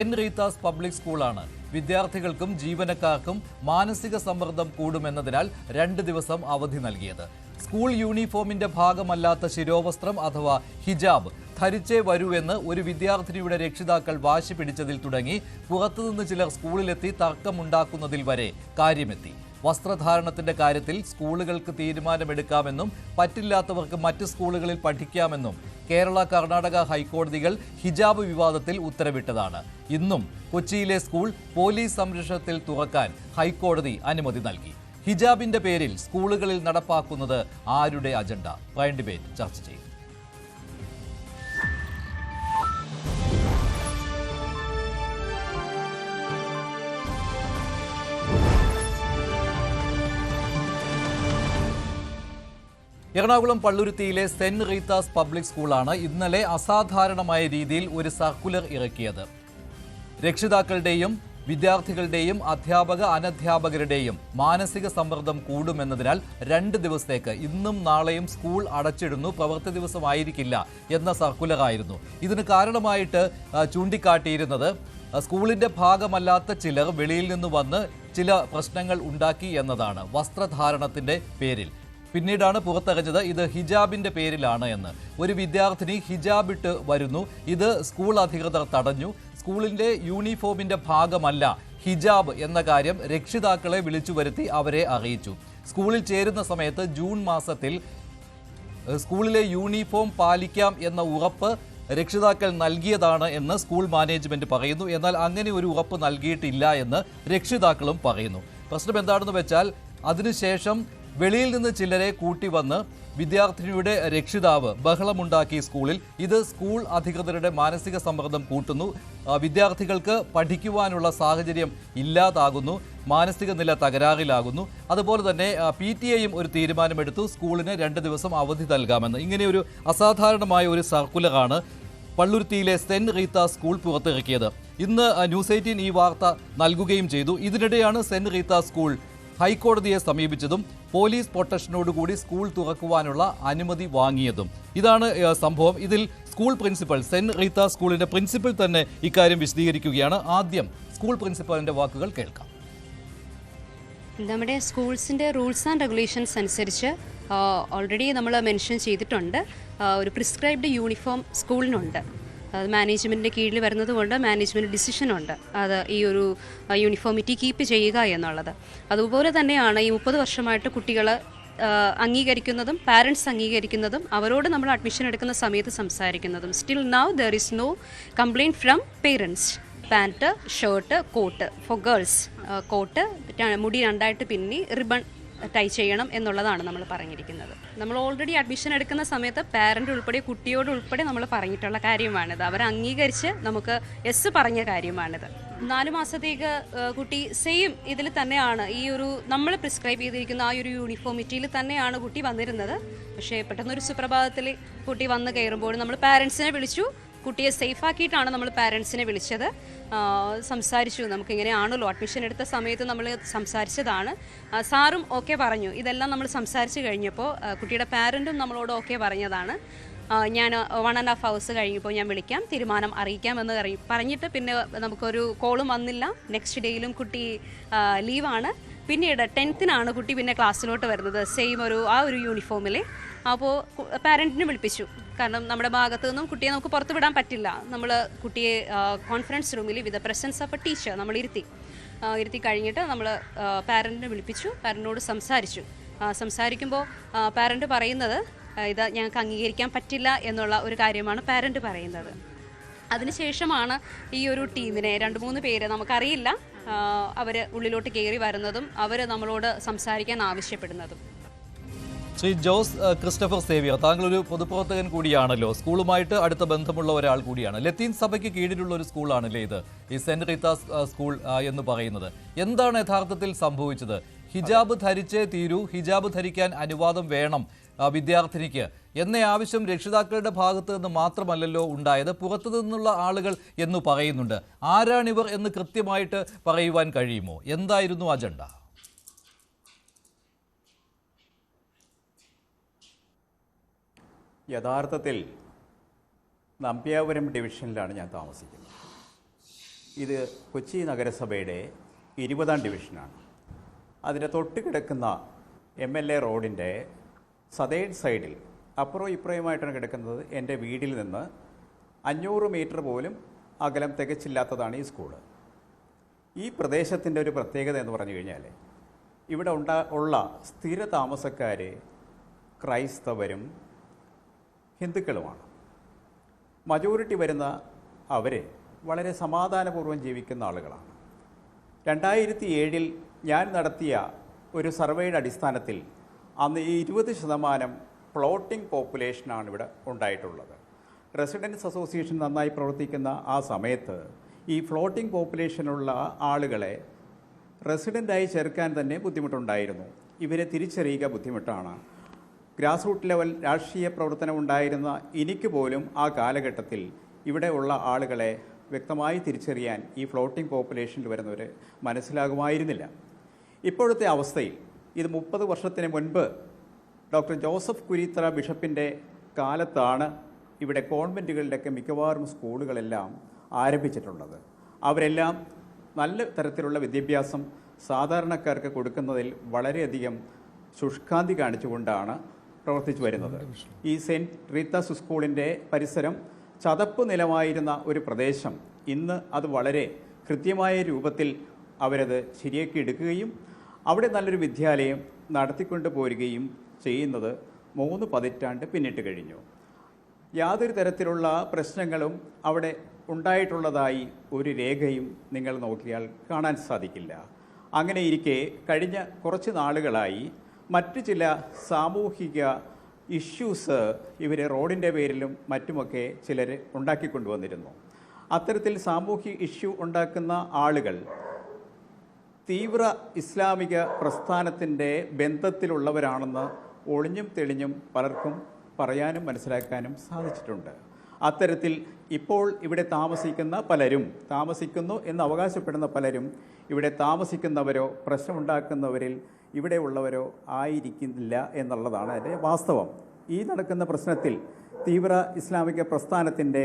Saint Rita's public സ്കൂളാണ്. വിദ്യാർത്ഥികൾക്കും ജീവനക്കാർക്കും മാനസിക സമ്മർദ്ദം കൂടുമെന്നതിനാൽ 2 ദിവസം അവധി നൽകിയത്. സ്കൂൾ യൂണിഫോമിന്റെ ഭാഗമല്ലാത്ത ശിരോവസ്ത്രം അഥവാ ഹിജാബ് ധരിച്ചേ വരൂവെന്ന് ഒരു വിദ്യാർത്ഥിനിയുടെ രക്ഷിതാക്കൾ വാശി പിടിച്ചതിൽ തുടങ്ങി പുറത്തുനിന്ന് ചിലർ സ്കൂളിലെത്തി തർക്കമുണ്ടാക്കുന്നതിൽ വരെ കാര്യമെത്തി. വസ്ത്രധാരണത്തിന്റെ കാര്യത്തിൽ സ്കൂളുകൾക്ക് തീരുമാനമെടുക്കാമെന്നും പറ്റില്ലാത്തവർക്ക് മറ്റ് സ്കൂളുകളിൽ പഠിക്കാമെന്നും കേരള കർണാടക ഹൈക്കോടതികൾ ഹിജാബ് വിവാദത്തിൽ ഉത്തരവിട്ടതാണ്. ഇന്നും കൊച്ചിയിലെ സ്കൂൾ പോലീസ് സംരക്ഷണത്തിൽ തുറക്കാൻ ഹൈക്കോടതി അനുമതി നൽകി. ഹിജാബിന്റെ പേരിൽ സ്കൂളുകളിൽ നടപ്പാക്കുന്നത് ആരുടെ അജണ്ട? പ്രൈം ഡിബേറ്റ് ചർച്ച ചെയ്യും. എറണാകുളം പള്ളുരുത്തിയിലെ സെന്റ് റീത്താസ് പബ്ലിക് സ്കൂളാണ് ഇന്നലെ അസാധാരണമായ രീതിയിൽ ഒരു സർക്കുലർ ഇറക്കിയത്. രക്ഷിതാക്കളുടെയും വിദ്യാർത്ഥികളുടെയും അധ്യാപക അനധ്യാപകരുടെയും മാനസിക സമ്മർദ്ദം കൂടുമെന്നതിനാൽ 2 ദിവസത്തേക്ക് ഇന്നും നാളെയും സ്കൂൾ അടച്ചിടുന്നു, പ്രവൃത്തി ദിവസമായിരിക്കില്ല എന്ന സർക്കുലറായിരുന്നു. ഇതിന് കാരണമായിട്ട് ചൂണ്ടിക്കാട്ടിയിരുന്നത് സ്കൂളിന്റെ ഭാഗമല്ലാത്ത ചിലർ വെളിയിൽ നിന്ന് വന്ന് ചില പ്രശ്നങ്ങൾ ഉണ്ടാക്കി എന്നതാണ്. വസ്ത്രധാരണത്തിന്റെ പേരിൽ പിന്നീടാണ് പുറത്തറിഞ്ഞത് ഇത് ഹിജാബിന്റെ പേരിലാണ് എന്ന്. ഒരു വിദ്യാർത്ഥിനി ഹിജാബ് ഇട്ട് വരുന്നു, ഇത് സ്കൂൾ അധികൃതർ തടഞ്ഞു. സ്കൂളിന്റെ യൂണിഫോമിന്റെ ഭാഗമല്ല ഹിജാബ് എന്ന കാര്യം രക്ഷിതാക്കളെ വിളിച്ചു വരുത്തി അവരെ അറിയിച്ചു. സ്കൂളിൽ ചേരുന്ന സമയത്ത് ജൂൺ മാസത്തിൽ സ്കൂളിലെ യൂണിഫോം പാലിക്കാം എന്ന ഉറപ്പ് രക്ഷിതാക്കൾ നൽകിയതാണ് എന്ന് സ്കൂൾ മാനേജ്മെന്റ് പറയുന്നു. എന്നാൽ അങ്ങനെ ഒരു ഉറപ്പ് നൽകിയിട്ടില്ല എന്ന് രക്ഷിതാക്കളും പറയുന്നു. പ്രശ്നം എന്താണെന്ന് വെച്ചാൽ അതിനുശേഷം വെളിയിൽ നിന്ന് ചിലരെ കൂട്ടിവന്ന് വിദ്യാർത്ഥിനിയുടെ രക്ഷിതാവ് ബഹളമുണ്ടാക്കി സ്കൂളിൽ. ഇത് സ്കൂൾ അധികൃതരുടെ മാനസിക സമ്മർദ്ദം കൂട്ടുന്നു, വിദ്യാർത്ഥികൾക്ക് പഠിക്കുവാനുള്ള സാഹചര്യം ഇല്ലാതാകുന്നു, മാനസിക നില തകരാറിലാകുന്നു. അതുപോലെ തന്നെ PTA ഒരു തീരുമാനമെടുത്തു, സ്കൂളിന് 2 ദിവസം അവധി നൽകാമെന്ന്. ഇങ്ങനെയൊരു അസാധാരണമായ ഒരു സർക്കുലറാണ് പള്ളുരുത്തിയിലെ സെന്റ് റീത്താസ് സ്കൂൾ പുറത്തിറക്കിയത്. ഇന്ന് ന്യൂസ് 18 ഈ വാർത്ത നൽകുകയും ചെയ്തു. ഇതിനിടെയാണ് സെന്റ് റീത്താസ് സ്കൂൾ ഹൈക്കോടതിയെ സമീപിച്ചതും പോലീസ് പ്രൊട്ടക്ഷനോടുകൂടി സ്കൂൾ തുറക്കുവാനുള്ള അനുമതി വാങ്ങിയതും. ഇതാണ് സംഭവം. ഇതിൽ സ്കൂൾ പ്രിൻസിപ്പൽ, സെന്റ് റീത്താസ് സ്കൂളിന്റെ പ്രിൻസിപ്പൽ തന്നെ ഇക്കാര്യം വിശദീകരിക്കുകയാണ്. ആദ്യം സ്കൂൾ പ്രിൻസിപ്പലിന്റെ വാക്കുകൾ കേൾക്കാം. നമ്മുടെ സ്കൂൾസിൻ്റെ റൂൾസ് ആൻഡ് റെഗുലേഷൻസ് അനുസരിച്ച് ഓൾറെഡി നമ്മൾ മെൻഷൻ ചെയ്തിട്ടുണ്ട്. ഒരു പ്രിസ്ക്രൈബ്ഡ് യൂണിഫോം സ്കൂളിനുണ്ട്. അത് മാനേജ്മെൻറ്റിൻ്റെ കീഴിൽ വരുന്നത് കൊണ്ട് മാനേജ്മെൻറ്റ് ഡിസിഷനുണ്ട് അത് ഈ ഒരു യൂണിഫോമിറ്റി കീപ്പ് ചെയ്യുക എന്നുള്ളത്. അതുപോലെ തന്നെയാണ് ഈ 30 വർഷമായിട്ട് കുട്ടികൾ അംഗീകരിക്കുന്നതും പാരൻസ് അംഗീകരിക്കുന്നതും അവരോട് നമ്മൾ അഡ്മിഷൻ എടുക്കുന്ന സമയത്ത് സംസാരിക്കുന്നതും. Still now there is no complaint from parents. Pant, shirt, coat for girls. Coat മുടി 2ആയിട്ട് പിന്നി റിബൺ ടൈ ചെയ്യണം എന്നുള്ളതാണ് നമ്മൾ പറഞ്ഞിരിക്കുന്നത്. നമ്മൾ ഓൾറെഡി അഡ്മിഷൻ എടുക്കുന്ന സമയത്ത് പാരൻ്റ് ഉൾപ്പെടെ കുട്ടിയോട് ഉൾപ്പെടെ നമ്മൾ പറഞ്ഞിട്ടുള്ള കാര്യമാണിത്. അവർ അംഗീകരിച്ച് നമുക്ക് യെസ് പറഞ്ഞ കാര്യമാണിത്. 4 മാസത്തേക്ക് കുട്ടി സെയിം ഇതിൽ തന്നെയാണ്, ഈ ഒരു നമ്മൾ പ്രിസ്ക്രൈബ് ചെയ്തിരിക്കുന്ന ആ ഒരു യൂണിഫോമിറ്റിയിൽ തന്നെയാണ് കുട്ടി വന്നിരുന്നത്. പക്ഷേ പെട്ടെന്നൊരു സുപ്രഭാതത്തിൽ കുട്ടി വന്ന് കയറുമ്പോൾ നമ്മൾ പാരൻസിനെ വിളിച്ചു. കുട്ടിയെ സേഫാക്കിയിട്ടാണ് നമ്മൾ പാരൻസിനെ വിളിച്ചത്. സംസാരിച്ചു, നമുക്കിങ്ങനെയാണല്ലോ അഡ്മിഷൻ എടുത്ത സമയത്ത് നമ്മൾ സംസാരിച്ചതാണ്. സാറും ഓക്കെ പറഞ്ഞു. ഇതെല്ലാം നമ്മൾ സംസാരിച്ച് കഴിഞ്ഞപ്പോൾ കുട്ടിയുടെ പാരൻറ്റും നമ്മളോട് ഓക്കെ പറഞ്ഞതാണ്. ഞാൻ 1.5 hours കഴിഞ്ഞപ്പോൾ ഞാൻ വിളിക്കാം, തീരുമാനം അറിയിക്കാമെന്ന് പറഞ്ഞിട്ട് പിന്നെ നമുക്കൊരു കോളും വന്നില്ല. നെക്സ്റ്റ് ഡേയിലും കുട്ടി ലീവാണ്. പിന്നീട് 10th കുട്ടി പിന്നെ ക്ലാസ്സിലോട്ട് വരുന്നത് സെയിം ആ ഒരു യൂണിഫോമിൽ. അപ്പോൾ പാരൻറ്റിനെ വിളിപ്പിച്ചു. കാരണം നമ്മുടെ ഭാഗത്തു നിന്നും കുട്ടിയെ നമുക്ക് പുറത്ത് വിടാൻ പറ്റില്ല. നമ്മൾ കുട്ടിയെ കോൺഫറൻസ് റൂമിൽ വിത്ത് പ്രസൻസ് ഓഫ് എ ടീച്ചർ നമ്മൾ ഇരുത്തി കഴിഞ്ഞിട്ട് നമ്മൾ പാരൻറ്റിനെ വിളിപ്പിച്ചു. പാരൻറ്റിനോട് സംസാരിക്കുമ്പോൾ പാരൻറ്റ് പറയുന്നത് ഇത് ഞങ്ങൾക്ക് അംഗീകരിക്കാൻ പറ്റില്ല എന്നുള്ള ഒരു കാര്യമാണ് പാരൻറ്റ് പറയുന്നത്. അതിനുശേഷമാണ് ഈ ഒരു ടീമിനെ 2-3 പേര് നമുക്കറിയില്ല അവർ ഉള്ളിലോട്ട് കയറി വരുന്നതും അവർ നമ്മളോട് സംസാരിക്കാൻ ആവശ്യപ്പെടുന്നതും. ശ്രീ ജോസ് ക്രിസ്റ്റഫർ സേവിയർ, താങ്കളൊരു പൊതുപ്രവർത്തകൻ കൂടിയാണല്ലോ, സ്കൂളുമായിട്ട് അടുത്ത ബന്ധമുള്ള ഒരാൾ കൂടിയാണ്. ലത്തീൻ സഭയ്ക്ക് കീഴിലുള്ള ഒരു സ്കൂളാണല്ലേ ഇത്, ഈ സെന്റ് റീത്താസ് സ്കൂൾ എന്ന് പറയുന്നത്. എന്താണ് യഥാർത്ഥത്തിൽ സംഭവിച്ചത്? ഹിജാബ് ധരിച്ചേ തീരൂ, ഹിജാബ് ധരിക്കാൻ അനുവാദം വേണം വിദ്യാർത്ഥിനിക്ക് എന്ന ആവശ്യം രക്ഷിതാക്കളുടെ ഭാഗത്ത് നിന്ന് മാത്രമല്ലല്ലോ ഉണ്ടായത്, പുറത്തു നിന്നുള്ള ആളുകൾ എന്ന് പറയുന്നുണ്ട്. ആരാണിവർ എന്ന് കൃത്യമായിട്ട് പറയുവാൻ കഴിയുമോ? എന്തായിരുന്നു അജണ്ട? യഥാർത്ഥത്തിൽ നമ്പ്യാപുരം ഡിവിഷനിലാണ് ഞാൻ താമസിക്കുന്നത്. ഇത് കൊച്ചി നഗരസഭയുടെ 20ാം ഡിവിഷനാണ്. അതിൻ്റെ തൊട്ട് കിടക്കുന്ന MLA റോഡിൻ്റെ സതേൺ സൈഡിൽ അപ്പുറവും ഇപ്പുറയുമായിട്ടാണ് കിടക്കുന്നത്. എൻ്റെ വീട്ടിൽ നിന്ന് 500 മീറ്റർ പോലും അകലം തികച്ചില്ലാത്തതാണ് ഈ സ്കൂള്. ഈ പ്രദേശത്തിൻ്റെ ഒരു പ്രത്യേകത എന്ന് പറഞ്ഞു കഴിഞ്ഞാൽ ഇവിടെ ഉള്ള സ്ഥിര താമസക്കാർ ക്രൈസ്തവരും ഹിന്ദുക്കളുമാണ്. മജോറിറ്റി വരുന്ന അവർ വളരെ സമാധാനപൂർവ്വം ജീവിക്കുന്ന ആളുകളാണ്. 2007 ഞാൻ നടത്തിയ ഒരു സർവേയുടെ അടിസ്ഥാനത്തിൽ അന്ന് ഈ 20% ഫ്ലോട്ടിംഗ് പോപ്പുലേഷനാണ് ഇവിടെ ഉണ്ടായിട്ടുള്ളത്. റെസിഡൻസ് അസോസിയേഷൻ നന്നായി പ്രവർത്തിക്കുന്ന ആ സമയത്ത് ഈ ഫ്ലോട്ടിംഗ് പോപ്പുലേഷനുള്ള ആളുകളെ റെസിഡൻ്റായി ചേർക്കാൻ തന്നെ ബുദ്ധിമുട്ടുണ്ടായിരുന്നു. ഇവരെ തിരിച്ചറിയുക ബുദ്ധിമുട്ടാണ്. ഗ്രാസ് റൂട്ട് ലെവൽ രാഷ്ട്രീയ പ്രവർത്തനം ഉണ്ടായിരുന്ന എനിക്ക് പോലും ആ കാലഘട്ടത്തിൽ ഇവിടെ ഉള്ള ആളുകളെ വ്യക്തമായി തിരിച്ചറിയാൻ ഈ ഫ്ലോട്ടിംഗ് പോപ്പുലേഷനിൽ വരുന്നവർ മനസ്സിലാകുമായിരുന്നില്ല. ഇപ്പോഴത്തെ അവസ്ഥയിൽ ഇത് 30 വർഷത്തിന് മുൻപ് ഡോക്ടർ ജോസഫ് കുരിത്തറ ബിഷപ്പിൻ്റെ കാലത്താണ് ഇവിടെ കോൺവെൻറ്റുകളിലൊക്കെ മിക്കവാറും സ്കൂളുകളെല്ലാം ആരംഭിച്ചിട്ടുള്ളത്. അവരെല്ലാം നല്ല തരത്തിലുള്ള വിദ്യാഭ്യാസം സാധാരണക്കാർക്ക് കൊടുക്കുന്നതിൽ വളരെയധികം ശുഷ്കാന്തി കാണിച്ചുകൊണ്ടാണ് പ്രവർത്തിച്ചു വരുന്നത്. ഈ സെൻറ്റ് റീത്താസ് സ്കൂളിൻ്റെ പരിസരം ചതപ്പ് നിലമായിരുന്ന ഒരു പ്രദേശം ഇന്ന് അത് വളരെ കൃത്യമായ രൂപത്തിൽ അവരത് ശരിയാക്കി എടുക്കുകയും അവിടെ നല്ലൊരു വിദ്യാലയം നടത്തിക്കൊണ്ടു പോരുകയും ചെയ്യുന്നത് 3 പതിറ്റാണ്ട് പിന്നിട്ട് കഴിഞ്ഞു. യാതൊരു തരത്തിലുള്ള പ്രശ്നങ്ങളും അവിടെ ഉണ്ടായിട്ടുള്ളതായി ഒരു രേഖയും നിങ്ങൾ നോക്കിയാൽ കാണാൻ സാധിക്കില്ല. അങ്ങനെ ഇരിക്കെ കഴിഞ്ഞ കുറച്ച് നാളുകളായി മറ്റു ചില സാമൂഹിക ഇഷ്യൂസ് ഇവർ റോഡിൻ്റെ പേരിലും മറ്റുമൊക്കെ ചിലർ ഉണ്ടാക്കിക്കൊണ്ടുവന്നിരുന്നു. അത്തരത്തിൽ സാമൂഹിക ഇഷ്യൂ ഉണ്ടാക്കുന്ന ആളുകൾ തീവ്ര ഇസ്ലാമിക പ്രസ്ഥാനത്തിൻ്റെ ബന്ധത്തിലുള്ളവരാണെന്ന് ഒളിഞ്ഞും തെളിഞ്ഞും പലർക്കും പറയാനും മനസ്സിലാക്കാനും സാധിച്ചിട്ടുണ്ട്. അത്തരത്തിൽ ഇപ്പോൾ ഇവിടെ താമസിക്കുന്നു എന്ന് അവകാശപ്പെടുന്ന പലരും ഇവിടെ താമസിക്കുന്നവരോ പ്രശ്നമുണ്ടാക്കുന്നവരിൽ ഇവിടെ ഉള്ളവരോ ആയിരിക്കുന്നില്ല എന്നുള്ളതാണ് അതിൻ്റെ വാസ്തവം. ഈ നടക്കുന്ന പ്രശ്നത്തിൽ തീവ്ര ഇസ്ലാമിക പ്രസ്ഥാനത്തിൻ്റെ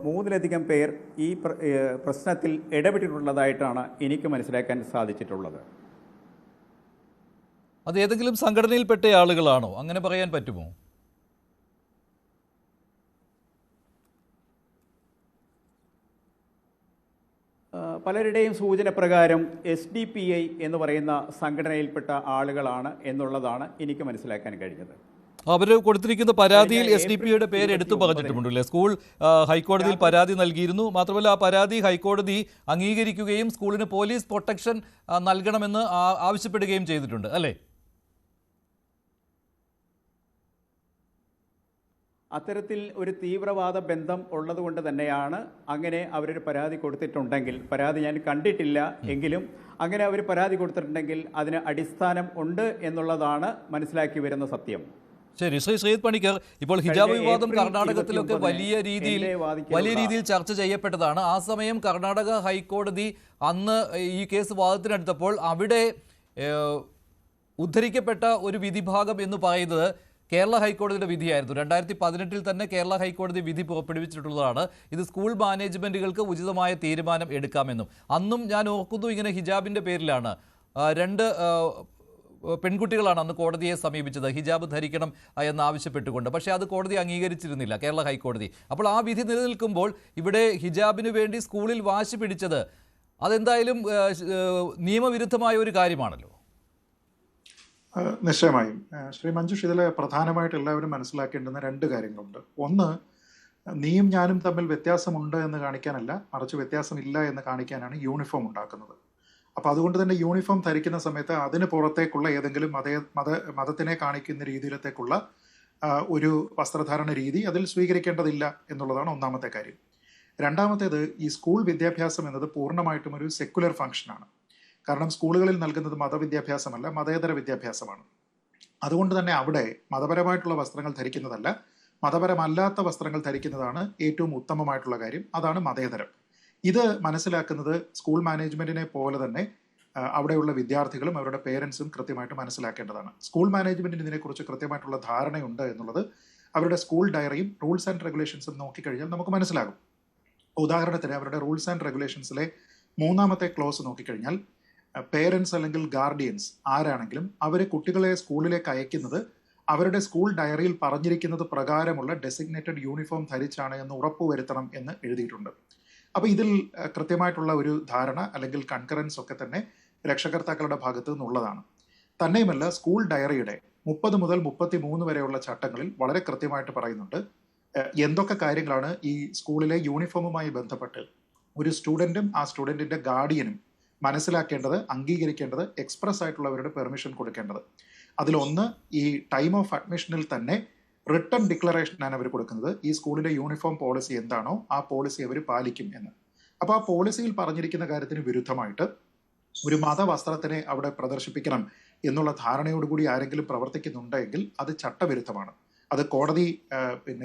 3ലധികം പേർ ഈ പ്രശ്നത്തിൽ ഇടപെട്ടിട്ടുള്ളതായിട്ടാണ് എനിക്ക് മനസ്സിലാക്കാൻ സാധിച്ചിട്ടുള്ളത്. അത് ഏതെങ്കിലും സംഘടനയിൽപ്പെട്ട ആളുകളാണോ? അങ്ങനെ പറയാൻ പറ്റുമോ? പലരുടെയും സൂചന പ്രകാരം SDPI എന്ന് പറയുന്ന സംഘടനയിൽപ്പെട്ട ആളുകളാണ് എന്നുള്ളതാണ് എനിക്ക് മനസ്സിലാക്കാൻ കഴിഞ്ഞത്. അവർ കൊടുത്തിരിക്കുന്ന പരാതിയിൽ SDPIയുടെ പേര് എടുത്തു പറഞ്ഞിട്ടുണ്ടല്ലേ? സ്കൂൾ ഹൈക്കോടതിയിൽ പരാതി നൽകിയിരുന്നു. മാത്രമല്ല ആ പരാതി ഹൈക്കോടതി അംഗീകരിക്കുകയും സ്കൂളിന് പോലീസ് പ്രൊട്ടക്ഷൻ നൽകണമെന്ന് ആവശ്യപ്പെടുകയും ചെയ്തിട്ടുണ്ട് അല്ലേ? അത്തരത്തിൽ ഒരു തീവ്രവാദ ബന്ധം ഉള്ളതുകൊണ്ട് തന്നെയാണ് അങ്ങനെ അവരൊരു പരാതി കൊടുത്തിട്ടുണ്ടെങ്കിൽ, പരാതി ഞാൻ കണ്ടിട്ടില്ല എങ്കിലും അങ്ങനെ അവർ പരാതി കൊടുത്തിട്ടുണ്ടെങ്കിൽ അതിന് അടിസ്ഥാനം ഉണ്ട് എന്നുള്ളതാണ് മനസ്സിലാക്കി വരുന്ന സത്യം. ശരി, ശ്രീ ശ്രീജിത്ത് പണിക്കർ, ഇപ്പോൾ ഹിജാബ് വിവാദം കർണാടകത്തിലൊക്കെ വലിയ രീതിയിൽ ചർച്ച ചെയ്യപ്പെട്ടതാണ്. ആ സമയം കർണാടക ഹൈക്കോടതി അന്ന് ഈ കേസ് വാദത്തിനെടുത്തപ്പോൾ അവിടെ ഉദ്ധരിക്കപ്പെട്ട ഒരു വിധിഭാഗം എന്ന് പറയുന്നത് കേരള ഹൈക്കോടതിയുടെ വിധിയായിരുന്നു. 2018 തന്നെ കേരള ഹൈക്കോടതി വിധി പുറപ്പെടുവിച്ചിട്ടുള്ളതാണ്. ഇത് സ്കൂൾ മാനേജ്മെൻറ്റുകൾക്ക് ഉചിതമായ തീരുമാനം എടുക്കാമെന്നും. അന്നും ഞാൻ ഓർക്കുന്നു, ഇങ്ങനെ ഹിജാബിൻ്റെ പേരിലാണ് 2 പെൺകുട്ടികളാണ് അന്ന് കോടതിയെ സമീപിച്ചത്, ഹിജാബ് ധരിക്കണം എന്നാവശ്യപ്പെട്ടുകൊണ്ട്. പക്ഷേ അത് കോടതി അംഗീകരിച്ചിരുന്നില്ല, കേരള ഹൈക്കോടതി. അപ്പോൾ ആ വിധി നിലനിൽക്കുമ്പോൾ ഇവിടെ ഹിജാബിന് വേണ്ടി സ്കൂളിൽ വാശി പിടിച്ചത് അതെന്തായാലും നിയമവിരുദ്ധമായ ഒരു കാര്യമാണല്ലോ. നിശ്ചയമായും ശ്രീ മഞ്ജുഷ്, ഇതിൽ പ്രധാനമായിട്ട് എല്ലാവരും മനസ്സിലാക്കേണ്ടുന്ന 2 കാര്യങ്ങളുണ്ട്. ഒന്ന്, നീയും ഞാനും തമ്മിൽ വ്യത്യാസമുണ്ട് എന്ന് കാണിക്കാനല്ല, മറിച്ച് വ്യത്യാസമില്ല എന്ന് കാണിക്കാനാണ് യൂണിഫോം ഉണ്ടാക്കുന്നത്. അപ്പോൾ അതുകൊണ്ട് തന്നെ യൂണിഫോം ധരിക്കുന്ന സമയത്ത് അതിന് പുറത്തേക്കുള്ള ഏതെങ്കിലും മതത്തിനെ കാണിക്കുന്ന രീതിയിലത്തേക്കുള്ള ഒരു വസ്ത്രധാരണ രീതി അതിൽ സ്വീകരിക്കേണ്ടതില്ല എന്നുള്ളതാണ് ഒന്നാമത്തെ കാര്യം. രണ്ടാമത്തേത്, ഈ സ്കൂൾ വിദ്യാഭ്യാസം എന്നത് പൂർണ്ണമായിട്ടും ഒരു സെക്കുലർ ഫംഗ്ഷനാണ്. കാരണം സ്കൂളുകളിൽ നൽകുന്നത് മതവിദ്യാഭ്യാസമല്ല, മതേതര വിദ്യാഭ്യാസമാണ്. അതുകൊണ്ട് തന്നെ അവിടെ മതപരമായിട്ടുള്ള വസ്ത്രങ്ങൾ ധരിക്കുന്നതല്ല, മതപരമല്ലാത്ത വസ്ത്രങ്ങൾ ധരിക്കുന്നതാണ് ഏറ്റവും ഉത്തമമായിട്ടുള്ള കാര്യം. അതാണ് മതേതരം. ഇത് മനസ്സിലാക്കുന്നത് സ്കൂൾ മാനേജ്മെന്റിനെ പോലെ തന്നെ അവിടെയുള്ള വിദ്യാർത്ഥികളും അവരുടെ പേരൻസും കൃത്യമായിട്ട് മനസ്സിലാക്കേണ്ടതാണ്. സ്കൂൾ മാനേജ്മെന്റിന് ഇതിനെക്കുറിച്ച് കൃത്യമായിട്ടുള്ള ധാരണയുണ്ട് എന്നുള്ളത് അവരുടെ സ്കൂൾ ഡയറിയും റൂൾസ് ആൻഡ് റെഗുലേഷൻസും നോക്കിക്കഴിഞ്ഞാൽ നമുക്ക് മനസ്സിലാകും. ഉദാഹരണത്തിന് അവരുടെ റൂൾസ് ആൻഡ് റെഗുലേഷൻസിലെ 3ാമത്തെ ക്ലോസ് നോക്കിക്കഴിഞ്ഞാൽ പേരൻസ് അല്ലെങ്കിൽ ഗാർഡിയൻസ് ആരാണെങ്കിലും അവർ കുട്ടികളെ സ്കൂളിലേക്ക് അയക്കുന്നത് അവരുടെ സ്കൂൾ ഡയറിയിൽ പറഞ്ഞിരിക്കുന്നത് പ്രകാരമുള്ള ഡെസിഗ്നേറ്റഡ് യൂണിഫോം ധരിച്ചാണ് എന്ന് ഉറപ്പുവരുത്തണം എന്ന് എഴുതിയിട്ടുണ്ട്. അപ്പോൾ ഇതിൽ കൃത്യമായിട്ടുള്ള ഒരു ധാരണ അല്ലെങ്കിൽ കൺകറൻസ് ഒക്കെ തന്നെ രക്ഷകർത്താക്കളുടെ ഭാഗത്തു നിന്നുള്ളതാണ്. തന്നെയുമല്ല, സ്കൂൾ ഡയറിയുടെ 30 മുതൽ 33 വരെയുള്ള ചട്ടങ്ങളിൽ വളരെ കൃത്യമായിട്ട് പറയുന്നുണ്ട് എന്തൊക്കെ കാര്യങ്ങളാണ് ഈ സ്കൂളിലെ യൂണിഫോമുമായി ബന്ധപ്പെട്ട് ഒരു സ്റ്റുഡൻറ്റും ആ സ്റ്റുഡൻറ്റിൻ്റെ ഗാർഡിയനും മനസ്സിലാക്കേണ്ടത്, അംഗീകരിക്കേണ്ടത്, എക്സ്പ്രസ് ആയിട്ടുള്ളവരുടെ പെർമിഷൻ കൊടുക്കേണ്ടത്. അതിലൊന്ന്, ഈ ടൈം ഓഫ് അഡ്മിഷനിൽ തന്നെ റിട്ടൺ ഡിക്ലറേഷനാണ് അവർ കൊടുക്കുന്നത്. ഈ സ്കൂളിൻ്റെ യൂണിഫോം പോളിസി എന്താണോ ആ പോളിസി അവർ പാലിക്കും എന്ന്. അപ്പോൾ ആ പോളിസിയിൽ പറഞ്ഞിരിക്കുന്ന കാര്യത്തിന് വിരുദ്ധമായിട്ട് ഒരു മതവസ്ത്രത്തിനെ അവിടെ പ്രദർശിപ്പിക്കണം എന്നുള്ള ധാരണയോടുകൂടി ആരെങ്കിലും പ്രവർത്തിക്കുന്നുണ്ടെങ്കിൽ അത് ചട്ടവിരുദ്ധമാണ്. അത് കോടതി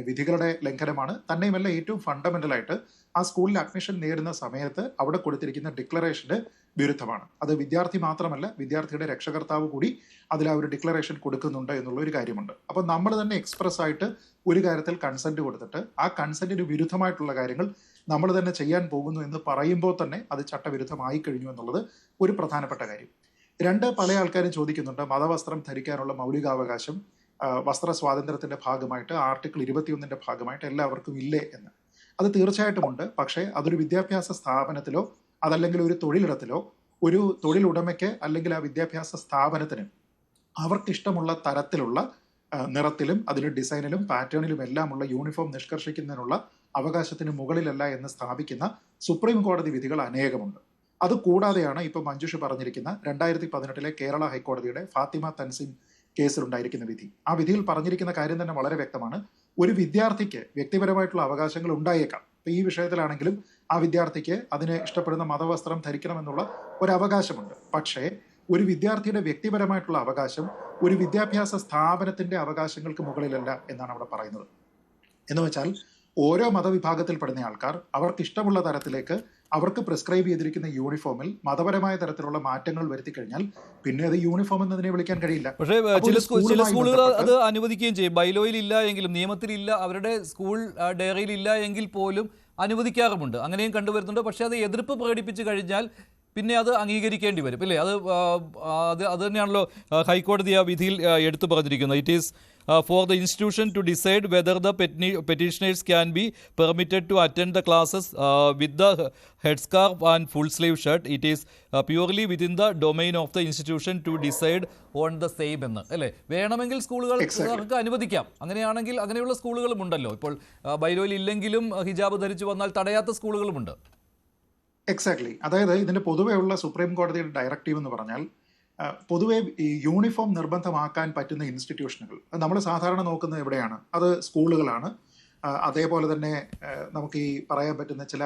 വിധികളുടെ ലംഘനമാണ്. തന്നെയുമല്ല, ഏറ്റവും ഫണ്ടമെന്റലായിട്ട് ആ സ്കൂളിൽ അഡ്മിഷൻ നേടുന്ന സമയത്ത് അവിടെ കൊടുത്തിരിക്കുന്ന ഡിക്ലറേഷന് വിരുദ്ധമാണ്. അത് വിദ്യാർത്ഥി മാത്രമല്ല, വിദ്യാർത്ഥിയുടെ രക്ഷകർത്താവ് കൂടി അതിൽ ആ ഒരു ഡിക്ലറേഷൻ കൊടുക്കുന്നുണ്ട് എന്നുള്ള ഒരു കാര്യമുണ്ട്. അപ്പം നമ്മൾ തന്നെ എക്സ്പ്രസ് ആയിട്ട് ഒരു കാര്യത്തിൽ കൺസെന്റ് കൊടുത്തിട്ട് ആ കൺസെന്റിന് വിരുദ്ധമായിട്ടുള്ള കാര്യങ്ങൾ നമ്മൾ തന്നെ ചെയ്യാൻ പോകുന്നു എന്ന് പറയുമ്പോൾ തന്നെ അത് ചട്ടവിരുദ്ധമായി കഴിഞ്ഞു എന്നുള്ളത് ഒരു പ്രധാനപ്പെട്ട കാര്യം. 2, പല ആൾക്കാരും ചോദിക്കുന്നുണ്ട് മതവസ്ത്രം ധരിക്കാനുള്ള മൗലികാവകാശം വസ്ത്ര സ്വാതന്ത്ര്യത്തിന്റെ ഭാഗമായിട്ട് ആർട്ടിക്കിൾ 21 ഭാഗമായിട്ട് എല്ലാവർക്കും ഇല്ലേ എന്ന്. അത് തീർച്ചയായിട്ടും ഉണ്ട്. പക്ഷേ അതൊരു വിദ്യാഭ്യാസ സ്ഥാപനത്തിലോ അതല്ലെങ്കിൽ ഒരു തൊഴിലിടത്തിലോ ഒരു തൊഴിലുടമയ്ക്ക് അല്ലെങ്കിൽ ആ വിദ്യാഭ്യാസ സ്ഥാപനത്തിന് അവർക്കിഷ്ടമുള്ള തരത്തിലുള്ള നിറത്തിലും അതിന് ഡിസൈനിലും പാറ്റേണിലും എല്ലാമുള്ള യൂണിഫോം നിഷ്കർഷിക്കുന്നതിനുള്ള അവകാശത്തിന് മുകളിലല്ല എന്ന് സ്ഥാപിക്കുന്ന സുപ്രീം കോടതി വിധികൾ അനേകമുണ്ട്. അത് കൂടാതെയാണ് ഇപ്പോൾ മഞ്ജുഷ പറഞ്ഞിരിക്കുന്ന 2018 കേരള ഹൈക്കോടതിയുടെ ഫാത്തിമ തൻസീം കേസിലുണ്ടായിരിക്കുന്ന വിധി. ആ വിധിയിൽ പറഞ്ഞിരിക്കുന്ന കാര്യം തന്നെ വളരെ വ്യക്തമാണ്. ഒരു വിദ്യാർത്ഥിക്ക് വ്യക്തിപരമായിട്ടുള്ള അവകാശങ്ങൾ ഉണ്ടായേക്കാം. ഇപ്പൊ ഈ വിഷയത്തിലാണെങ്കിലും ആ വിദ്യാർത്ഥിക്ക് അതിന് ഇഷ്ടപ്പെടുന്ന മതവസ്ത്രം ധരിക്കണമെന്നുള്ള ഒരു അവകാശമുണ്ട്. പക്ഷേ ഒരു വിദ്യാർത്ഥിയുടെ വ്യക്തിപരമായിട്ടുള്ള അവകാശം ഒരു വിദ്യാഭ്യാസ സ്ഥാപനത്തിന്റെ അവകാശങ്ങൾക്ക് മുകളിലല്ല എന്നാണ് അവിടെ പറയുന്നത്. എന്ന് വെച്ചാൽ ഓരോ മതവിഭാഗത്തിൽപ്പെടുന്ന ആൾക്കാർ അവർക്ക് ഇഷ്ടമുള്ള തരത്തിലേക്ക് അവർക്ക് പ്രിസ്ക്രൈബ് ചെയ്തിരിക്കുന്ന യൂണിഫോമിൽ മതപരമായ തരത്തിലുള്ള മാറ്റങ്ങൾ വരുത്തി കഴിഞ്ഞാൽ പിന്നെ അത് യൂണിഫോം എന്നതിനെ വിളിക്കാൻ കഴിയില്ല. പക്ഷേ ചില സ്കൂളുകൾ അത് അനുവദിക്കുകയും ചെയ്യും. ബൈലോയിൽ ഇല്ല എങ്കിലും, നിയമത്തിലില്ല, അവരുടെ സ്കൂൾ ഡയറിയിൽ ഇല്ല എങ്കിൽ പോലും അനുവദിക്കാറുമുണ്ട്. അങ്ങനെയും കണ്ടുവരുന്നുണ്ട്. പക്ഷേ അത് എതിർപ്പ് പ്രകടിപ്പിച്ചു കഴിഞ്ഞാൽ പിന്നെ അത് അംഗീകരിക്കേണ്ടി വരും, അല്ലേ? അത് തന്നെയാണല്ലോ ഹൈക്കോടതി ആ വിധിയിൽ എടുത്തു പറഞ്ഞിരിക്കുന്നത്. It is for the institution to decide whether the petitioners can be permitted to attend the classes with the head scarf and full sleeve shirt. It is purely within the domain of the institution to decide on the same എന്ന്, അല്ലേ? വേണമെങ്കിൽ സ്കൂളുകൾക്ക് അനുവദിക്കാം. അങ്ങനെയാണെങ്കിൽ അങ്ങനെയുള്ള സ്കൂളുകളും ഉണ്ടല്ലോ. ഇപ്പോൾ ബൈലോയിൽ ഇല്ലെങ്കിലും ഹിജാബ് ധരിച്ചു വന്നാൽ തടയാത്ത സ്കൂളുകളുമുണ്ട്. എക്സാക്ട്ലി. അതായത് ഇതിന്റെ പൊതുവെയുള്ള സുപ്രീം കോടതിയുടെ ഡയറക്റ്റീവ് എന്ന് പറഞ്ഞാൽ പൊതുവെ ഈ യൂണിഫോം നിർബന്ധമാക്കാൻ പറ്റുന്ന ഇൻസ്റ്റിറ്റ്യൂഷനുകൾ നമ്മൾ സാധാരണ നോക്കുന്നത് എവിടെയാണ്? അത് സ്കൂളുകളാണ്. അതേപോലെ തന്നെ നമുക്ക് ഈ പറയാൻ പറ്റുന്ന ചില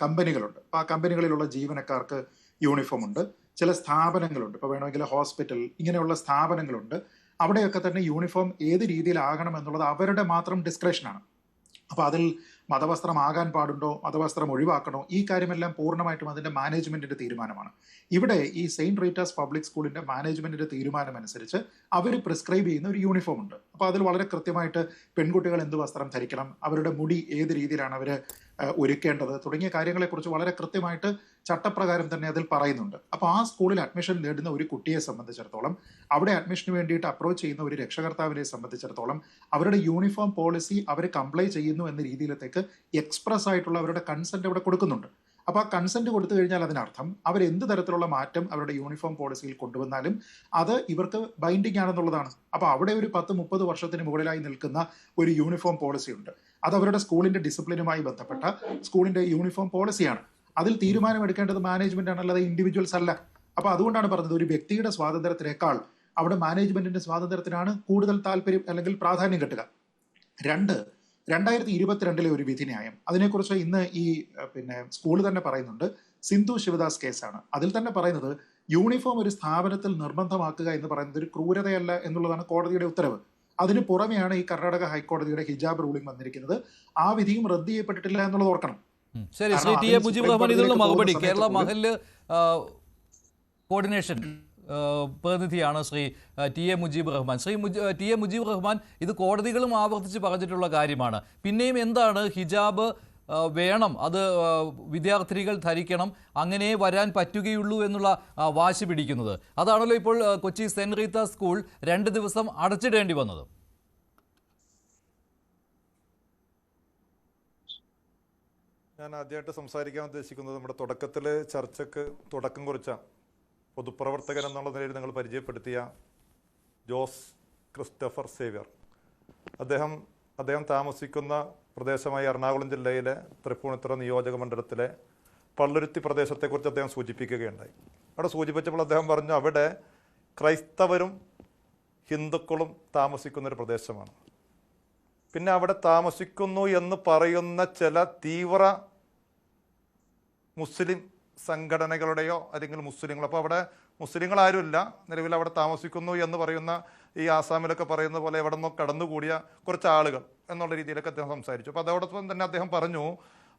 കമ്പനികളുണ്ട്. അപ്പോൾ ആ കമ്പനികളിലുള്ള ജീവനക്കാർക്ക് യൂണിഫോം ഉണ്ട്. ചില സ്ഥാപനങ്ങളുണ്ട്, ഇപ്പോൾ വേണമെങ്കിൽ ഹോസ്പിറ്റൽ, ഇങ്ങനെയുള്ള സ്ഥാപനങ്ങളുണ്ട്. അവിടെയൊക്കെ തന്നെ യൂണിഫോം ഏത് രീതിയിലാകണം എന്നുള്ളത് അവരുടെ മാത്രം ഡിസ്ക്രിപ്ഷനാണ്. അപ്പോൾ അതിൽ മതവസ്ത്രമാകാൻ പാടുണ്ടോ, മതവസ്ത്രം ഒഴിവാക്കണോ, ഈ കാര്യമെല്ലാം പൂർണ്ണമായിട്ടും അതിൻ്റെ മാനേജ്മെൻറ്റിൻ്റെ തീരുമാനമാണ്. ഇവിടെ ഈ സെയിൻറ്റ് റീറ്റാസ് പബ്ലിക് സ്കൂളിൻ്റെ മാനേജ്മെൻറ്റിൻ്റെ തീരുമാനം അനുസരിച്ച് അവർ പ്രിസ്ക്രൈബ് ചെയ്യുന്ന ഒരു യൂണിഫോം ഉണ്ട്. അപ്പോൾ അതിൽ വളരെ കൃത്യമായിട്ട് പെൺകുട്ടികൾ എന്ത് വസ്ത്രം ധരിക്കണം, അവരുടെ മുടി ഏത് രീതിയിലാണ് അവർ ഒരുക്കേണ്ടത് തുടങ്ങിയ കാര്യങ്ങളെക്കുറിച്ച് വളരെ കൃത്യമായിട്ട് ചട്ടപ്രകാരം തന്നെ അതിൽ പറയുന്നുണ്ട്. അപ്പോൾ ആ സ്കൂളിൽ അഡ്മിഷൻ നേടുന്ന ഒരു കുട്ടിയെ സംബന്ധിച്ചിടത്തോളം, അവിടെ അഡ്മിഷന് വേണ്ടിയിട്ട് അപ്രോച്ച് ചെയ്യുന്ന ഒരു രക്ഷകർത്താവിനെ സംബന്ധിച്ചിടത്തോളം അവരുടെ യൂണിഫോം പോളിസി അവർ കംപ്ലൈ ചെയ്യുന്നു എന്ന രീതിയിലത്തേക്ക് എക്സ്പ്രസ് ആയിട്ടുള്ള അവരുടെ കൺസെന്റ് അവിടെ കൊടുക്കുന്നുണ്ട്. അപ്പോൾ ആ കൺസെന്റ് കൊടുത്തു കഴിഞ്ഞാൽ അതിനർത്ഥം അവർ എന്ത് തരത്തിലുള്ള മാറ്റം അവരുടെ യൂണിഫോം പോളിസിയിൽ കൊണ്ടുവന്നാലും അത് ഇവർക്ക് ബൈൻഡിങ് ആണെന്നുള്ളതാണ്. അപ്പോൾ അവിടെ ഒരു 10-30 വർഷത്തിന് മുകളിലായി നിൽക്കുന്ന ഒരു യൂണിഫോം പോളിസി ഉണ്ട്. അത് അവരുടെ സ്കൂളിന്റെ ഡിസിപ്ലിനുമായി ബന്ധപ്പെട്ട സ്കൂളിന്റെ യൂണിഫോം പോളിസിയാണ്. അതിൽ തീരുമാനമെടുക്കേണ്ടത് മാനേജ്മെന്റ് ആണ്, അല്ലാതെ ഇൻഡിവിജ്വൽസ് അല്ല. അപ്പോൾ അതുകൊണ്ടാണ് പറഞ്ഞത് ഒരു വ്യക്തിയുടെ സ്വാതന്ത്ര്യത്തിനേക്കാൾ അവിടെ മാനേജ്മെന്റിന്റെ സ്വാതന്ത്ര്യത്തിനാണ് കൂടുതൽ താല്പര്യം അല്ലെങ്കിൽ പ്രാധാന്യം കിട്ടുക. 2022 ഒരു വിധി ന്യായം, അതിനെക്കുറിച്ച് ഇന്ന് ഈ സ്കൂൾ തന്നെ പറയുന്നുണ്ട്. സിന്ധു ശിവദാസ് കേസാണ്. അതിൽ തന്നെ പറയുന്നത് യൂണിഫോം ഒരു സ്ഥാപനത്തിൽ നിർബന്ധമാക്കുക എന്ന് പറയുന്നത് ഒരു ക്രൂരതയല്ല എന്നുള്ളതാണ് കോടതിയുടെ ഉത്തരവ്. അതിന് പുറമെയാണ് ഈ കർണാടക ഹൈക്കോടതിയുടെ ഹിജാബ് റൂളിംഗ് വന്നിരിക്കുന്നത്. ആ വിധിയും റദ്ദ് ചെയ്യപ്പെട്ടിട്ടില്ല എന്നുള്ളത് ഓർക്കണം. ശരി, ശ്രീ ടി എ മുജീബ് റഹ്മാൻ, ഇതിനുള്ള മറുപടി കേരള മഹല്ല് കോർഡിനേഷൻ പ്രതിനിധിയാണ് Shri T A Mujeeb Rahman. T A Mujeeb Rahman, ഇത് കോടതികളും ആവർത്തിച്ച് പറഞ്ഞിട്ടുള്ള കാര്യമാണ്. പിന്നെയും എന്താണ് ഹിജാബ് വേണം, അത് വിദ്യാർത്ഥികൾ ധരിക്കണം, അങ്ങനെ വരാൻ പറ്റുകയുള്ളൂ എന്നുള്ള വാശി പിടിക്കുന്നത്. അതാണല്ലോ ഇപ്പോൾ കൊച്ചി സെന്റ് റീത്ത സ്കൂൾ 2 ദിവസം അടച്ചിടേണ്ടി വന്നത്. ഞാൻ ആദ്യമായിട്ട് സംസാരിക്കാൻ ഉദ്ദേശിക്കുന്നത് നമ്മുടെ തുടക്കത്തിൽ ചർച്ചയ്ക്ക് തുടക്കം കുറിച്ച പൊതുപ്രവർത്തകൻ എന്നുള്ള നിലയിൽ നിങ്ങൾ പരിചയപ്പെടുത്തിയ ജോസ് ക്രിസ്റ്റഫർ സേവ്യർ. അദ്ദേഹം താമസിക്കുന്ന പ്രദേശമായ എറണാകുളം ജില്ലയിലെ തൃപ്പൂണിത്തുറ നിയോജക മണ്ഡലത്തിലെ പള്ളുരുത്തി പ്രദേശത്തെക്കുറിച്ച് അദ്ദേഹം സൂചിപ്പിക്കുകയുണ്ടായി. അവിടെ സൂചിപ്പിച്ചപ്പോൾ അദ്ദേഹം പറഞ്ഞു അവിടെ ക്രൈസ്തവരും ഹിന്ദുക്കളും താമസിക്കുന്നൊരു പ്രദേശമാണ്. പിന്നെ അവിടെ താമസിക്കുന്നു എന്ന് പറയുന്ന ചില തീവ്ര മുസ്ലിം സംഘടനകളുടെയോ അല്ലെങ്കിൽ മുസ്ലിങ്ങൾ, അപ്പോൾ അവിടെ മുസ്ലിങ്ങൾ ആരുമില്ല, നിലവിൽ അവിടെ താമസിക്കുന്നു എന്ന് പറയുന്ന ഈ ആസാമിലൊക്കെ പറയുന്ന പോലെ എവിടെ നിന്നോ കടന്നുകൂടിയ കുറച്ച് ആളുകൾ എന്നുള്ള രീതിയിലൊക്കെ അദ്ദേഹം സംസാരിച്ചു. അപ്പോൾ അതോടൊപ്പം തന്നെ അദ്ദേഹം പറഞ്ഞു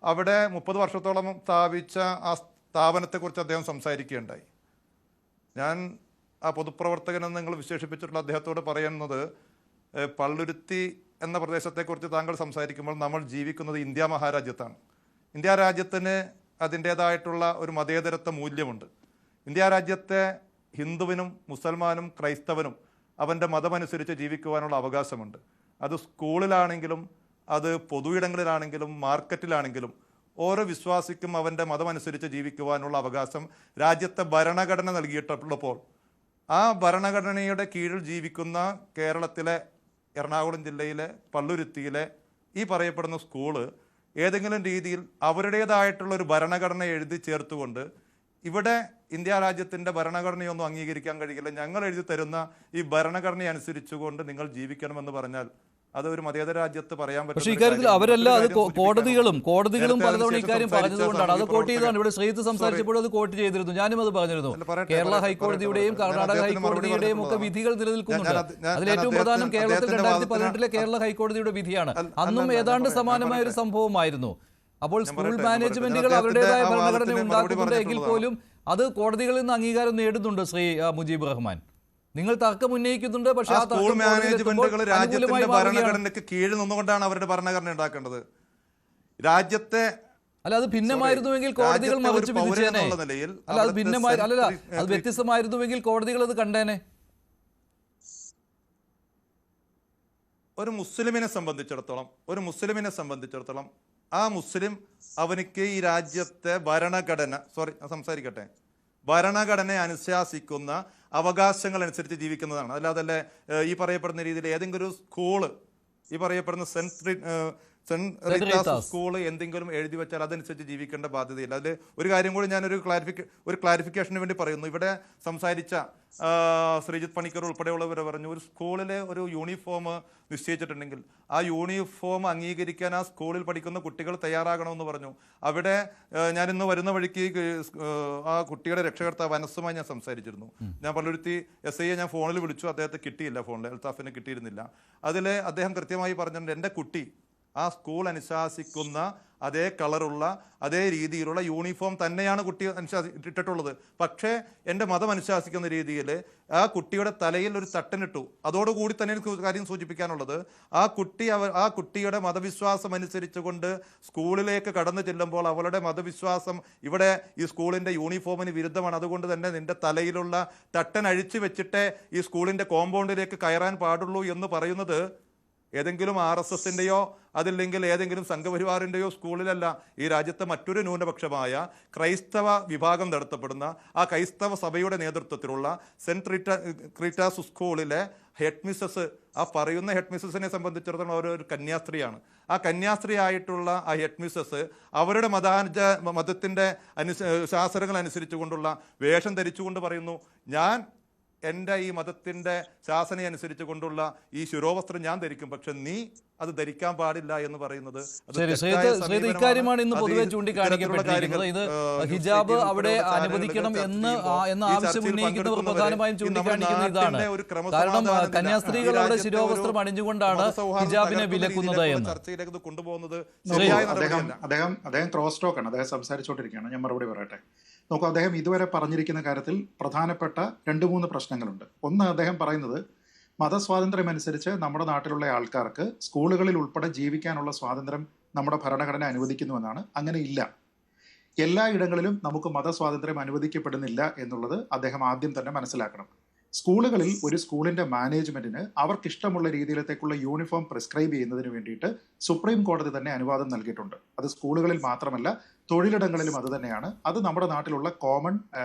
അവിടെ 30 വർഷത്തോളം സ്ഥാപിച്ച ആ സ്ഥാപനത്തെക്കുറിച്ച് അദ്ദേഹം സംസാരിക്കുകയുണ്ടായി. ഞാൻ ആ പൊതുപ്രവർത്തകനെന്ന് നിങ്ങൾ വിശേഷിപ്പിച്ചിട്ടുള്ള അദ്ദേഹത്തോട് പറയുന്നത്, പള്ളുരുത്തി എന്ന പ്രദേശത്തെക്കുറിച്ച് താങ്കൾ സംസാരിക്കുമ്പോൾ നമ്മൾ ജീവിക്കുന്നത് ഇന്ത്യ മഹാരാജ്യത്താണ്. ഇന്ത്യ രാജ്യത്തിന് അതിൻ്റേതായിട്ടുള്ള ഒരു മതേതരത്വ മൂല്യമുണ്ട്. ഇന്ത്യ രാജ്യത്തെ ഹിന്ദുവിനും മുസൽമാനും ക്രൈസ്തവനും അവൻ്റെ മതമനുസരിച്ച് ജീവിക്കുവാനുള്ള അവകാശമുണ്ട്. അത് സ്കൂളിലാണെങ്കിലും അത് പൊതു ഇടങ്ങളിലാണെങ്കിലും മാർക്കറ്റിലാണെങ്കിലും ഓരോ വിശ്വാസിക്കും അവൻ്റെ മതമനുസരിച്ച് ജീവിക്കുവാനുള്ള അവകാശം രാജ്യത്തെ ഭരണഘടന നൽകിയിട്ടുള്ളപ്പോൾ ആ ഭരണഘടനയുടെ കീഴിൽ ജീവിക്കുന്ന കേരളത്തിലെ എറണാകുളം ജില്ലയിലെ പള്ളുരുത്തിയിലെ ഈ പറയപ്പെടുന്ന സ്കൂള് ഏതെങ്കിലും രീതിയിൽ അവരുടേതായിട്ടുള്ളൊരു ഭരണഘടന എഴുതി ചേർത്തുകൊണ്ട് ഇവിടെ ഇന്ത്യ രാജ്യത്തിൻ്റെ ഭരണഘടനയൊന്നും അംഗീകരിക്കാൻ കഴിയില്ല, ഞങ്ങൾ എഴുതി തരുന്ന ഈ ഭരണഘടന അനുസരിച്ചുകൊണ്ട് നിങ്ങൾ ജീവിക്കണമെന്ന് പറഞ്ഞാൽ അത് ഒരു മതേതര രാജ്യത്ത് പറയാൻ പറ്റും. പക്ഷേ ഇക്കാര്യത്തിൽ അവരല്ല, അത് കോടതികളും പലതവണ ഇക്കാര്യം പറഞ്ഞതുകൊണ്ടാണ്. അത് കോട്ട് ചെയ്താണ്. ഇവിടെ ശ്രീജിത്ത് സംസാരിച്ചപ്പോൾ അത് കോട്ട് ചെയ്തിരുന്നു, ഞാനും അത് പറഞ്ഞിരുന്നു. കേരള ഹൈക്കോടതിയുടെയും കർണാടക ഹൈക്കോടതിയുടെയും ഒക്കെ വിധികൾ നിലനിൽക്കുന്നുണ്ട്. അതിലേറ്റവും പ്രധാനം കേരളത്തിൽ 2018 കേരള ഹൈക്കോടതിയുടെ വിധിയാണ്. അന്നും ഏതാണ്ട് സമാനമായ ഒരു സംഭവമായിരുന്നു. അപ്പോൾ സ്കൂൾ മാനേജ്മെന്റുകൾ അവരുടേതായ ഭരണഘടന ഉണ്ടാക്കുന്നുണ്ട് എങ്കിൽ പോലും അത് കോടതികളിൽ നിന്ന് അംഗീകാരം നേടുന്നുണ്ട്. ശ്രീ മുജീബ് റഹ്മാൻ, നിങ്ങൾ തർക്കം ഉന്നയിക്കുന്നുണ്ട്, പക്ഷേ സ്കൂൾ മാനേജ്മെന്റുകൾ രാജ്യത്തിന്റെ ഭരണഘടനയ്ക്ക് കീഴിൽ നിന്നുകൊണ്ടാണ് അവരുടെ ഭരണഘടന ഉണ്ടാക്കേണ്ടത്. രാജ്യത്തെ അല്ല, അത് ഭിന്നമായിരുന്നുവെങ്കിൽ കോടതികൾ മറിച്ച് വിധിച്ചേനെ. അല്ല, അത് ഭിന്നമായി അത് വ്യത്യസ്തമായിരുന്നുവെങ്കിൽ കോടതികൾ അത് കണ്ടേനെ. ഒരു മുസ്ലിമിനെ സംബന്ധിച്ചിടത്തോളം ആ മുസ്ലിം അവനിക്ക് ഈ രാജ്യത്തെ ഭരണഘടനയെ അനുശാസിക്കുന്ന അവകാശങ്ങൾ അനുസരിച്ച് ജീവിക്കുന്നതാണ്. അല്ലാതെ ഈ പറയപ്പെടുന്ന രീതിയിൽ ഏതെങ്കിലും ഒരു സ്കൂള്, ഈ പറയപ്പെടുന്ന സെന്റ് റീത്ത സ്കൂള് എന്തെങ്കിലും എഴുതി വെച്ചാൽ അതനുസരിച്ച് ജീവിക്കേണ്ട ബാധ്യതയില്ല. അതിൽ ഒരു കാര്യം കൂടി ഞാനൊരു ക്ലാരിഫിക്കേഷന് വേണ്ടി പറയുന്നു. ഇവിടെ സംസാരിച്ച ശ്രീജിത്ത് പണിക്കർ ഉൾപ്പെടെയുള്ളവർ പറഞ്ഞു, ഒരു സ്കൂളിലെ ഒരു യൂണിഫോം നിശ്ചയിച്ചിട്ടുണ്ടെങ്കിൽ ആ യൂണിഫോം അംഗീകരിക്കാൻ ആ സ്കൂളിൽ പഠിക്കുന്ന കുട്ടികൾ തയ്യാറാകണമെന്ന് പറഞ്ഞു. അവിടെ ഞാനിന്ന് വരുന്ന വഴിക്ക് ആ കുട്ടിയുടെ രക്ഷകർത്താവ് അനസുമായി ഞാൻ സംസാരിച്ചിരുന്നു. ഞാൻ പള്ളുരുത്തി SI ഞാൻ ഫോണിൽ വിളിച്ചു, അദ്ദേഹത്തെ കിട്ടിയില്ല, ഫോണിൽ അൽത്താഫിനെ കിട്ടിയിരുന്നില്ല. അതിൽ അദ്ദേഹം കൃത്യമായി പറഞ്ഞിട്ടുണ്ട്, എൻ്റെ കുട്ടി ആ സ്കൂൾ അനുശാസിക്കുന്ന അതേ കളറുള്ള അതേ രീതിയിലുള്ള യൂണിഫോം തന്നെയാണ് കുട്ടി ഇട്ടിട്ടുള്ളത്. പക്ഷേ എൻ്റെ മതം അനുശാസിക്കുന്ന രീതിയിൽ ആ കുട്ടിയുടെ തലയിൽ ഒരു തട്ടനിട്ടു. അതോടുകൂടി തന്നെ എനിക്ക് കാര്യം സൂചിപ്പിക്കാനുള്ളത്, ആ കുട്ടിയുടെ മതവിശ്വാസം അനുസരിച്ചുകൊണ്ട് സ്കൂളിലേക്ക് കടന്നു ചെല്ലുമ്പോൾ അവളുടെ മതവിശ്വാസം ഇവിടെ ഈ സ്കൂളിൻ്റെ യൂണിഫോമിന് വിരുദ്ധമാണ്. അതുകൊണ്ട് തന്നെ നിൻ്റെ തലയിലുള്ള തട്ടൻ അഴിച്ചു വെച്ചിട്ടേ ഈ സ്കൂളിൻ്റെ കോമ്പൗണ്ടിലേക്ക് കയറാൻ പാടുള്ളൂ എന്ന് പറയുന്നത് ഏതെങ്കിലും RSSൻ്റെയോ അതില്ലെങ്കിൽ ഏതെങ്കിലും സംഘപരിവാറിൻ്റെയോ സ്കൂളിലല്ല. ഈ രാജ്യത്തെ മറ്റൊരു ന്യൂനപക്ഷമായ ക്രൈസ്തവ വിഭാഗം നടത്തപ്പെടുന്ന ആ ക്രൈസ്തവ സഭയുടെ നേതൃത്വത്തിലുള്ള സെന്റ് റീറ്റാസ് സ്കൂളിലെ ഹെഡ് മിസ്സസ്, ആ പറയുന്ന ഹെഡ് മിസ്സസിനെ സംബന്ധിച്ചിടത്തോളം ഒരു കന്യാസ്ത്രീയാണ്. ആ കന്യാസ്ത്രീ ആയിട്ടുള്ള ആ ഹെഡ് മിസ്സസ് അവരുടെ മതത്തിൻ്റെ ശാസ്ത്രങ്ങൾ അനുസരിച്ചു കൊണ്ടുള്ള വേഷം ധരിച്ചുകൊണ്ട് പറയുന്നു, ഞാൻ എൻ്റെ ഈ മതത്തിൻ്റെ ശാസന അനുസരിച്ച് കൊണ്ടുള്ള ഈ ശിരോവസ്ത്രം ഞാൻ ധരിക്കും, പക്ഷെ നീ അത് ധരിക്കാൻ പാടില്ല എന്ന് പറയുന്നത് ഇക്കാര്യമാണ് ഇന്ന് പൊതുവെ ചൂണ്ടിക്കാണിക്കപ്പെട്ടിരിക്കുന്നത്. ഇത് ഹിജാബ് അവിടെ അനുവദിക്കണം എന്ന് ആവശ്യം ഉന്നയിക്കുന്നവർ പ്രധാനമായും ചൂണ്ടിക്കാണിക്കുന്ന ഇതാണ്. കാരണം കന്യാസ്ത്രീകൾ അവിടെ ശിരോവസ്ത്രം അണിഞ്ഞുകൊണ്ടാണ് ഹിജാബിനെ വിലക്കുന്നത് എന്ന് ചർച്ചയിലേക്ക് കൊണ്ടുപോകുന്നത്. അദ്ദേഹം ക്രോസ് ടോക്കാണ്, അദ്ദേഹം സംസാരിച്ചുകൊണ്ടിരിക്കുകയാണ്, ഞാൻ മറുപടി പറയട്ടെ. നോക്കൂ, അദ്ദേഹം ഇതുവരെ പറഞ്ഞിരിക്കുന്ന കാര്യത്തിൽ പ്രധാനപ്പെട്ട 2-3 പ്രശ്നങ്ങളുണ്ട്. ഒന്ന്, അദ്ദേഹം പറയുന്നത് മതസ്വാതന്ത്ര്യം അനുസരിച്ച് നമ്മുടെ നാട്ടിലുള്ള ആൾക്കാർക്ക് സ്കൂളുകളിൽ ഉൾപ്പെടെ ജീവിക്കാനുള്ള സ്വാതന്ത്ര്യം നമ്മുടെ ഭരണഘടന അനുവദിക്കുന്നുവെന്നാണ്. അങ്ങനെ ഇല്ല. എല്ലാ ഇടങ്ങളിലും നമുക്ക് മതസ്വാതന്ത്ര്യം അനുവദിക്കപ്പെടുന്നില്ല എന്നുള്ളത് അദ്ദേഹം ആദ്യം തന്നെ മനസ്സിലാക്കണം. സ്കൂളുകളിൽ ഒരു സ്കൂളിന്റെ മാനേജ്മെന്റിന് അവർക്കിഷ്ടമുള്ള രീതിയിലത്തേക്കുള്ള യൂണിഫോം പ്രിസ്ക്രൈബ് ചെയ്യുന്നതിന് വേണ്ടിയിട്ട് സുപ്രീം കോടതി തന്നെ അനുവാദം നൽകിയിട്ടുണ്ട്. അത് സ്കൂളുകളിൽ മാത്രമല്ല, തൊഴിലിടങ്ങളിലും അത് തന്നെയാണ്. അത് നമ്മുടെ നാട്ടിലുള്ള കോമൺ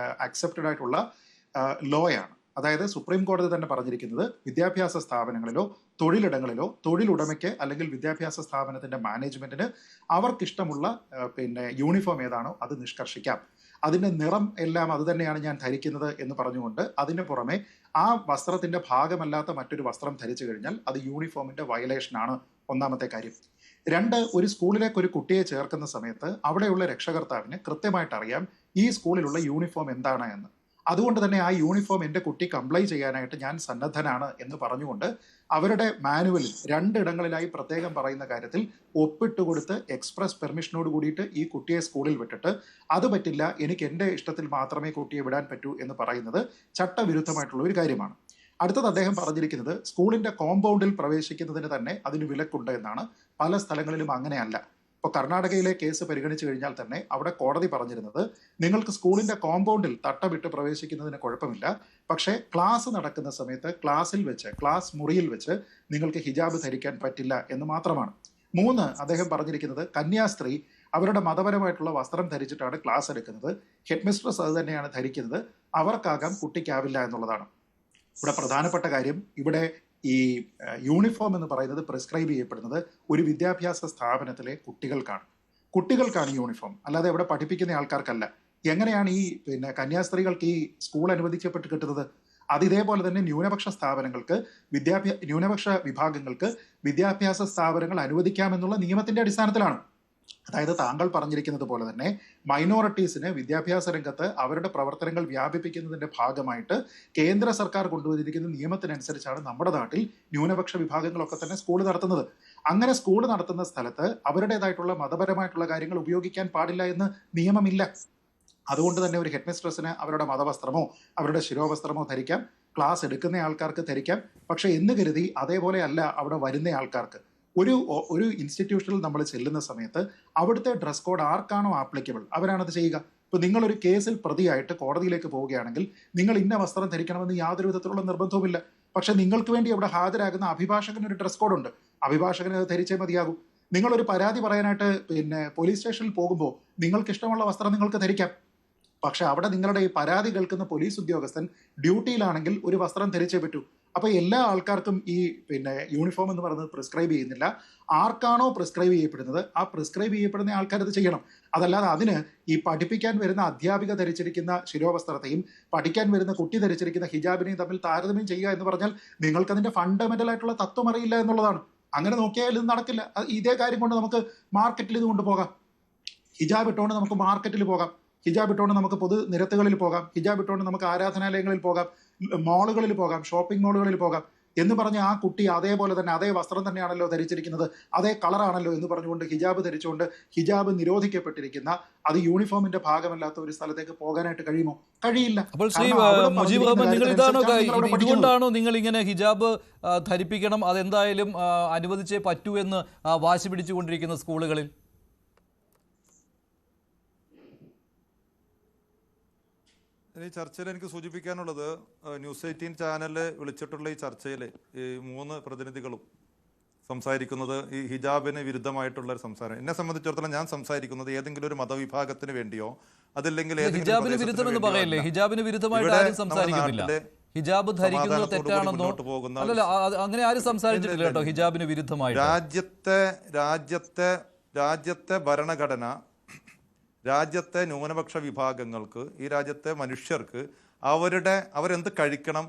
അക്സെപ്റ്റഡ് ആയിട്ടുള്ള ലോയാണ്. അതായത് സുപ്രീം കോടതി തന്നെ പറഞ്ഞിരിക്കുന്നത് വിദ്യാഭ്യാസ സ്ഥാപനങ്ങളിലോ തൊഴിലിടങ്ങളിലോ തൊഴിലുടമയ്ക്ക് അല്ലെങ്കിൽ വിദ്യാഭ്യാസ സ്ഥാപനത്തിന്റെ മാനേജ്മെന്റിന് അവർക്കിഷ്ടമുള്ള യൂണിഫോം ഏതാണോ അത് നിഷ്കർഷിക്കാം. അതിന്റെ നിറം എല്ലാം അത് തന്നെയാണ് ഞാൻ ധരിക്കുന്നത് എന്ന് പറഞ്ഞുകൊണ്ട് അതിന് പുറമെ ആ വസ്ത്രത്തിന്റെ ഭാഗമല്ലാത്ത മറ്റൊരു വസ്ത്രം ധരിച്ചു കഴിഞ്ഞാൽ അത് യൂണിഫോമിന്റെ വയലേഷനാണ്. ഒന്നാമത്തെ കാര്യം. രണ്ട്, ഒരു സ്കൂളിലേക്ക് ഒരു കുട്ടിയെ ചേർക്കുന്ന സമയത്ത് അവിടെയുള്ള രക്ഷകർത്താവിന് കൃത്യമായിട്ട് അറിയാം ഈ സ്കൂളിലുള്ള യൂണിഫോം എന്താണ് എന്ന്. അതുകൊണ്ട് തന്നെ ആ യൂണിഫോം എൻ്റെ കുട്ടിക്ക് അപ്ലൈ ചെയ്യാനായിട്ട് ഞാൻ സന്നദ്ധനാണ് എന്ന് പറഞ്ഞുകൊണ്ട് അവരുടെ മാനുവലിൽ 2 ഇടങ്ങളിലായി പ്രത്യേകം പറയുന്ന കാര്യത്തിൽ ഒപ്പിട്ട് കൊടുത്ത് എക്സ്പ്രസ് പെർമിഷനോട് കൂടിയിട്ട് ഈ കുട്ടിയെ സ്കൂളിൽ വിട്ടിട്ട് അത് പറ്റില്ല, എനിക്ക് എൻ്റെ ഇഷ്ടത്തിൽ മാത്രമേ കുട്ടിയെ വിടാൻ പറ്റൂ എന്ന് പറയുന്നത് ചട്ടവിരുദ്ധമായിട്ടുള്ള ഒരു കാര്യമാണ്. അടുത്തത് അദ്ദേഹം പറഞ്ഞിരിക്കുന്നത് സ്കൂളിന്റെ കോമ്പൗണ്ടിൽ പ്രവേശിക്കുന്നതിന് തന്നെ അതിന് വിലക്കുണ്ട് എന്നാണ്. പല സ്ഥലങ്ങളിലും അങ്ങനെയല്ല. ഇപ്പോൾ കർണാടകയിലെ കേസ് പരിഗണിച്ചു കഴിഞ്ഞാൽ തന്നെ അവിടെ കോടതി പറഞ്ഞിരുന്നത് നിങ്ങൾക്ക് സ്കൂളിന്റെ കോമ്പൗണ്ടിൽ തട്ടമിട്ട് പ്രവേശിക്കുന്നതിന് കുഴപ്പമില്ല, പക്ഷേ ക്ലാസ് നടക്കുന്ന സമയത്ത് ക്ലാസ് മുറിയിൽ വെച്ച് നിങ്ങൾക്ക് ഹിജാബ് ധരിക്കാൻ പറ്റില്ല എന്ന് മാത്രമാണ്. 3, അദ്ദേഹം പറഞ്ഞിരിക്കുന്നത് കന്യാസ്ത്രീ അവരുടെ മതപരമായിട്ടുള്ള വസ്ത്രം ധരിച്ചിട്ടാണ് ക്ലാസ് എടുക്കുന്നത്, ഹെഡ് മിസ്ട്രസ് അത് തന്നെയാണ് ധരിക്കുന്നത്, അവർക്കാകാം കുട്ടിക്കാവില്ല എന്നുള്ളതാണ്. ഇവിടെ പ്രധാനപ്പെട്ട കാര്യം, ഇവിടെ ഈ യൂണിഫോം എന്ന് പറയുന്നത് പ്രിസ്ക്രൈബ് ചെയ്യപ്പെടുന്നത് ഒരു വിദ്യാഭ്യാസ സ്ഥാപനത്തിലെ കുട്ടികൾക്കാണ് യൂണിഫോം, അല്ലാതെ ഇവിടെ പഠിപ്പിക്കുന്ന ആൾക്കാർക്കല്ല. എങ്ങനെയാണ് ഈ കന്യാസ്ത്രീകൾക്ക് ഈ സ്കൂൾ അനുവദിക്കപ്പെട്ട് കിട്ടുന്നത്? അത് ഇതേപോലെ തന്നെ ന്യൂനപക്ഷ സ്ഥാപനങ്ങൾക്ക് ന്യൂനപക്ഷ വിഭാഗങ്ങൾക്ക് വിദ്യാഭ്യാസ സ്ഥാപനങ്ങൾ അനുവദിക്കാമെന്നുള്ള നിയമത്തിന്റെ അടിസ്ഥാനത്തിലാണ്. അതായത് താങ്കൾ പറഞ്ഞിരിക്കുന്നത് പോലെ തന്നെ മൈനോറിറ്റീസിന് വിദ്യാഭ്യാസ രംഗത്ത് അവരുടെ പ്രവർത്തനങ്ങൾ വ്യാപിപ്പിക്കുന്നതിന്റെ ഭാഗമായിട്ട് കേന്ദ്ര സർക്കാർ കൊണ്ടുവന്നിരിക്കുന്ന നിയമത്തിനനുസരിച്ചാണ് നമ്മുടെ നാട്ടിൽ ന്യൂനപക്ഷ വിഭാഗങ്ങളൊക്കെ തന്നെ സ്കൂൾ നടത്തുന്നത്. അങ്ങനെ സ്കൂൾ നടത്തുന്ന സ്ഥലത്ത് അവരുടേതായിട്ടുള്ള മതപരമായിട്ടുള്ള കാര്യങ്ങൾ ഉപയോഗിക്കാൻ പാടില്ല എന്ന് നിയമമില്ല. അതുകൊണ്ട് തന്നെ ഒരു ഹെഡ് മിസ്ട്രസിന് അവരുടെ മതവസ്ത്രമോ അവരുടെ ശിരോവസ്ത്രമോ ധരിക്കാം, ക്ലാസ് എടുക്കുന്ന ആൾക്കാർക്ക് ധരിക്കാം. പക്ഷെ എന്ന് കരുതി അതേപോലെ അല്ല അവിടെ വരുന്ന ആൾക്കാർക്ക്. ഒരു ഇൻസ്റ്റിറ്റ്യൂഷനിൽ നമ്മൾ ചെല്ലുന്ന സമയത്ത് അവിടുത്തെ ഡ്രസ് കോഡ് ആർക്കാണോ ആപ്ലിക്കബിൾ അവരാണത് ചെയ്യുക. ഇപ്പോൾ നിങ്ങളൊരു കേസിൽ പ്രതിയായിട്ട് കോടതിയിലേക്ക് പോവുകയാണെങ്കിൽ നിങ്ങൾ ഇന്ന വസ്ത്രം ധരിക്കണമെന്ന് യാതൊരു വിധത്തിലുള്ള നിർബന്ധവുമില്ല. പക്ഷെ നിങ്ങൾക്ക് വേണ്ടി അവിടെ ഹാജരാകുന്ന അഭിഭാഷകന് ഒരു ഡ്രസ് കോഡുണ്ട്, അഭിഭാഷകന് അത് ധരിച്ചേ മതിയാകും. നിങ്ങളൊരു പരാതി പറയാനായിട്ട് പോലീസ് സ്റ്റേഷനിൽ പോകുമ്പോൾ നിങ്ങൾക്ക് ഇഷ്ടമുള്ള വസ്ത്രം നിങ്ങൾക്ക് ധരിക്കാം. പക്ഷെ അവിടെ നിങ്ങളുടെ ഈ പരാതി കേൾക്കുന്ന പോലീസ് ഉദ്യോഗസ്ഥൻ ഡ്യൂട്ടിയിലാണെങ്കിൽ ഒരു വസ്ത്രം ധരിച്ചേ പറ്റൂ. അപ്പൊ എല്ലാ ആൾക്കാർക്കും ഈ യൂണിഫോം എന്ന് പറയുന്നത് പ്രിസ്ക്രൈബ് ചെയ്യുന്നില്ല. ആർക്കാണോ പ്രിസ്ക്രൈബ് ചെയ്യപ്പെടുന്നത് ആ പ്രിസ്ക്രൈബ് ചെയ്യപ്പെടുന്ന ആൾക്കാർ അത് ചെയ്യണം. അതല്ലാതെ അതിന് ഈ പഠിപ്പിക്കാൻ വരുന്ന അധ്യാപിക ധരിച്ചിരിക്കുന്ന ശിരോവസ്ത്രത്തെയും പഠിക്കാൻ വരുന്ന കുട്ടി ധരിച്ചിരിക്കുന്ന ഹിജാബിനെയും തമ്മിൽ താരതമ്യം ചെയ്യുക എന്ന് പറഞ്ഞാൽ നിങ്ങൾക്ക് അതിന്റെ ഫണ്ടമെന്റൽ ആയിട്ടുള്ള തത്വം അറിയില്ല എന്നുള്ളതാണ്. അങ്ങനെ നോക്കിയാൽ ഇത് നടക്കില്ല. ഇതേ കാര്യം കൊണ്ട് നമുക്ക് മാർക്കറ്റിൽ ഇത് കൊണ്ടുപോകാം. ഹിജാബ് ഇട്ടുകൊണ്ട് നമുക്ക് മാർക്കറ്റിൽ പോകാം, ഹിജാബ് ഇട്ടുകൊണ്ട് നമുക്ക് പൊതു നിരത്തുകളിൽ പോകാം, ഹിജാബ് ഇട്ടുകൊണ്ട് നമുക്ക് ആരാധനാലയങ്ങളിൽ പോകാം, മാളുകളിൽ പോകാം, ഷോപ്പിംഗ് മാളുകളിൽ പോകാം എന്ന് പറഞ്ഞ് ആ കുട്ടി അതേപോലെ തന്നെ അതേ വസ്ത്രം തന്നെയാണല്ലോ ധരിച്ചിരിക്കുന്നത്, അതേ കളറാണല്ലോ എന്ന് പറഞ്ഞുകൊണ്ട് ഹിജാബ് ധരിച്ചുകൊണ്ട് ഹിജാബ് നിരോധിക്കപ്പെട്ടിരിക്കുന്ന അത് യൂണിഫോമിന്റെ ഭാഗമല്ലാത്ത ഒരു സ്ഥലത്തേക്ക് പോകാനായിട്ട് കഴിയുമോ? കഴിയില്ല. അപ്പോൾ ശ്രീ മുജീബ് റഹ്മാൻ, നിങ്ങൾ ഇതുകൊണ്ടാണോ നിങ്ങൾ ഇങ്ങനെ ഹിജാബ് ധരിപ്പിക്കണം, അതെന്തായാലും അനുവദിച്ചേ പറ്റൂ എന്ന് വാശി പിടിച്ചുകൊണ്ടിരിക്കുന്ന സ്കൂളുകളിൽ? ഈ ചർച്ചയിൽ എനിക്ക് സൂചിപ്പിക്കാനുള്ളത്, ന്യൂസ് 18 ചാനലിൽ വിളിച്ചിട്ടുള്ള ഈ ചർച്ചയിൽ ഈ 3 പ്രതിനിധികളും സംസാരിക്കുന്നത് ഈ ഹിജാബിന് വിരുദ്ധമായിട്ടുള്ള ഒരു സംസാരം. എന്നെ സംബന്ധിച്ചിടത്തോളം ഞാൻ സംസാരിക്കുന്നത് ഏതെങ്കിലും ഒരു മതവിഭാഗത്തിന് വേണ്ടിയോ അതല്ലെങ്കിൽ ഹിജാബിന് വിരുദ്ധമെന്ന് പറയല്ലേ? ഹിജാബിന് വിരുദ്ധമായിട്ട് ആരും സംസാരിക്കുന്നില്ല. ഹിജാബ് ധരിക്കുന്നത് തെറ്റാണെന്നോ അല്ലല്ല, അങ്ങനെ ആരും സംസാരിച്ചിട്ടില്ല കേട്ടോ ഹിജാബിന് വിരുദ്ധമായി. രാജ്യത്തെ ഭരണഘടന രാജ്യത്തെ ന്യൂനപക്ഷ വിഭാഗങ്ങൾക്ക്, ഈ രാജ്യത്തെ മനുഷ്യർക്ക് അവരെന്ത് കഴിക്കണം,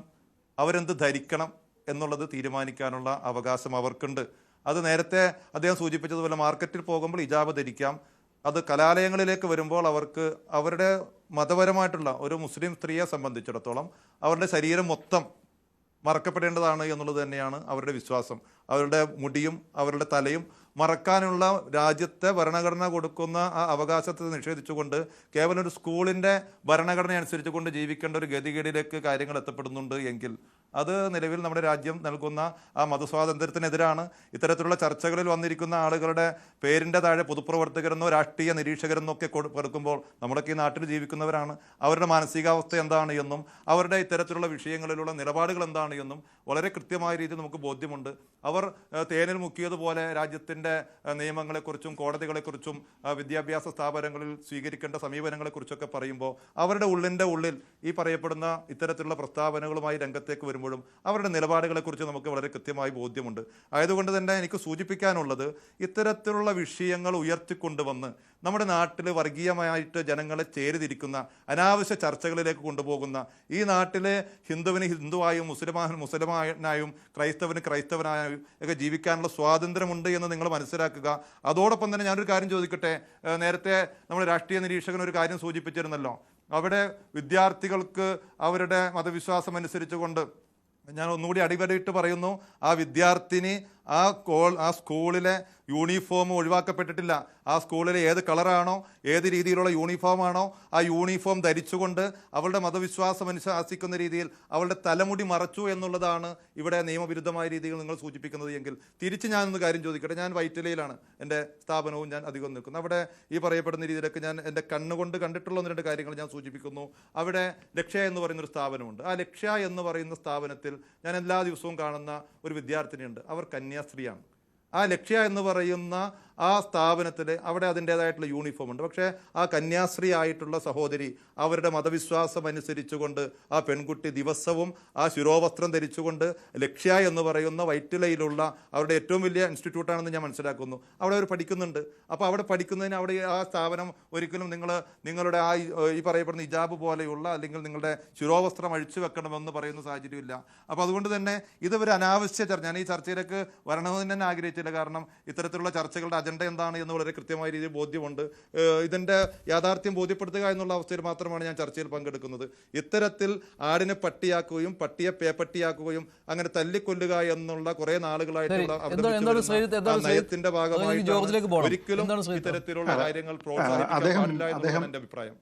അവരെന്ത് ധരിക്കണം എന്നുള്ളത് തീരുമാനിക്കാനുള്ള അവകാശം അവർക്കുണ്ട്. അത് നേരത്തെ അദ്ദേഹം സൂചിപ്പിച്ചതുപോലെ മാർക്കറ്റിൽ പോകുമ്പോൾ ഹിജാബ് ധരിക്കാം. അത് കലാലയങ്ങളിലേക്ക് വരുമ്പോൾ അവർക്ക് അവരുടെ മതപരമായിട്ടുള്ള ഒരു മുസ്ലിം സ്ത്രീയെ സംബന്ധിച്ചിടത്തോളം അവരുടെ ശരീരം മൊത്തം മറക്കപ്പെടേണ്ടതാണ് എന്നുള്ളത് തന്നെയാണ് അവരുടെ വിശ്വാസം. അവരുടെ മുടിയും അവരുടെ തലയും മറക്കാനുള്ള രാജ്യത്തെ ഭരണഘടന കൊടുക്കുന്ന ആ അവകാശത്തെ നിഷേധിച്ചുകൊണ്ട് കേവലം ഒരു സ്കൂളിൻ്റെ ഭരണഘടന അനുസരിച്ചുകൊണ്ട് ജീവിക്കേണ്ട ഒരു ഗതികേടിലേക്ക് കാര്യങ്ങൾ എത്തപ്പെടുന്നുണ്ട് എങ്കിൽ അത് നിലവിൽ നമ്മുടെ രാജ്യം നൽകുന്ന ആ മതസ്വാതന്ത്ര്യത്തിനെതിരാണ്. ഇത്തരത്തിലുള്ള ചർച്ചകളിൽ വന്നിരിക്കുന്ന ആളുകളുടെ പേരിൻ്റെ താഴെ പൊതുപ്രവർത്തകരെന്നോ രാഷ്ട്രീയ നിരീക്ഷകരെന്നോ ഒക്കെ കൊടുക്കുമ്പോൾ നമ്മളൊക്കെ ഈ നാട്ടിൽ ജീവിക്കുന്നവരാണ്. അവരുടെ മാനസികാവസ്ഥ എന്താണ് എന്നും അവരുടെ ഇത്തരത്തിലുള്ള വിഷയങ്ങളിലുള്ള നിലപാടുകൾ എന്താണ് എന്നും വളരെ കൃത്യമായ രീതിയിൽ നമുക്ക് ബോധ്യമുണ്ട്. അവർ തേനിൽ മുക്കിയതുപോലെ രാജ്യത്തിൻ്റെ നിയമങ്ങളെക്കുറിച്ചും കോടതികളെക്കുറിച്ചും വിദ്യാഭ്യാസ സ്ഥാപനങ്ങളിൽ സ്വീകരിക്കേണ്ട സമീപനങ്ങളെക്കുറിച്ചൊക്കെ പറയുമ്പോൾ അവരുടെ ഉള്ളിൻ്റെ ഉള്ളിൽ ഈ പറയപ്പെടുന്ന ഇത്തരത്തിലുള്ള പ്രസ്താവനകളുമായി രംഗത്തേക്ക് വരുമ്പോഴും അവരുടെ നിലപാടുകളെക്കുറിച്ച് നമുക്ക് വളരെ കൃത്യമായി ബോധ്യമുണ്ട്. ആയതുകൊണ്ട് തന്നെ എനിക്ക് സൂചിപ്പിക്കാനുള്ളത്, ഇത്തരത്തിലുള്ള വിഷയങ്ങൾ ഉയർത്തിക്കൊണ്ടുവന്ന് നമ്മുടെ നാട്ടിൽ വർഗീയമായിട്ട് ജനങ്ങളെ ചേരിതിരിക്കുന്ന അനാവശ്യ ചർച്ചകളിലേക്ക് കൊണ്ടുപോകുന്ന, ഈ നാട്ടിലെ ഹിന്ദുവിന് ഹിന്ദുവായും മുസ്ലിമാനായും ക്രൈസ്തവന് ക്രൈസ്തവനായും ഒക്കെ ജീവിക്കാനുള്ള സ്വാതന്ത്ര്യമുണ്ട് എന്ന് നിങ്ങൾ മനസ്സിലാക്കുക. അതോടൊപ്പം തന്നെ ഞാനൊരു കാര്യം ചോദിക്കട്ടെ, നേരത്തെ നമ്മൾ രാഷ്ട്രീയ നിരീക്ഷകൻ ഒരു കാര്യം സൂചിപ്പിച്ചിരുന്നല്ലോ, അവിടെ വിദ്യാർത്ഥികൾക്ക് അവരുടെ മതവിശ്വാസം അനുസരിച്ചുകൊണ്ട്, ഞാൻ ഒന്നുകൂടി അടിവരയിട്ട് പറയുന്നു, ആ വിദ്യാർത്ഥിനി ആ സ്കൂളിലെ യൂണിഫോം ഒഴിവാക്കപ്പെട്ടിട്ടില്ല. ആ സ്കൂളിലെ ഏത് കളറാണോ, ഏത് രീതിയിലുള്ള യൂണിഫോമാണോ, ആ യൂണിഫോം ധരിച്ചുകൊണ്ട് അവളുടെ മതവിശ്വാസം അനുശാസിക്കുന്ന രീതിയിൽ അവളുടെ തലമുടി മറച്ചു എന്നുള്ളതാണ് ഇവിടെ നിയമവിരുദ്ധമായ രീതിയിൽ നിങ്ങൾ സൂചിപ്പിക്കുന്നത് എങ്കിൽ, തിരിച്ച് ഞാനൊന്ന് കാര്യം ചോദിക്കട്ടെ. ഞാൻ വൈറ്റിലയിലാണ് എൻ്റെ സ്ഥാപനവും ഞാൻ അധികം നിൽക്കുന്നത്. അവിടെ ഈ പറയപ്പെടുന്ന രീതിയിലൊക്കെ ഞാൻ എൻ്റെ കണ്ണുകൊണ്ട് കണ്ടിട്ടുള്ള 1-2 കാര്യങ്ങൾ ഞാൻ സൂചിപ്പിക്കുന്നു. അവിടെ ലക്ഷ്യ എന്ന് പറയുന്നൊരു സ്ഥാപനമുണ്ട്. ആ ലക്ഷ്യ എന്ന് പറയുന്ന സ്ഥാപനത്തിൽ ഞാൻ എല്ലാ ദിവസവും കാണുന്ന ഒരു വിദ്യാർത്ഥിനിയുണ്ട്. അവർ കന്യാസ്ത്രീയാണ്. ആ ലക്ഷ്യ എന്ന് പറയുന്ന ആ സ്ഥാപനത്തിൽ അവിടെ അതിൻ്റേതായിട്ടുള്ള യൂണിഫോം ഉണ്ട്. പക്ഷേ ആ കന്യാസ്ത്രീ ആയിട്ടുള്ള സഹോദരി അവരുടെ മതവിശ്വാസം അനുസരിച്ചുകൊണ്ട് ആ പെൺകുട്ടി ദിവസവും ആ ശിരോവസ്ത്രം ധരിച്ചുകൊണ്ട് ലക്ഷ്യ എന്ന് പറയുന്ന വൈറ്റിലയിലുള്ള അവരുടെ ഏറ്റവും വലിയ ഇൻസ്റ്റിറ്റ്യൂട്ടാണെന്ന് ഞാൻ മനസ്സിലാക്കുന്നു, അവിടെ അവർ പഠിക്കുന്നുണ്ട്. അപ്പോൾ അവിടെ പഠിക്കുന്നതിന് അവിടെ ആ സ്ഥാപനം ഒരിക്കലും നിങ്ങളുടെ ഈ പറയപ്പെടുന്ന ഹിജാബ് പോലെയുള്ള അല്ലെങ്കിൽ നിങ്ങളുടെ ശിരോവസ്ത്രം അഴിച്ചു വെക്കണമെന്ന് പറയുന്ന സാഹചര്യമില്ല. അപ്പോൾ അതുകൊണ്ട് തന്നെ ഇതൊരു അനാവശ്യ ചർച്ച, ഞാൻ ഈ ചർച്ചയിലേക്ക് വരണമെന്ന് തന്നെ ആഗ്രഹിച്ചില്ല. കാരണം ഇത്തരത്തിലുള്ള ചർച്ചകളുടെ അജണ്ട എന്താണ് എന്ന് വളരെ കൃത്യമായ രീതിയിൽ ബോധ്യമുണ്ട്. ഇതിൻ്റെ യാഥാർത്ഥ്യം ബോധ്യപ്പെടുത്തുക എന്നുള്ള അവസ്ഥയിൽ മാത്രമാണ് ഞാൻ ചർച്ചയിൽ പങ്കെടുക്കുന്നത്. ഇത്തരത്തിൽ ആടിനെ പട്ടിയാക്കുകയും പട്ടിയെ പേപ്പട്ടിയാക്കുകയും അങ്ങനെ തല്ലിക്കൊല്ലുക എന്നുള്ള കുറെ നാളുകളായിട്ടുള്ള നയത്തിന്റെ ഭാഗമായിട്ട് ഒരിക്കലും ഇത്തരത്തിലുള്ള കാര്യങ്ങൾ പ്രോത്സാഹിപ്പിക്കാൻ പാടില്ല എന്നാണ് എൻ്റെ അഭിപ്രായം.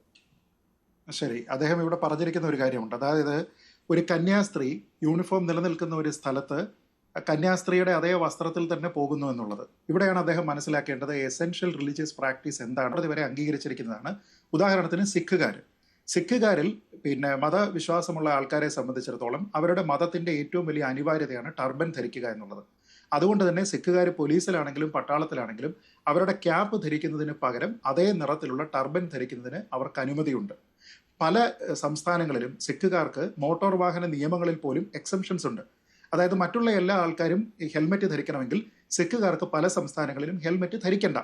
ശരി, അദ്ദേഹം ഇവിടെ പറഞ്ഞിരിക്കുന്ന ഒരു കാര്യമുണ്ട്. അതായത് ഒരു കന്യാസ്ത്രീ യൂണിഫോം നിലനിൽക്കുന്ന ഒരു സ്ഥലത്ത് കന്യാസ്ത്രീയുടെ അതേ വസ്ത്രത്തിൽ തന്നെ പോകുന്നു എന്നുള്ളത്. ഇവിടെയാണ് അദ്ദേഹം മനസ്സിലാക്കേണ്ടത് എസെൻഷ്യൽ റിലീജിയസ് പ്രാക്ടീസ് എന്താണ്. അതുവരെ അംഗീകരിച്ചിരിക്കുന്നതാണ്. ഉദാഹരണത്തിന് സിഖുകാരിൽ മതവിശ്വാസമുള്ള ആൾക്കാരെ സംബന്ധിച്ചിടത്തോളം അവരുടെ മതത്തിന്റെ ഏറ്റവും വലിയ അനിവാര്യതയാണ് ടർബൻ ധരിക്കുക എന്നുള്ളത്. അതുകൊണ്ട് തന്നെ സിഖുകാർ പോലീസിലാണെങ്കിലും പട്ടാളത്തിലാണെങ്കിലും അവരുടെ ക്യാപ്പ് ധരിക്കുന്നതിന് പകരം അതേ നിറത്തിലുള്ള ടർബൻ ധരിക്കുന്നതിന് അവർക്ക് അനുമതിയുണ്ട്. പല സംസ്ഥാനങ്ങളിലും സിഖുകാർക്ക് മോട്ടോർ വാഹന നിയമങ്ങളിൽ പോലും എക്സംഷൻസ് ഉണ്ട്. അതായത് മറ്റുള്ള എല്ലാ ആൾക്കാരും ഹെൽമെറ്റ് ധരിക്കണമെങ്കിൽ സിഖുകാർക്ക് പല സംസ്ഥാനങ്ങളിലും ഹെൽമെറ്റ് ധരിക്കണ്ട.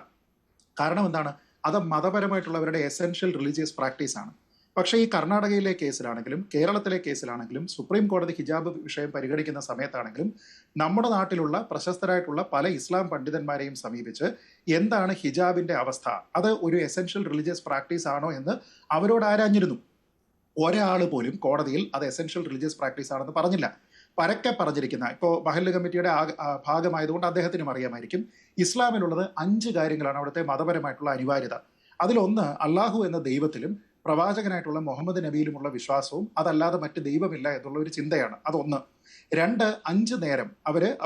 കാരണം എന്താണ്? അത് മതപരമായിട്ടുള്ളവരുടെ എസെൻഷ്യൽ റിലീജിയസ് പ്രാക്ടീസ് ആണ്. പക്ഷേ ഈ കർണാടകയിലെ കേസിലാണെങ്കിലും കേരളത്തിലെ കേസിലാണെങ്കിലും സുപ്രീം കോടതി ഹിജാബ് വിഷയം പരിഗണിക്കുന്ന സമയത്താണെങ്കിലും നമ്മുടെ നാട്ടിലുള്ള പ്രശസ്തരായിട്ടുള്ള പല ഇസ്ലാം പണ്ഡിതന്മാരെയും സമീപിച്ച് എന്താണ് ഹിജാബിന്റെ അവസ്ഥ, അത് ഒരു എസെൻഷ്യൽ റിലീജിയസ് പ്രാക്ടീസ് ആണോ എന്ന് അവരോട് ആരാഞ്ഞിരുന്നു. ഒരാൾ പോലും കോടതിയിൽ അത് എസെൻഷ്യൽ റിലീജിയസ് പ്രാക്ടീസ് ആണെന്ന് പറഞ്ഞില്ല. പരക്കെ പറഞ്ഞിരിക്കുന്ന, ഇപ്പോൾ മഹല്ല് കമ്മിറ്റിയുടെ ഭാഗമായതുകൊണ്ട് അദ്ദേഹത്തിനും അറിയാമായിരിക്കും, ഇസ്ലാമിലുള്ളത് 5 കാര്യങ്ങളാണ് അവിടുത്തെ മതപരമായിട്ടുള്ള അനിവാര്യത. അതിലൊന്ന് അള്ളാഹു എന്ന ദൈവത്തിലും പ്രവാചകനായിട്ടുള്ള മുഹമ്മദ് നബിയിലുമുള്ള വിശ്വാസവും, അതല്ലാതെ മറ്റ് ദൈവമില്ല എന്നുള്ള ഒരു ചിന്തയാണ്. അതൊന്ന്. 2, 5 നേരം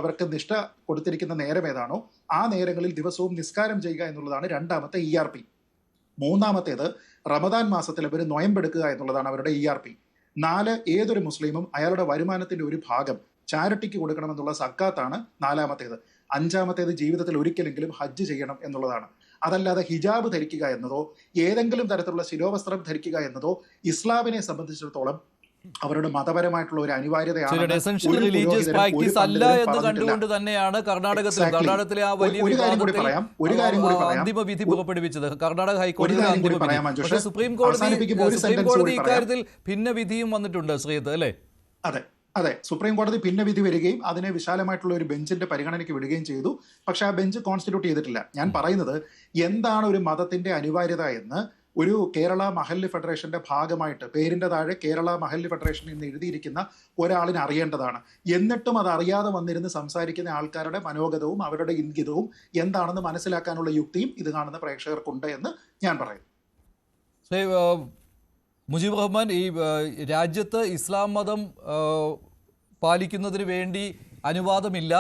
അവർക്ക് നിഷ്ഠ കൊടുത്തിരിക്കുന്ന നേരം ഏതാണോ ആ നേരങ്ങളിൽ ദിവസവും നിസ്കാരം ചെയ്യുക എന്നുള്ളതാണ് രണ്ടാമത്തെ ERP. മൂന്നാമത്തേത് റമദാൻ മാസത്തിൽ അവർ നൊയമ്പെടുക്കുക എന്നുള്ളതാണ് അവരുടെ ERP. 4, ഏതൊരു മുസ്ലിമും അയാളുടെ വരുമാനത്തിന്റെ ഒരു ഭാഗം ചാരിറ്റിക്ക് കൊടുക്കണമെന്നുള്ള സക്കാത്താണ് 4-മത്തേത്. 5-മത്തേത് ജീവിതത്തിൽ ഒരിക്കലെങ്കിലും ഹജ്ജ് ചെയ്യണം എന്നുള്ളതാണ്. അതല്ലാതെ ഹിജാബ് ധരിക്കുക എന്നതോ ഏതെങ്കിലും തരത്തിലുള്ള ശിരോവസ്ത്രം ധരിക്കുക എന്നതോ ഇസ്ലാമിനെ സംബന്ധിച്ചിടത്തോളം അവരുടെ മതപരമായിട്ടുള്ള ഒരു അനിവാര്യതയാണ്. കണ്ടുകൊണ്ട് തന്നെയാണ് കർണാടകത്തിലെ ആ വലിയ അന്തിമ വിധി പുറപ്പെടുവിച്ചത് കർണാടക ഹൈക്കോടതി. സുപ്രീം കോടതി ഇക്കാര്യത്തിൽ ഭിന്ന വിധിയും വന്നിട്ടുണ്ട് ശ്രീജിത്ത്, അല്ലേ? അതെ, സുപ്രീം കോടതി ഭിന്ന വിധി വരികയും അതിനെ വിശാലമായിട്ടുള്ള ഒരു ബെഞ്ചിന്റെ പരിഗണനയ്ക്ക് വിടുകയും ചെയ്തു. പക്ഷെ ആ ബെഞ്ച് കോൺസ്റ്റിറ്റ്യൂട്ട് ചെയ്തിട്ടില്ല. ഞാൻ പറയുന്നത് എന്താണ് ഒരു മതത്തിന്റെ അനിവാര്യത എന്ന് ഒരു കേരള മഹല്ല് ഫെഡറേഷന്റെ ഭാഗമായിട്ട് പേരിന്റെ താഴെ കേരള മഹല്ല് ഫെഡറേഷൻ എന്ന് എഴുതിയിരിക്കുന്ന ഒരാളിന് അറിയേണ്ടതാണ്. എന്നിട്ടും അത് അറിയാതെ വന്നിരുന്ന് സംസാരിക്കുന്ന ആൾക്കാരുടെ മനോഗതവും അവരുടെ ഇംഗിതവും എന്താണെന്ന് മനസ്സിലാക്കാനുള്ള യുക്തിയും ഇത് കാണുന്ന പ്രേക്ഷകർക്കുണ്ട് എന്ന് ഞാൻ പറയും. മുജീബ് റഹ്മാൻ, ഈ രാജ്യത്ത് ഇസ്ലാം മതം പാലിക്കുന്നതിന് വേണ്ടി അനുവാദമില്ല,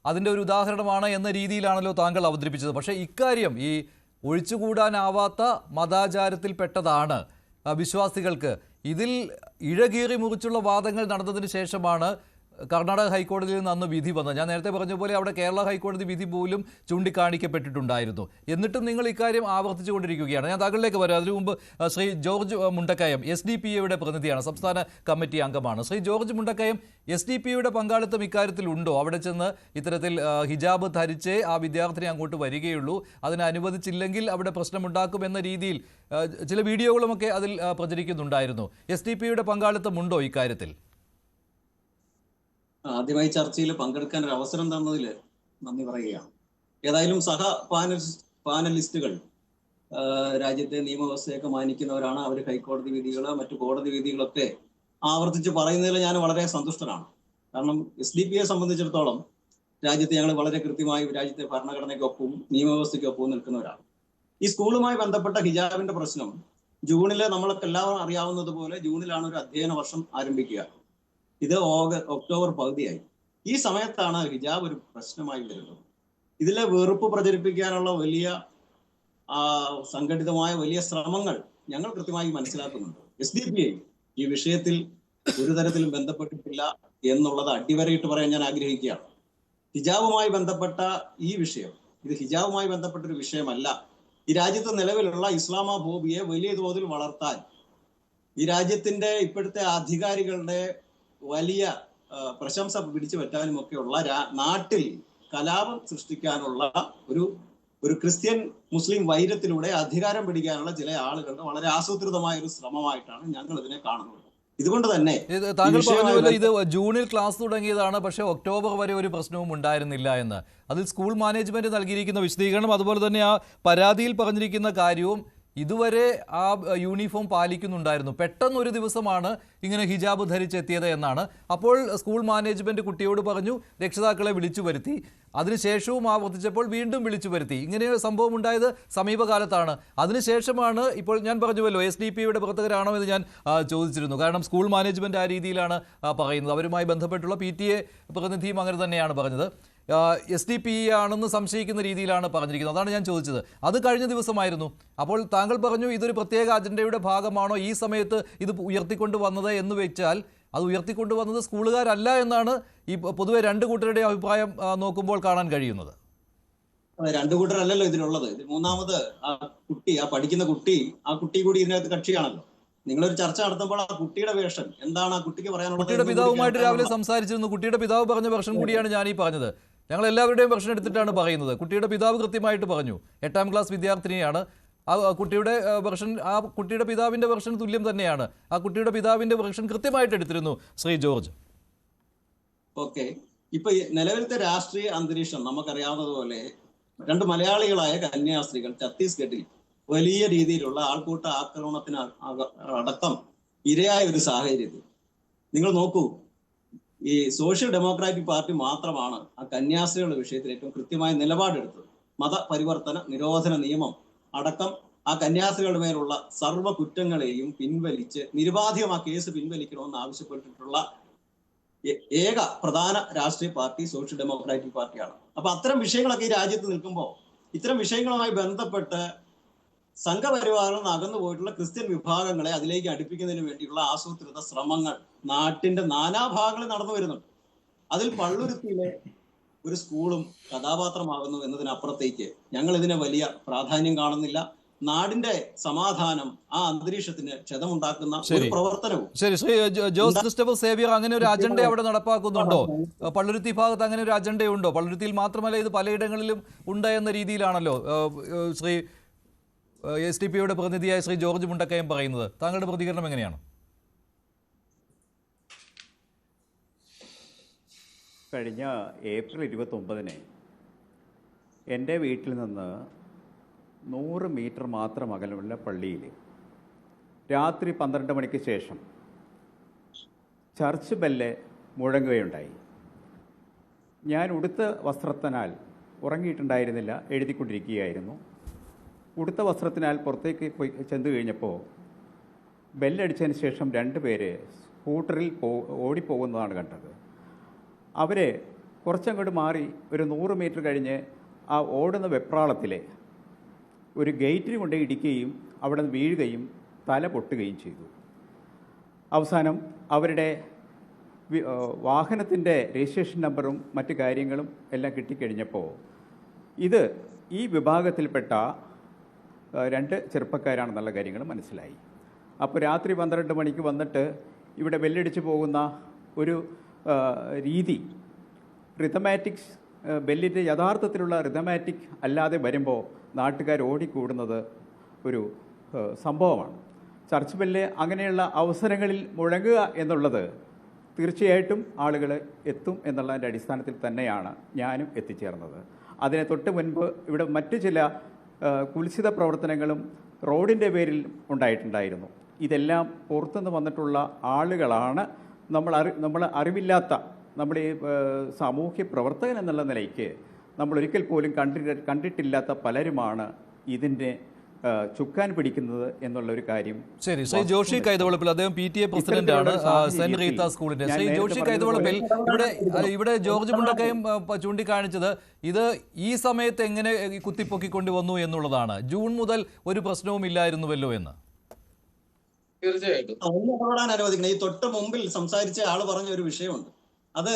അതിൻ്റെ ഒരു ഉദാഹരണമാണ് എന്ന രീതിയിലാണല്ലോ താങ്കൾ അവതരിപ്പിച്ചത്. പക്ഷേ ഇക്കാര്യം ഈ ഒഴിച്ചുകൂടാനാവാത്ത മതാചാരത്തിൽപ്പെട്ടതാണ് വിശ്വാസികൾക്ക്. ഇതിൽ ഇഴകീറി മുറിച്ചുള്ള വാദങ്ങൾ നടന്നതിന് ശേഷമാണ് കർണാടക ഹൈക്കോടതിയിൽ നിന്ന് അന്ന് വിധി വന്നത്. ഞാൻ നേരത്തെ പറഞ്ഞ പോലെ അവിടെ കേരള ഹൈക്കോടതി വിധി പോലും ചൂണ്ടിക്കാണിക്കപ്പെട്ടിട്ടുണ്ടായിരുന്നു. എന്നിട്ടും നിങ്ങൾ ഇക്കാര്യം ആവർത്തിച്ചുകൊണ്ടിരിക്കുകയാണ്. ഞാൻ താങ്കളിലേക്ക് വരാം. അതിനു മുമ്പ് ശ്രീ ജോർജ് മുണ്ടക്കയം SDPIയുടെ പ്രതിനിധിയാണ്, സംസ്ഥാന കമ്മിറ്റി അംഗമാണ്. ശ്രീ ജോർജ് മുണ്ടക്കയം, SDPIയുടെ പങ്കാളിത്തം ഇക്കാര്യത്തിൽ ഉണ്ടോ? അവിടെ ചെന്ന് ഇത്തരത്തിൽ ഹിജാബ് ധരിച്ചേ ആ വിദ്യാർത്ഥിനി അങ്ങോട്ട് വരികയുള്ളൂ, അതിനെ അനുവദിച്ചില്ലെങ്കിൽ അവിടെ പ്രശ്നമുണ്ടാക്കുമെന്ന രീതിയിൽ ചില വീഡിയോകളുമൊക്കെ അതിൽ പ്രചരിക്കുന്നുണ്ടായിരുന്നു. SDPIയുടെ പങ്കാളിത്തം ഉണ്ടോ ഇക്കാര്യത്തിൽ? ആദ്യമായി ചർച്ചയിൽ പങ്കെടുക്കാൻ ഒരു അവസരം തന്നതിൽ നന്ദി പറയുകയാണ്. ഏതായാലും പാനലിസ്റ്റുകൾ രാജ്യത്തെ നിയമവ്യവസ്ഥയൊക്കെ മാനിക്കുന്നവരാണ്. അവർ ഹൈക്കോടതി വിധികൾ, മറ്റു കോടതി വിധികളൊക്കെ ആവർത്തിച്ച് പറയുന്നതിൽ ഞാൻ വളരെ സന്തുഷ്ടനാണ്. കാരണം SDPIയെ സംബന്ധിച്ചിടത്തോളം രാജ്യത്തെ ഞങ്ങൾ വളരെ കൃത്യമായി രാജ്യത്തെ ഭരണഘടനയ്ക്കൊപ്പവും നിയമവ്യവസ്ഥയ്ക്കൊപ്പവും നിൽക്കുന്നവരാണ്. ഈ സ്കൂളുമായി ബന്ധപ്പെട്ട ഹിജാബിന്റെ പ്രശ്നം ജൂണിലെ നമ്മൾക്ക് എല്ലാവരും അറിയാവുന്നത് പോലെ ജൂണിലാണ് ഒരു അധ്യയന വർഷം ആരംഭിക്കുക. ഇത് ഒക്ടോബർ പകുതിയായി. ഈ സമയത്താണ് ഹിജാബ് ഒരു പ്രശ്നമായി വരുന്നത്. ഇതിലെ വെറുപ്പ് പ്രചരിപ്പിക്കാനുള്ള വലിയ സംഘടിതമായ വലിയ ശ്രമങ്ങൾ ഞങ്ങൾ കൃത്യമായി മനസ്സിലാക്കുന്നുണ്ട്. SDPI ഈ വിഷയത്തിൽ ഒരു തരത്തിലും ബന്ധപ്പെട്ടിട്ടില്ല എന്നുള്ളത് അടിവരയിട്ട് പറയാൻ ഞാൻ ആഗ്രഹിക്കുകയാണ്. ഹിജാബുമായി ബന്ധപ്പെട്ട ഈ വിഷയം, ഇത് ഹിജാബുമായി ബന്ധപ്പെട്ടൊരു വിഷയമല്ല. ഈ രാജ്യത്ത് നിലവിലുള്ള ഇസ്ലാമോഫോബിയെ വലിയ തോതിൽ വളർത്താൻ ഈ രാജ്യത്തിന്റെ ഇപ്പോഴത്തെ അധികാരികളുടെ വലിയ പ്രശംസ പിടിച്ചു പറ്റാനും ഒക്കെയുള്ള നാട്ടിൽ കലാപം സൃഷ്ടിക്കാനുള്ള ഒരു ക്രിസ്ത്യൻ മുസ്ലിം വൈരത്തിലൂടെ അധികാരം പിടിക്കാനുള്ള ചില ആളുകളുടെ വളരെ ആസൂത്രിതമായ ഒരു ശ്രമമായിട്ടാണ് ഞങ്ങൾ ഇതിനെ കാണുന്നത്. ഇതുകൊണ്ട് തന്നെ താങ്കൾ പറഞ്ഞല്ലോ ഇത് ജൂണിൽ ക്ലാസ് തുടങ്ങിയതാണ്, പക്ഷേ ഒക്ടോബർ വരെ ഒരു പ്രശ്നവും ഉണ്ടായിരുന്നില്ല എന്ന്. അതിൽ സ്കൂൾ മാനേജ്മെന്റ് നൽകിയിരിക്കുന്ന വിശദീകരണം, അതുപോലെ തന്നെ ആ പരാതിയിൽ പറഞ്ഞിരിക്കുന്ന കാര്യവും ഇതുവരെ ആ യൂണിഫോം പാലിക്കുന്നുണ്ടായിരുന്നു. പെട്ടെന്ന് ഒരു ദിവസമാണ് ഇങ്ങനെ ഹിജാബ് ധരിച്ചെത്തിയത് എന്നാണ്. അപ്പോൾ സ്കൂൾ മാനേജ്മെന്റ് കുട്ടിയോട് പറഞ്ഞു, രക്ഷിതാക്കളെ വിളിച്ചു വരുത്തി. അതിനുശേഷവും ആവർത്തിച്ചപ്പോൾ വീണ്ടും വിളിച്ചു വരുത്തി. ഇങ്ങനെ സംഭവം ഉണ്ടായത് സമീപകാലത്താണ്. അതിനുശേഷമാണ് ഇപ്പോൾ ഞാൻ പറഞ്ഞുവല്ലോ SDPIയുടെ പ്രവർത്തകരാണോ എന്ന് ഞാൻ ചോദിച്ചിരുന്നു. കാരണം സ്കൂൾ മാനേജ്മെന്റ് ആ രീതിയിലാണ് പറയുന്നത്. അവരുമായി ബന്ധപ്പെട്ടുള്ള PTA പ്രതിനിധിയും അങ്ങനെ തന്നെയാണ് പറഞ്ഞത്. SDPI ആണെന്ന് സംശയിക്കുന്ന രീതിയിലാണ് പറഞ്ഞിരിക്കുന്നത്. അതാണ് ഞാൻ ചോദിച്ചത്. അത് കഴിഞ്ഞ ദിവസമായിരുന്നു. അപ്പോൾ താങ്കൾ പറഞ്ഞു ഇതൊരു പ്രത്യേക അജണ്ടയുടെ ഭാഗമാണോ ഈ സമയത്ത് ഇത് ഉയർത്തിക്കൊണ്ട് വന്നത് എന്ന് വെച്ചാൽ അത് ഉയർത്തിക്കൊണ്ട് വന്നത് സ്കൂളുകാരല്ല എന്നാണ് ഈ പൊതുവെ രണ്ട് കൂട്ടരുടെ അഭിപ്രായം നോക്കുമ്പോൾ കാണാൻ കഴിയുന്നത്. രണ്ടു കൂട്ടരല്ലല്ലോ ഇതിലുള്ളത്. ഇത് മൂന്നാമത് ആ പഠിക്കുന്ന കുട്ടി കൂടി ഇതിനകത്ത് കക്ഷിയാണല്ലോ. നിങ്ങളൊരു ചർച്ച നടത്തുമ്പോൾ ആ കുട്ടിയുടെ വേർഷൻ എന്താണ്, ആ കുട്ടിക്ക് പറയാനുള്ളത്? കുട്ടിയുടെ പിതാവുമായിട്ട് രാവിലെ സംസാരിച്ചിരുന്നു. കുട്ടിയുടെ പിതാവ് പറഞ്ഞ വെർഷൻ കൂടിയാണ് ഞാൻ ഈ പറഞ്ഞത്. ഞങ്ങൾ എല്ലാവരുടെയും വെർഷൻ എടുത്തിട്ടാണ് പറയുന്നത്. കുട്ടിയുടെ പിതാവ് കൃത്യമായിട്ട് പറഞ്ഞു, 8ാം ക്ലാസ് വിദ്യാർത്ഥിനിയാണ്. ആ കുട്ടിയുടെ വെർഷൻ ആ കുട്ടിയുടെ പിതാവിൻ്റെ വെർഷൻ തുല്യം തന്നെയാണ്. ആ കുട്ടിയുടെ പിതാവിൻ്റെ വെർഷൻ കൃത്യമായിട്ട് എടുത്തിരുന്നു ശ്രീ ജോർജ്. ഓക്കെ, ഇപ്പൊ നിലവിലത്തെ രാഷ്ട്രീയ അന്തരീക്ഷം നമുക്കറിയാവുന്നതുപോലെ 2 മലയാളികളായ കന്യാസ്ത്രീകൾ ഛത്തീസ്ഗഡിൽ വലിയ രീതിയിലുള്ള ആൾക്കൂട്ട ആക്രമണത്തിന് അടക്കം ഇരയായ ഒരു സാഹചര്യത്തിൽ നിങ്ങൾ നോക്കൂ, ഈ സോഷ്യൽ ഡെമോക്രാറ്റിക് പാർട്ടി മാത്രമാണ് ആ കന്യാസ്ത്രീകളുടെ വിഷയത്തിൽ ഏറ്റവും കൃത്യമായ നിലപാടെടുത്തത്. മതപരിവർത്തന നിരോധന നിയമം അടക്കം ആ കന്യാസ്ത്രീകളുടെ മേലുള്ള സർവ്വ കുറ്റങ്ങളെയും പിൻവലിച്ച് നിരുപാധികം ആ കേസ് പിൻവലിക്കണമെന്ന് ആവശ്യപ്പെട്ടിട്ടുള്ള ഏക പ്രധാന രാഷ്ട്രീയ പാർട്ടി സോഷ്യൽ ഡെമോക്രാറ്റിക് പാർട്ടിയാണ്. അപ്പൊ അത്തരം വിഷയങ്ങളൊക്കെ ഈ രാജ്യത്ത് നിൽക്കുമ്പോൾ ഇത്തരം വിഷയങ്ങളുമായി ബന്ധപ്പെട്ട് സംഘപരിവാറിൽ നിന്ന് അകന്നു പോയിട്ടുള്ള ക്രിസ്ത്യൻ വിഭാഗങ്ങളെ അതിലേക്ക് അടുപ്പിക്കുന്നതിന് വേണ്ടിയുള്ള ആസൂത്രിത ശ്രമങ്ങൾ നാട്ടിന്റെ നാനാഭാഗങ്ങളിൽ നടന്നു വരുന്നുണ്ട്. അതിൽ പള്ളുരുത്തിയിലെ ഒരു സ്കൂളും കഥാപാത്രമാകുന്നു എന്നതിനപ്പുറത്തേക്ക് ഞങ്ങൾ ഇതിനെ വലിയ പ്രാധാന്യം കാണുന്നില്ല. നാടിന്റെ സമാധാനം, ആ അന്തരീക്ഷത്തിന് ക്ഷതമുണ്ടാക്കുന്ന ഒരു പ്രവർത്തനവും. ശരി, ശ്രീ ജോസ് ക്രിസ്റ്റഫർ സേവ്യർ, അങ്ങനെ ഒരു അജണ്ട അവിടെ നടപ്പാക്കുന്നുണ്ടോ? പള്ളുരുത്തി ഭാഗത്ത് അങ്ങനെ ഒരു അജണ്ടയുണ്ടോ? പള്ളുരുത്തിയിൽ മാത്രമല്ല, ഇത് പലയിടങ്ങളിലും ഉണ്ട് എന്ന രീതിയിലാണല്ലോ ശ്രീ SDPIയുടെ പ്രതിനിധിയായ ശ്രീ ജോർജ് മുണ്ടക്കയം പറയുന്നത്. താങ്കളുടെ പ്രതികരണം എങ്ങനെയാണ്? കഴിഞ്ഞ ഏപ്രിൽ 29 എൻ്റെ വീട്ടിൽ നിന്ന് 100 മീറ്റർ മാത്രം അകലമുള്ള പള്ളിയിൽ രാത്രി 12 മണിക്ക് ശേഷം ചർച്ച് ബെല്ല് മുഴങ്ങുകയുണ്ടായി. ഞാൻ ഉടുത്ത വസ്ത്രത്തിനാൽ ഉറങ്ങിയിട്ടുണ്ടായിരുന്നില്ല, എഴുതിക്കൊണ്ടിരിക്കുകയായിരുന്നു. ഉടുത്ത വസ്ത്രത്തിനാൽ പുറത്തേക്ക് പോയി ചെന്ന് കഴിഞ്ഞപ്പോൾ ബെല്ലടിച്ചതിന് ശേഷം 2 പേര് സ്കൂട്ടറിൽ ഓടിപ്പോകുന്നതാണ് കണ്ടത്. അവരെ കുറച്ചങ്ങോട്ട് മാറി ഒരു 100 മീറ്റർ കഴിഞ്ഞ് ആ ഓടുന്ന വെപ്രാളത്തിലെ ഒരു ഗേറ്റിന് കൊണ്ട് ഇടിക്കുകയും അവിടെ നിന്ന് വീഴുകയും തല പൊട്ടുകയും ചെയ്തു. അവസാനം അവരുടെ വാഹനത്തിൻ്റെ രജിസ്ട്രേഷൻ നമ്പറും മറ്റു കാര്യങ്ങളും എല്ലാം കിട്ടിക്കഴിഞ്ഞപ്പോൾ ഇത് ഈ വിഭാഗത്തിൽപ്പെട്ട 2 ചെറുപ്പക്കാരാണെന്നുള്ള കാര്യങ്ങൾ മനസ്സിലായി. അപ്പോൾ രാത്രി 12 മണിക്ക് വന്നിട്ട് ഇവിടെ ബെല്ലടിച്ച് പോകുന്ന ഒരു രീതി റിതമാറ്റിക്സ് ബെല്ലിൻ്റെ യഥാർത്ഥത്തിലുള്ള റിതമാറ്റിക് അല്ലാതെ വരുമ്പോൾ നാട്ടുകാർ ഓടിക്കൂടുന്നത് ഒരു സംഭവമാണ്. ചർച്ച് ബെല്ല് അങ്ങനെയുള്ള അവസരങ്ങളിൽ മുഴങ്ങുക എന്നുള്ളത് തീർച്ചയായിട്ടും ആളുകൾ എത്തും എന്നുള്ളതിൻ്റെ അടിസ്ഥാനത്തിൽ തന്നെയാണ് ഞാനും എത്തിച്ചേർന്നത്. അതിന് തൊട്ട് മുൻപ് ഇവിടെ മറ്റു ചില കുൽസിത പ്രവർത്തനങ്ങളും റോഡിൻ്റെ പേരിൽ ഉണ്ടായിട്ടുണ്ടായിരുന്നു. ഇതെല്ലാം പുറത്തുനിന്ന് വന്നിട്ടുള്ള ആളുകളാണ്. നമ്മൾ അറിവില്ലാത്ത നമ്മുടെ ഈ സാമൂഹ്യ പ്രവർത്തകൻ എന്നുള്ള നിലയ്ക്ക് നമ്മളൊരിക്കൽ പോലും കണ്ടിട്ടില്ലാത്ത പലരുമാണ് ഇതിൻ്റെ ചുക്കാൻ പിടിക്കുന്നത് എന്നുള്ള ഒരു കാര്യം. ശരി, ശ്രീ ജോഷി കൈതവളപ്പിൽ, അദ്ദേഹം PTA പ്രസിഡന്റ് ആണ് സെന്റ് റീത്ത സ്കൂളിന്റെ. ശ്രീ ജോഷി കൈതവളപ്പിൽ, ഇവിടെ ജോർജ് മുണ്ടക്കയും ചൂണ്ടിക്കാണിച്ചത് ഇത് ഈ സമയത്ത് എങ്ങനെ കുത്തിപ്പൊക്കിക്കൊണ്ടുവന്നു എന്നുള്ളതാണ്. ജൂൺ മുതൽ ഒരു പ്രശ്നവും ഇല്ലായിരുന്നുവല്ലോ എന്ന്. തീർച്ചയായിട്ടും അനുവദിക്കണം. ഈ തൊട്ട് മുമ്പിൽ സംസാരിച്ച ആള് പറഞ്ഞ ഒരു വിഷയമുണ്ട്. അത്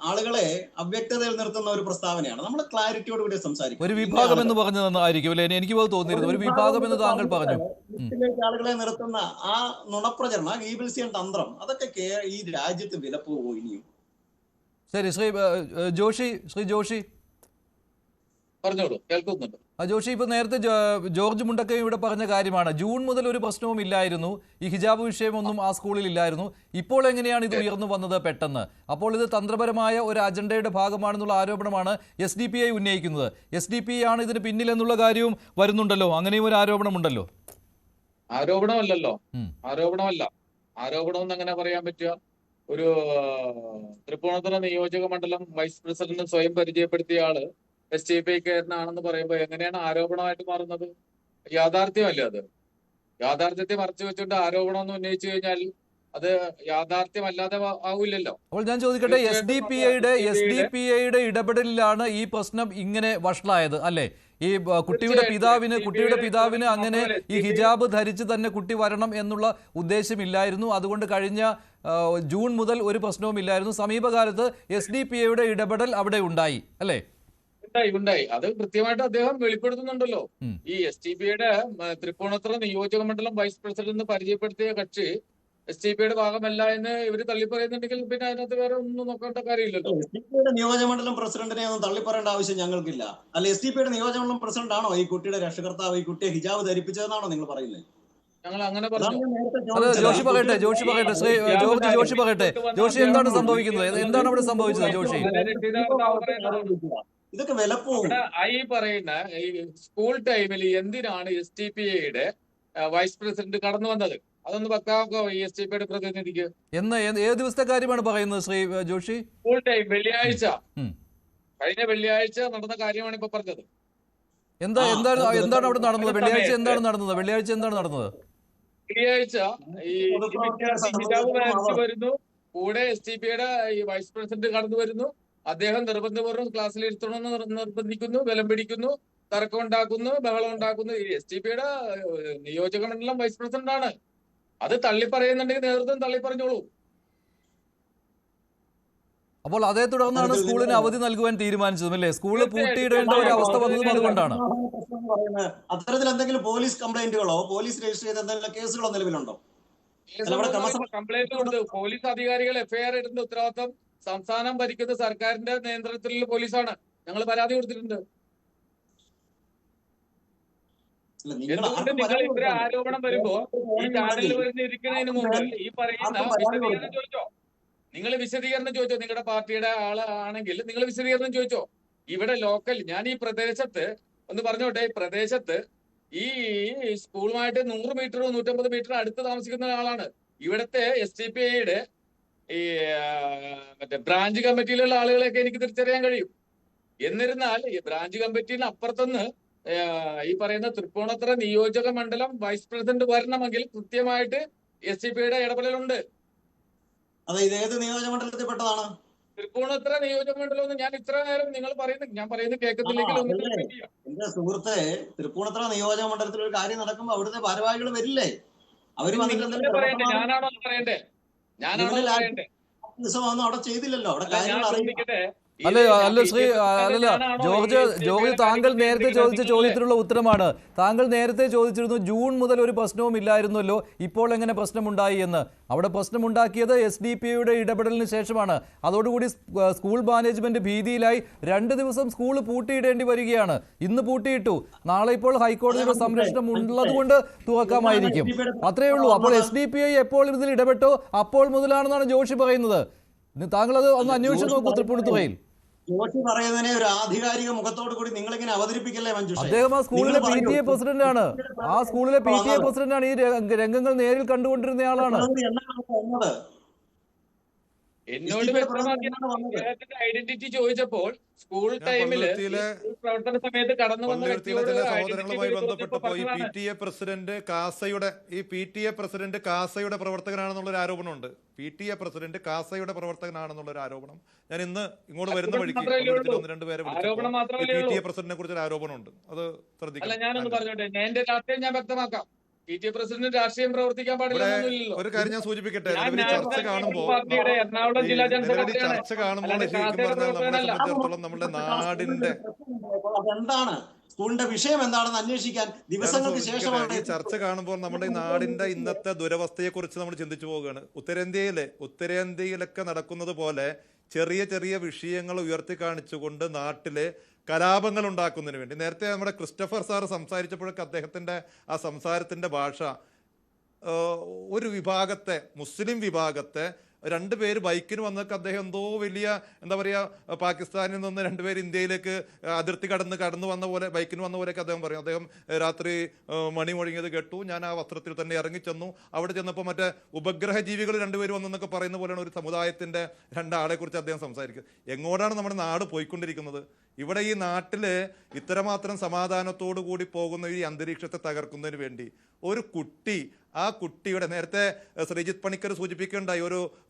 ആളുകളെ അവ്യക്തതയിൽ നിർത്തുന്ന ഒരു പ്രസ്താവനയാണ്. നമ്മൾ ക്ലാരിറ്റിയോട് കൂടി സംസാരിക്കും. ഒരു വിഭാഗം എന്ന് പറഞ്ഞതായിരിക്കും അല്ലെ? എനിക്ക് തോന്നിയിരുന്നു ഒരു വിഭാഗം എന്ന് താങ്കൾ പറഞ്ഞു. ആളുകളെ നിർത്തുന്ന ആ നുണപ്രചരണം, ഗീബിൾസിയൻ തന്ത്രം, അതൊക്കെ ഈ രാജ്യത്ത് വിലപ്പോവോ ഇനിയും? ശരി, ശ്രീ ജോഷി പറഞ്ഞോളൂ, കേൾക്കുന്നുണ്ട്. ജോഷി, ഇപ്പോൾ നേരത്തെ ജോർജ് മുണ്ടക്കയും ഇവിടെ പറഞ്ഞ കാര്യമാണ്. ജൂൺ മുതൽ ഒരു പ്രശ്നവും ഇല്ലായിരുന്നു, ഈ ഹിജാബ് വിഷയമൊന്നും ആ സ്കൂളിൽ ഇല്ലായിരുന്നു. ഇപ്പോൾ എങ്ങനെയാണ് ഇത് ഉയർന്നു വന്നത് പെട്ടെന്ന്? അപ്പോൾ ഇത് തന്ത്രപരമായ ഒരു അജണ്ടയുടെ ഭാഗമാണെന്നുള്ള ആരോപണമാണ് SDPI ഉന്നയിക്കുന്നത്. SDPI ആണ് ഇതിന് പിന്നിലെന്നുള്ള കാര്യവും വരുന്നുണ്ടല്ലോ, അങ്ങനെയും ഒരു ആരോപണമുണ്ടല്ലോ. ആരോപണമല്ലല്ലോ, ആരോപണം എങ്ങനെ പറയാൻ പറ്റുക? ഒരു തൃപ്പൂണിത്തുറ നിയോജക മണ്ഡലം വൈസ് പ്രസിഡന്റ് സ്വയം പരിചയപ്പെടുത്തിയ ആള് SDPIക്കാരനാണെന്ന് പറയുമ്പോൾ എങ്ങനെയാണ് ആരോപണമായിട്ട് മാറുന്നത്? യാഥാർത്ഥ്യമല്ലേ അത്? യാഥാർത്ഥ്യത്തെ മറച്ചു വെച്ചുകൊണ്ട് ആരോപണം എന്ന് ഉന്നയിച്ചു കഴിഞ്ഞാൽ അത് യാഥാർത്ഥ്യമല്ലാതെ ആവില്ലല്ലോ. അപ്പോൾ ഞാൻ ചോദിക്കട്ടെ, SDPIയുടെ ഇടപെടലിലാണ് ഈ പ്രശ്നം ഇങ്ങനെ വഷളായത് അല്ലേ? ഈ കുട്ടിയുടെ പിതാവിന് അങ്ങനെ ഈ ഹിജാബ് ധരിച്ച് തന്നെ കുട്ടി വരണം എന്നുള്ള ഉദ്ദേശമില്ലായിരുന്നു. അതുകൊണ്ട് കഴിഞ്ഞ ജൂൺ മുതൽ ഒരു പ്രശ്നവും ഇല്ലായിരുന്നു. സമീപകാലത്ത് SDPIയുടെ ഇടപെടൽ അവിടെ ഉണ്ടായി അല്ലേ? ഉണ്ടായി. അത് കൃത്യമായിട്ട് അദ്ദേഹം വെളിപ്പെടുത്തുന്നുണ്ടല്ലോ. ഈ SDPIയുടെ തൃപ്പൂണിത്തുറ നിയോജക മണ്ഡലം വൈസ് പ്രസിഡന്റ് പരിചയപ്പെടുത്തിയ കക്ഷി SDPIയുടെ ഭാഗമല്ല എന്ന് ഇവര് തള്ളിപ്പറയുന്നുണ്ടെങ്കിൽ പിന്നെ അതിനകത്ത് വേറെ ഒന്നും നോക്കേണ്ട കാര്യമില്ലല്ലോ. SDPIയുടെ നിയോജകമണ്ഡലം പ്രസിഡന്റിനെ ഒന്നും തള്ളിപ്പറയേണ്ട ആവശ്യം ഞങ്ങൾക്കില്ല. അല്ല, SDPIയുടെ നിയോജകമണ്ഡലം പ്രസിഡന്റ് ആണോ ഈ കുട്ടിയുടെ രക്ഷകർത്താവ്, ഈ കുട്ടിയെ ഹിജാബ് ധരിപ്പിച്ചതെന്നാണോ നിങ്ങൾ പറയുന്നത്? ഞങ്ങൾ അങ്ങനെ പറഞ്ഞു. ജോഷി പറയട്ടെ, ശ്രീ ജോഷി പറയട്ടെ. ജോഷി, എന്താണ് സംഭവിക്കുന്നത്? എന്താണ് അവിടെ സംഭവിച്ചത് ജോഷി? ഇതൊക്കെ വിലപ്പോവും. ഈ പറയുന്ന ഈ സ്കൂൾ ടൈമിൽ എന്തിനാണ് SDPIയുടെ വൈസ് പ്രസിഡന്റ് കടന്നു വന്നത്? അതൊന്ന് വെക്കാമോ ഈ SDPIയുടെ പ്രതിനിധിക്ക്? ഏത് ദിവസത്തെ കാര്യമാണ് പറയുന്നത് ശ്രീ ജോഷി? സ്കൂൾ ടൈം വെള്ളിയാഴ്ച, കഴിഞ്ഞ വെള്ളിയാഴ്ച നടന്ന കാര്യമാണ് ഇപ്പൊ പറഞ്ഞത്. എന്താണ് അവിടെ നടന്നത്? വെള്ളിയാഴ്ച എന്താണ് നടന്നത്? വെള്ളിയാഴ്ച ഈ ഹിജാബ് ധരിച്ചു വരുന്നു, കൂടെ SDPIയുടെ ഈ വൈസ് പ്രസിഡന്റ് കടന്നു വരുന്നു. അദ്ദേഹം നിർബന്ധപൂർവ്വം ക്ലാസ്സിൽ ഇരുത്തണമെന്ന് നിർബന്ധിക്കുന്നു, ബലം പിടിക്കുന്നു, തർക്കം ഉണ്ടാക്കുന്നു, ബഹളം ഉണ്ടാക്കുന്നു. ഈ SDPIയുടെ നിയോജക മണ്ഡലം വൈസ് പ്രസിഡന്റ് ആണ്. അത് തള്ളിപ്പറയുന്നുണ്ടെങ്കിൽ നേതൃത്വം തള്ളിപ്പറഞ്ഞോളൂ. അപ്പോൾ അതേ തുടർന്നാണ് സ്കൂളിന് അവധി നൽകുവാൻ തീരുമാനിച്ചതും അല്ലേ? സ്കൂള് പൂട്ടിയിടേണ്ട ഒരു അവസ്ഥ വന്നതും അതുകൊണ്ടാണ്. അത്തരത്തിൽ എന്തെങ്കിലും പോലീസ് കംപ്ലൈന്റുകളോ പോലീസ് രജിസ്റ്റർ ചെയ്ത എന്തെങ്കിലും കേസുകളോ നിലവിലുണ്ടോ? കംപ്ലൈന്റ് കൊടുത്ത് പോലീസ് അധികാരികൾ FIR ഇടുന്ന ഉത്തരവാദിത്വം സംസ്ഥാനം ഭരിക്കുന്ന സർക്കാരിന്റെ നിയന്ത്രണത്തിലുള്ള പോലീസാണ്. ഞങ്ങൾ പരാതി കൊടുത്തിട്ടുണ്ട്. എന്തുകൊണ്ട് നിങ്ങൾ ഇവരെ ആരോപണം വരുമ്പോ ഈ ചാനലിൽ വരുന്ന ഇരിക്കുന്നതിന് മുമ്പ് ഈ പറയുന്ന വിശദീകരണം ചോദിച്ചോ? നിങ്ങൾ വിശദീകരണം ചോദിച്ചോ? നിങ്ങളുടെ പാർട്ടിയുടെ ആളാണെങ്കിൽ നിങ്ങൾ വിശദീകരണം ചോദിച്ചോ? ഇവിടെ ലോക്കൽ, ഞാൻ ഈ പ്രദേശത്ത് ഒന്ന് പറഞ്ഞോട്ടെ, ഈ പ്രദേശത്ത് ഈ സ്കൂളുമായിട്ട് 100 മീറ്റർ 150 മീറ്റർ അടുത്ത് താമസിക്കുന്ന ആളാണ്. ഇവിടുത്തെ SDPIയുടെ ഈ മറ്റേ ബ്രാഞ്ച് കമ്മിറ്റിയിലുള്ള ആളുകളെയൊക്കെ എനിക്ക് തിരിച്ചറിയാൻ കഴിയും. എന്നിരുന്നാൽ ഈ ബ്രാഞ്ച് കമ്മിറ്റിന് അപ്പുറത്തുനിന്ന് ഈ പറയുന്ന തൃപ്പൂണിത്തുറ നിയോജക മണ്ഡലം വൈസ് പ്രസിഡന്റ് വരണമെങ്കിൽ കൃത്യമായിട്ട് SDPIയുടെ ഇടപെടലുണ്ട്. അതെ, ഇത് ഏത് നിയോജക മണ്ഡലത്തിൽ പെട്ടതാണ്? തൃപ്പൂണിത്തുറ നിയോജകമണ്ഡലം എന്ന് ഞാൻ ഇത്ര നേരം നിങ്ങൾ പറയുന്നത് ഞാൻ പറയുന്നത് കേൾക്കുന്നില്ലെങ്കിൽ ഒന്ന് അതല്ലേ റിപ്പീറ്റ് ചെയ്യാം. എന്റെ സുഹൃത്തെ, തൃപ്പൂണിത്തുറ നിയോജക മണ്ഡലത്തിൽ ഒരു കാര്യം നടക്കുമ്പോ അവിടുത്തെ ഭാരവാഹികൾ വരില്ലേ? അവര് വന്നിട്ട് നിങ്ങളല്ലേ പറയണ്ടേ? ഞാനാണോ അത് പറയണ്ടേ? ഞാനാണോ അത് പറയണ്ടേ? ദിവസമൊന്നും അവിടെ ചെയ്തില്ലല്ലോ. അവിടെ അല്ല, ഞാൻ കാര്യങ്ങൾ അറിയില്ല. ചോദിക്കട്ടെ, അല്ല അല്ല ശ്രീ അല്ലല്ല ജോർജ് താങ്കൾ നേരത്തെ ചോദിച്ച ചോദ്യത്തിനുള്ള ഉത്തരമാണ്. താങ്കൾ നേരത്തെ ചോദിച്ചിരുന്നു ജൂൺ മുതൽ ഒരു പ്രശ്നവും ഇല്ലായിരുന്നല്ലോ, ഇപ്പോൾ എങ്ങനെ പ്രശ്നമുണ്ടായി എന്ന്. അവിടെ പ്രശ്നമുണ്ടാക്കിയത് SDPIയുടെ ഇടപെടലിന് ശേഷമാണ്. അതോടുകൂടി സ്കൂൾ മാനേജ്മെന്റ് ഭീതിയിലായി 2 ദിവസം സ്കൂൾ പൂട്ടിയിടേണ്ടി വരികയാണ്. ഇന്ന് പൂട്ടിയിട്ടു, നാളെ ഇപ്പോൾ ഹൈക്കോടതിയുടെ സംരക്ഷണം ഉള്ളത് കൊണ്ട് തുറക്കാമായിരിക്കും. അത്രയേ ഉള്ളൂ. അപ്പോൾ SDPI എപ്പോൾ ഇതിൽ ഇടപെട്ടോ അപ്പോൾ മുതലാണെന്നാണ് ജോഷി പറയുന്നത്. താങ്കൾ അത് ഒന്ന് അന്വേഷിച്ച് നോക്കൂ. തൃപ്പൂണിത്തുറയിൽ ജോഷി പറയുന്നതിനെ ഒരു ആധികാരിക മുഖത്തോട് കൂടി നിങ്ങൾ ഇങ്ങനെ അവതരിപ്പിക്കല്ലേ മഞ്ജുഷ? അദ്ദേഹം ആ സ്കൂളിലെ PTA പ്രസിഡന്റാണ്. ആ സ്കൂളിലെ PTA പ്രസിഡന്റാണ്. ഈ രംഗങ്ങൾ നേരിൽ കണ്ടുകൊണ്ടിരുന്നയാളാണ്. എന്നോട് വ്യക്തമാക്കി ഐഡന്റിറ്റി ചോദിച്ചപ്പോൾ സ്കൂൾ ടൈമില് പ്രവർത്തന സമയത്ത് കടന്നു വന്ന ചില സഹോദരങ്ങളുമായി ബന്ധപ്പെട്ടപ്പോൾ ഈ PTA പ്രസിഡന്റ് കാസയുടെ പ്രവർത്തകനാണെന്നുള്ള ഒരു ആരോപണമുണ്ട്. PTA പ്രസിഡന്റ് കാസയുടെ പ്രവർത്തകനാണെന്നുള്ള ഒരു ആരോപണം ഞാൻ ഇന്ന് ഇങ്ങോട്ട് വരുന്ന വഴിക്ക് 1-2 പേരെ PTA പ്രസിഡന്റിനെ കുറിച്ച് ഒരു ആരോപണമുണ്ട്. അത് ശ്രദ്ധിക്കണം. ഞാനൊന്ന് പറഞ്ഞോട്ടെ, എന്റെ രാഷ്ട്രീയം ഞാൻ വ്യക്തമാക്കാം. PTA പ്രസിഡന്റ് രാഷ്ട്രീയം പ്രവർത്തിക്കാൻ പാടില്ല. ഒരു കാര്യം ഞാൻ സൂചിപ്പിക്കട്ടെ, ചർച്ച കാണുമ്പോൾ എറണാകുളം ജില്ലാ ജനറൽ സെക്രട്ടറിയാണ്. ചർച്ച കാണുമ്പോൾ ശരിക്കും പറഞ്ഞാൽ നമ്മളെ സംബന്ധിച്ചിടത്തോളം നമ്മുടെ നാടിന്റെ എന്താണ് സ്കൂളിന്റെ വിഷയം എന്താണെന്ന് അന്വേഷിക്കാൻ ദിവസങ്ങൾക്ക് ശേഷമാണ് ഈ ചർച്ച കാണുമ്പോൾ നമ്മുടെ ഈ നാടിന്റെ ഇന്നത്തെ ദുരവസ്ഥയെ കുറിച്ച് നമ്മൾ ചിന്തിച്ചു പോവുകയാണ്. ഉത്തരേന്ത്യയിലൊക്കെ നടക്കുന്നത് പോലെ ചെറിയ ചെറിയ വിഷയങ്ങൾ ഉയർത്തി കാണിച്ചുകൊണ്ട് നാട്ടിലെ കലാപങ്ങൾ ഉണ്ടാക്കുന്നതിന് വേണ്ടി നേരത്തെ നമ്മുടെ ക്രിസ്റ്റഫർ സാർ സംസാരിച്ചപ്പോഴൊക്കെ അദ്ദേഹത്തിൻ്റെ ആ സംസാരത്തിൻ്റെ ഭാഷ ഒരു വിഭാഗത്തെ, മുസ്ലിം വിഭാഗത്തെ 2 പേര് ബൈക്കിന് വന്നൊക്കെ അദ്ദേഹം എന്തോ വലിയ എന്താ പറയുക, പാകിസ്ഥാനിൽ നിന്ന് 2 പേര് ഇന്ത്യയിലേക്ക് അതിർത്തി കടന്നു വന്ന പോലെ, ബൈക്കിന് വന്ന പോലെയൊക്കെ അദ്ദേഹം പറയും. അദ്ദേഹം രാത്രി മണി മുഴങ്ങിയത് കേട്ടു, ഞാൻ ആ വസ്ത്രത്തിൽ തന്നെ ഇറങ്ങിച്ചെന്നു, അവിടെ ചെന്നപ്പോൾ മറ്റേ ഉപഗ്രഹ ജീവികൾ 2 പേര് വന്നെന്നൊക്കെ പറയുന്ന പോലെയാണ് ഒരു സമുദായത്തിൻ്റെ 2 ആളെ കുറിച്ച് അദ്ദേഹം സംസാരിക്കുക. എങ്ങോട്ടാണ് നമ്മുടെ നാട് പോയിക്കൊണ്ടിരിക്കുന്നത്? ഇവിടെ ഈ നാട്ടില് ഇത്രമാത്രം സമാധാനത്തോടു കൂടി പോകുന്ന ഈ അന്തരീക്ഷത്തെ തകർക്കുന്നതിന് വേണ്ടി ഒരു കുട്ടി, ആ കുട്ടിയുടെ നേരത്തെ ശ്രീജിത്ത് പണിക്കർ സൂചിപ്പിക്കുകയുണ്ടായി,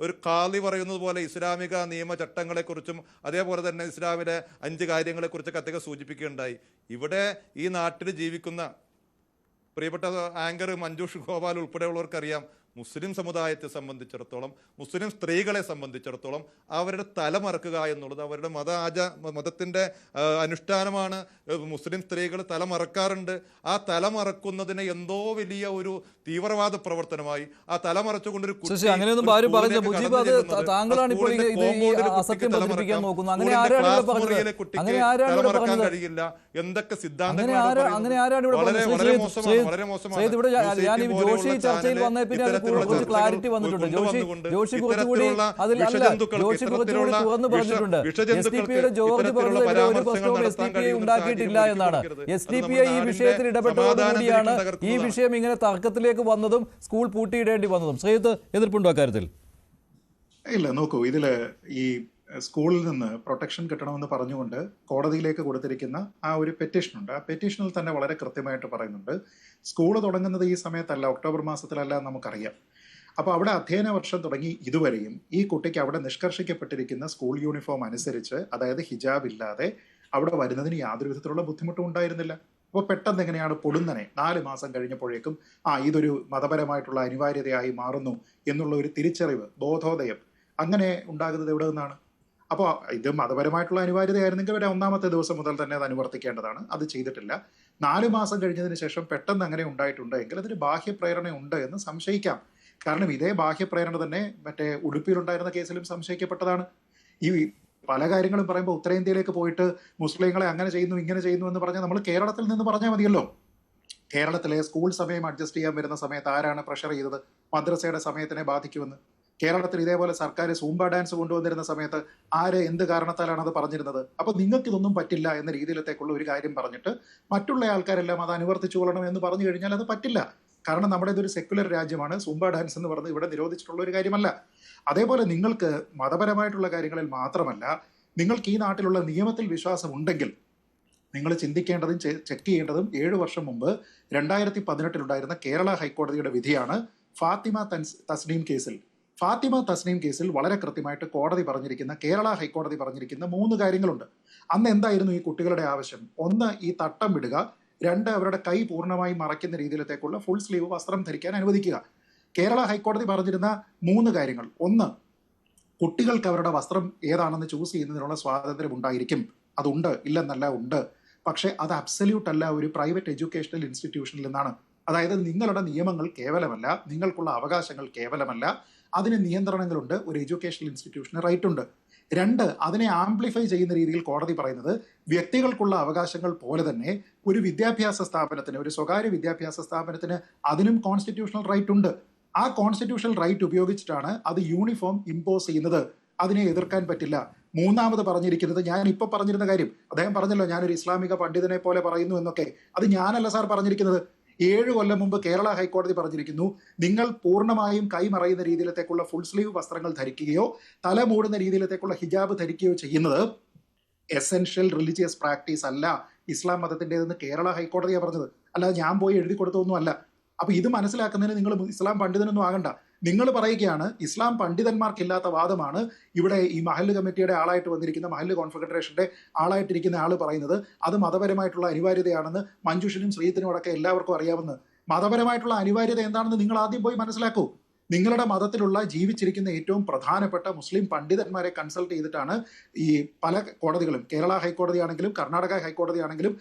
ഒരു ഖാദി പറയുന്നത് പോലെ ഇസ്ലാമിക നിയമ ചട്ടങ്ങളെക്കുറിച്ചും അതേപോലെ തന്നെ ഇസ്ലാമിലെ 5 കാര്യങ്ങളെക്കുറിച്ചൊക്കെ അദ്ദേഹം സൂചിപ്പിക്കുകയുണ്ടായി. ഇവിടെ ഈ നാട്ടിൽ ജീവിക്കുന്ന പ്രിയപ്പെട്ട ആങ്കർ മഞ്ജുഷ് ഗോപാൽ ഉൾപ്പെടെയുള്ളവർക്കറിയാം, മുസ്ലിം സമുദായത്തെ സംബന്ധിച്ചിടത്തോളം, മുസ്ലിം സ്ത്രീകളെ സംബന്ധിച്ചിടത്തോളം അവരുടെ തലമറക്കുക എന്നുള്ളത് അവരുടെ മതത്തിൻ്റെ അനുഷ്ഠാനമാണ്. മുസ്ലിം സ്ത്രീകൾ തലമറക്കാറുണ്ട്. ആ തലമറക്കുന്നതിനെ എന്തോ വലിയ ഒരു തീവ്രവാദ പ്രവർത്തനമായി ആ തലമറച്ചുകൊണ്ടൊരു തലമറക്കാൻ കഴിയില്ല. എന്തൊക്കെ സിദ്ധാന്തങ്ങളാണ് വളരെ മോശമാണ്. ക്ലാരിറ്റി വന്നിട്ടുണ്ട്. ജോഷി കുറച്ചുകൂടി തുറന്നു പറഞ്ഞിട്ടുണ്ട്. ജോർജ് പറഞ്ഞത് ഒരു പ്രശ്നവും SDPI ഉണ്ടാക്കിയിട്ടില്ല എന്നാണ്. SDPI ഈ വിഷയത്തിൽ ഇടപെട്ടതോടുകൂടിയാണ് ഈ വിഷയം ഇങ്ങനെ തർക്കത്തിലേക്ക് വന്നതും സ്കൂൾ പൂട്ടിയിടേണ്ടി വന്നതും. ശ്രീജിത്ത്, എതിർപ്പുണ്ടോ അക്കാര്യത്തിൽ? ഇല്ല, നോക്കൂ, ഇതില് ഈ സ്കൂളിൽ നിന്ന് പ്രൊട്ടക്ഷൻ കിട്ടണമെന്ന് പറഞ്ഞുകൊണ്ട് കോടതിയിലേക്ക് കൊടുത്തിരിക്കുന്ന ആ ഒരു പെറ്റീഷനുണ്ട്. ആ പെറ്റീഷനിൽ തന്നെ വളരെ കൃത്യമായിട്ട് പറയുന്നുണ്ട്, സ്കൂൾ തുടങ്ങുന്നത് ഈ സമയത്തല്ല, ഒക്ടോബർ മാസത്തിലല്ല നമുക്കറിയാം. അപ്പോൾ അവിടെ അധ്യയന വർഷം തുടങ്ങി ഇതുവരെയും ഈ കുട്ടിക്ക് അവിടെ നിഷ്കർഷിക്കപ്പെട്ടിരിക്കുന്ന സ്കൂൾ യൂണിഫോം അനുസരിച്ച്, അതായത് ഹിജാബ് ഇല്ലാതെ അവിടെ വരുന്നതിന് യാതൊരു വിധത്തിലുള്ള ബുദ്ധിമുട്ടും ഉണ്ടായിരുന്നില്ല. അപ്പോൾ പെട്ടെന്ന് എങ്ങനെയാണ് പൊടുന്നനെ 4 മാസം കഴിഞ്ഞപ്പോഴേക്കും ഇതൊരു മതപരമായിട്ടുള്ള അനിവാര്യതയായി മാറുന്നു എന്നുള്ള ഒരു തിരിച്ചറിവ്, ബോധോദയം അങ്ങനെ ഉണ്ടാകുന്നത് എവിടെ നിന്നാണ്? അപ്പോൾ ഇത് മതപരമായിട്ടുള്ള അനിവാര്യതയായിരുന്നെങ്കിൽ ഒരു 1ാമത്തെ ദിവസം മുതൽ തന്നെ അത് അനുവർത്തിക്കേണ്ടതാണ്. അത് ചെയ്തിട്ടില്ല. 4 മാസം കഴിഞ്ഞതിന് ശേഷം പെട്ടെന്ന് അങ്ങനെ ഉണ്ടായിട്ടുണ്ട് എങ്കിൽ അതിന് ബാഹ്യപ്രേരണ ഉണ്ട് എന്ന് സംശയിക്കാം. കാരണം ഇതേ ബാഹ്യപ്രേരണ തന്നെ മറ്റേ ഉടുപ്പിയിലുണ്ടായിരുന്ന കേസിലും സംശയിക്കപ്പെട്ടതാണ്. ഈ പല കാര്യങ്ങളും പറയുമ്പോൾ ഉത്തരേന്ത്യയിലേക്ക് പോയിട്ട് മുസ്ലിങ്ങളെ അങ്ങനെ ചെയ്യുന്നു ഇങ്ങനെ ചെയ്യുന്നു എന്ന് പറഞ്ഞാൽ നമ്മൾ കേരളത്തിൽ നിന്ന് പറഞ്ഞാൽ മതിയല്ലോ. കേരളത്തിലെ സ്കൂൾ സമയം അഡ്ജസ്റ്റ് ചെയ്യാൻ വരുന്ന സമയത്ത് ആരാണ് പ്രഷർ ചെയ്തത് മദ്രസയുടെ സമയത്തിനെ ബാധിക്കുമെന്ന്? കേരളത്തിൽ ഇതേപോലെ സർക്കാർ സൂംബ ഡാൻസ് കൊണ്ടുവന്നിരുന്ന സമയത്ത് എന്ത് കാരണത്താലാണ് അത് പറഞ്ഞിരുന്നത്? അപ്പോൾ നിങ്ങൾക്ക് ഇതൊന്നും പറ്റില്ല എന്ന രീതിയിലത്തേക്കുള്ള ഒരു കാര്യം പറഞ്ഞിട്ട് മറ്റുള്ള ആൾക്കാരെല്ലാം അത് അനുവർത്തിച്ചു കൊള്ളണം എന്ന് പറഞ്ഞു കഴിഞ്ഞാൽ അത് പറ്റില്ല. കാരണം നമ്മുടെ ഇതൊരു സെക്യുലർ രാജ്യമാണ്. സൂംബ ഡാൻസ് എന്ന് പറഞ്ഞ് ഇവിടെ നിരോധിച്ചിട്ടുള്ള ഒരു കാര്യമല്ല. അതേപോലെ നിങ്ങൾക്ക് മതപരമായിട്ടുള്ള കാര്യങ്ങളിൽ മാത്രമല്ല, നിങ്ങൾക്ക് ഈ നാട്ടിലുള്ള നിയമത്തിൽ വിശ്വാസം ഉണ്ടെങ്കിൽ നിങ്ങൾ ചിന്തിക്കേണ്ടതും ചെക്ക് ചെയ്യേണ്ടതും 7 വർഷം മുമ്പ് 2018 ഉണ്ടായിരുന്ന കേരള ഹൈക്കോടതിയുടെ വിധിയാണ് ഫാത്തിമ തസ്നീം കേസിൽ. ഫാത്തിമ തസ്നീം കേസിൽ വളരെ കൃത്യമായിട്ട് കോടതി പറഞ്ഞിരിക്കുന്ന, കേരള ഹൈക്കോടതി പറഞ്ഞിരിക്കുന്ന 3 കാര്യങ്ങളുണ്ട്. അന്ന് എന്തായിരുന്നു ഈ കുട്ടികളുടെ ആവശ്യം? 1, ഈ തട്ടം വിടുക. 2, അവരുടെ കൈ പൂർണ്ണമായും മറയ്ക്കുന്ന രീതിയിലത്തേക്കുള്ള ഫുൾ സ്ലീവ് വസ്ത്രം ധരിക്കാൻ അനുവദിക്കുക. കേരള ഹൈക്കോടതി പറഞ്ഞിരുന്ന 3 കാര്യങ്ങൾ: 1, കുട്ടികൾക്ക് അവരുടെ വസ്ത്രം ഏതാണെന്ന് ചൂസ് ചെയ്യുന്നതിനുള്ള സ്വാതന്ത്ര്യം ഉണ്ടായിരിക്കും. അതുണ്ട്, ഇല്ലെന്നല്ല, ഉണ്ട്. പക്ഷേ അത് അബ്സല്യൂട്ട് അല്ല ഒരു പ്രൈവറ്റ് എഡ്യൂക്കേഷണൽ ഇൻസ്റ്റിറ്റ്യൂഷനിൽ നിന്നാണ്. അതായത് നിങ്ങളുടെ നിയമങ്ങൾ കേവലമല്ല, നിങ്ങൾക്കുള്ള അവകാശങ്ങൾ കേവലമല്ല, അതിന് നിയന്ത്രണങ്ങളുണ്ട്. ഒരു എഡ്യൂക്കേഷണൽ ഇൻസ്റ്റിറ്റ്യൂഷന് റൈറ്റ് ഉണ്ട്. 2, അതിനെ ആംപ്ലിഫൈ ചെയ്യുന്ന രീതിയിൽ കോടതി പറയുന്നത് വ്യക്തികൾക്കുള്ള അവകാശങ്ങൾ പോലെ തന്നെ ഒരു വിദ്യാഭ്യാസ സ്ഥാപനത്തിന്, ഒരു സ്വകാര്യ വിദ്യാഭ്യാസ സ്ഥാപനത്തിന് അതിനും കോൺസ്റ്റിറ്റ്യൂഷണൽ റൈറ്റ് ഉണ്ട്. ആ കോൺസ്റ്റിറ്റ്യൂഷണൽ റൈറ്റ് ഉപയോഗിച്ചിട്ടാണ് അത് യൂണിഫോം ഇമ്പോസ് ചെയ്യുന്നത്. അതിനെ എതിർക്കാൻ പറ്റില്ല. 3 പറഞ്ഞിരിക്കുന്നത്, ഞാൻ ഇപ്പൊ പറഞ്ഞിരുന്ന കാര്യം, അദ്ദേഹം പറഞ്ഞല്ലോ ഞാനൊരു ഇസ്ലാമിക പണ്ഡിതനെ പോലെ പറയുന്നു എന്നൊക്കെ. അത് ഞാനല്ല സാർ പറഞ്ഞിരിക്കുന്നത്. 7 കൊല്ലം മുമ്പ് കേരള ഹൈക്കോടതി പറഞ്ഞിരിക്കുന്നു, നിങ്ങൾ പൂർണ്ണമായും കൈമറയുന്ന രീതിയിലത്തേക്കുള്ള ഫുൾ സ്ലീവ് വസ്ത്രങ്ങൾ ധരിക്കുകയോ തല മൂടുന്ന രീതിയിലത്തേക്കുള്ള ഹിജാബ് ധരിക്കുകയോ ചെയ്യുന്നത് എസെൻഷ്യൽ റിലീജിയസ് പ്രാക്ടീസ് അല്ല, ഇസ്ലാം മതത്തിൻ്റെതെന്ന് കേരള ഹൈക്കോടതിയാണ് പറഞ്ഞത്. അല്ലാതെ ഞാൻ പോയി എഴുതി കൊടുത്തൊന്നും അല്ല. അപ്പൊ ഇത് മനസ്സിലാക്കുന്നതിന് നിങ്ങൾ ഇസ്ലാം പണ്ഡിതനൊന്നും ആകണ്ട. നിങ്ങൾ പറയുകയാണ് ഇസ്ലാം പണ്ഡിതന്മാർക്കില്ലാത്ത വാദമാണ് ഇവിടെ ഈ മഹല്ല് കമ്മിറ്റിയുടെ ആളായിട്ട് വന്നിരിക്കുന്ന, മഹല്ല് കോൺഫെഡറേഷന്റെ ആളായിട്ടിരിക്കുന്ന ആൾ പറയുന്നത്. അത് മതപരമായിട്ടുള്ള അനിവാര്യതയാണെന്ന് മഞ്ജുഷിനും ശ്രീത്തിനും അടക്കം എല്ലാവർക്കും അറിയാവുന്ന. മതപരമായിട്ടുള്ള അനിവാര്യത എന്താണെന്ന് നിങ്ങൾ ആദ്യം പോയി മനസ്സിലാക്കൂ. നിങ്ങളുടെ മതത്തിലുള്ള ജീവിച്ചിരിക്കുന്ന ഏറ്റവും പ്രധാനപ്പെട്ട മുസ്ലിം പണ്ഡിതന്മാരെ കൺസൾട്ട് ചെയ്തിട്ടാണ് ഈ പല കോടതികളും, കേരള ഹൈക്കോടതി ആണെങ്കിലും കർണാടക ഹൈക്കോടതി ആണെങ്കിലും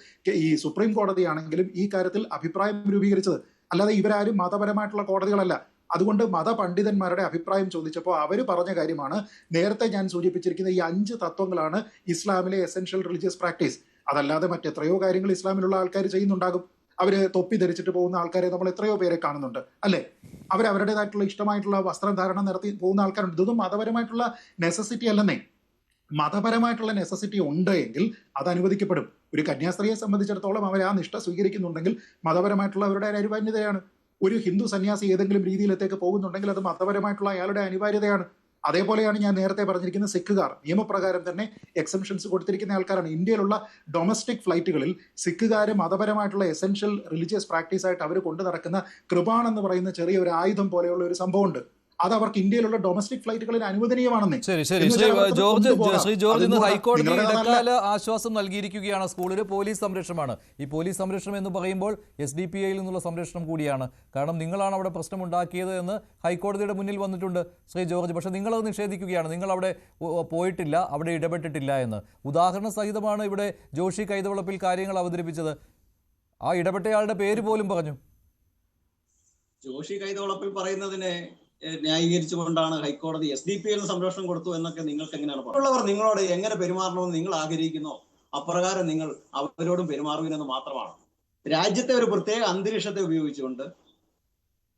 ഈ സുപ്രീം കോടതി ആണെങ്കിലും ഈ കാര്യത്തിൽ അഭിപ്രായം രൂപീകരിച്ചത്. അല്ലാതെ ഇവരാരും മതപരമായിട്ടുള്ള കോടതികളല്ല. അതുകൊണ്ട് മതപണ്ഡിതന്മാരുടെ അഭിപ്രായം ചോദിച്ചപ്പോൾ അവർ പറഞ്ഞ കാര്യമാണ് നേരത്തെ ഞാൻ സൂചിപ്പിച്ചിരിക്കുന്ന ഈ 5 തത്വങ്ങളാണ് ഇസ്ലാമിലെ എസെൻഷ്യൽ റിലീജിയസ് പ്രാക്ടീസ്. അതല്ലാതെ മറ്റെത്രയോ കാര്യങ്ങൾ ഇസ്ലാമിലുള്ള ആൾക്കാർ ചെയ്യുന്നുണ്ടാകും. അവര് തൊപ്പി ധരിച്ചിട്ട് പോകുന്ന ആൾക്കാരെ നമ്മൾ എത്രയോ പേരെ കാണുന്നുണ്ട്, അല്ലേ? അവരവരുടേതായിട്ടുള്ള ഇഷ്ടമായിട്ടുള്ള വസ്ത്രധാരണം നടത്തി പോകുന്ന ആൾക്കാരുണ്ട്. ഇതൊന്നും മതപരമായിട്ടുള്ള നെസസിറ്റി അല്ലെന്നേ. മതപരമായിട്ടുള്ള നെസസിറ്റി ഉണ്ട് എങ്കിൽ അത് അനുവദിക്കപ്പെടും. ഒരു കന്യാസ്ത്രീയെ സംബന്ധിച്ചിടത്തോളം അവർ ആ നിഷ്ഠ സ്വീകരിക്കുന്നുണ്ടെങ്കിൽ മതപരമായിട്ടുള്ള അവരുടെ അനിവാര്യതയാണ്. ഒരു ഹിന്ദു സന്യാസി ഏതെങ്കിലും രീതിയിലത്തേക്ക് പോകുന്നുണ്ടെങ്കിൽ അത് മതപരമായിട്ടുള്ള അയാളുടെ അനിവാര്യതയാണ്. അതേപോലെയാണ് ഞാൻ നേരത്തെ പറഞ്ഞിരിക്കുന്ന സിഖുകാർ നിയമപ്രകാരം തന്നെ എക്സംഷൻസ് കൊടുത്തിരിക്കുന്ന ആൾക്കാരാണ്. ഇന്ത്യയിലുള്ള ഡൊമസ്റ്റിക് ഫ്ലൈറ്റുകളിൽ സിഖുകാർ മതപരമായിട്ടുള്ള എസെൻഷ്യൽ റിലീജിയസ് പ്രാക്ടീസ് ആയിട്ട് അവർ കൊണ്ടു നടക്കുന്ന കൃപാൺ എന്ന് പറയുന്ന ചെറിയ ഒരു ആയുധം പോലെയുള്ള ഒരു സംഭവമുണ്ട്. അത് അവർക്ക് ഇന്ത്യയിലുള്ള ഡൊമസ്റ്റിക് ഫ്ലൈറ്റുകളിൽ അനുവദനീയമാണെന്നേ. ശരി ശ്രീ ജോർജ്, ഇന്ന് ഹൈക്കോടതി ഇടക്കാല ആശ്വാസം നൽകിയിരിക്കുകയാണ്. സ്കൂളിന് പോലീസ് സംരക്ഷണമാണ്. ഈ പോലീസ് സംരക്ഷണം എന്ന് പറയുമ്പോൾ SDPIയിൽ നിന്നുള്ള സംരക്ഷണം കൂടിയാണ്. കാരണം നിങ്ങളാണ് അവിടെ പ്രശ്നമുണ്ടാക്കിയത് എന്ന് ഹൈക്കോടതിയുടെ മുന്നിൽ വന്നിട്ടുണ്ട് ശ്രീ ജോർജ്. പക്ഷേ നിങ്ങളത് നിഷേധിക്കുകയാണ്. നിങ്ങൾ അവിടെ പോയിട്ടില്ല, അവിടെ ഇടപെട്ടിട്ടില്ല എന്ന്. ഉദാഹരണ സഹിതമാണ് ഇവിടെ ജോഷി കൈതവളപ്പിൽ കാര്യങ്ങൾ അവതരിപ്പിച്ചത്. ആ ഇടപെട്ടയാളുടെ പേര് പോലും പറഞ്ഞു. ജോഷി കൈതവളപ്പിൽ പറയുന്നതിനെ ന്യായീകരിച്ചുകൊണ്ടാണ് ഹൈക്കോടതി SDPIയിൽ സംരക്ഷണം കൊടുത്തു എന്നൊക്കെ നിങ്ങൾക്ക് എങ്ങനെയാണ് പറയുന്നത്? നിങ്ങളോട് എങ്ങനെ പെരുമാറണമെന്ന് നിങ്ങൾ ആഗ്രഹിക്കുന്നോ അപ്രകാരം നിങ്ങൾ അവരോടും പെരുമാറുവിനെന്ന് മാത്രമാണ്. രാജ്യത്തെ ഒരു പ്രത്യേക അന്തരീക്ഷത്തെ ഉപയോഗിച്ചുകൊണ്ട്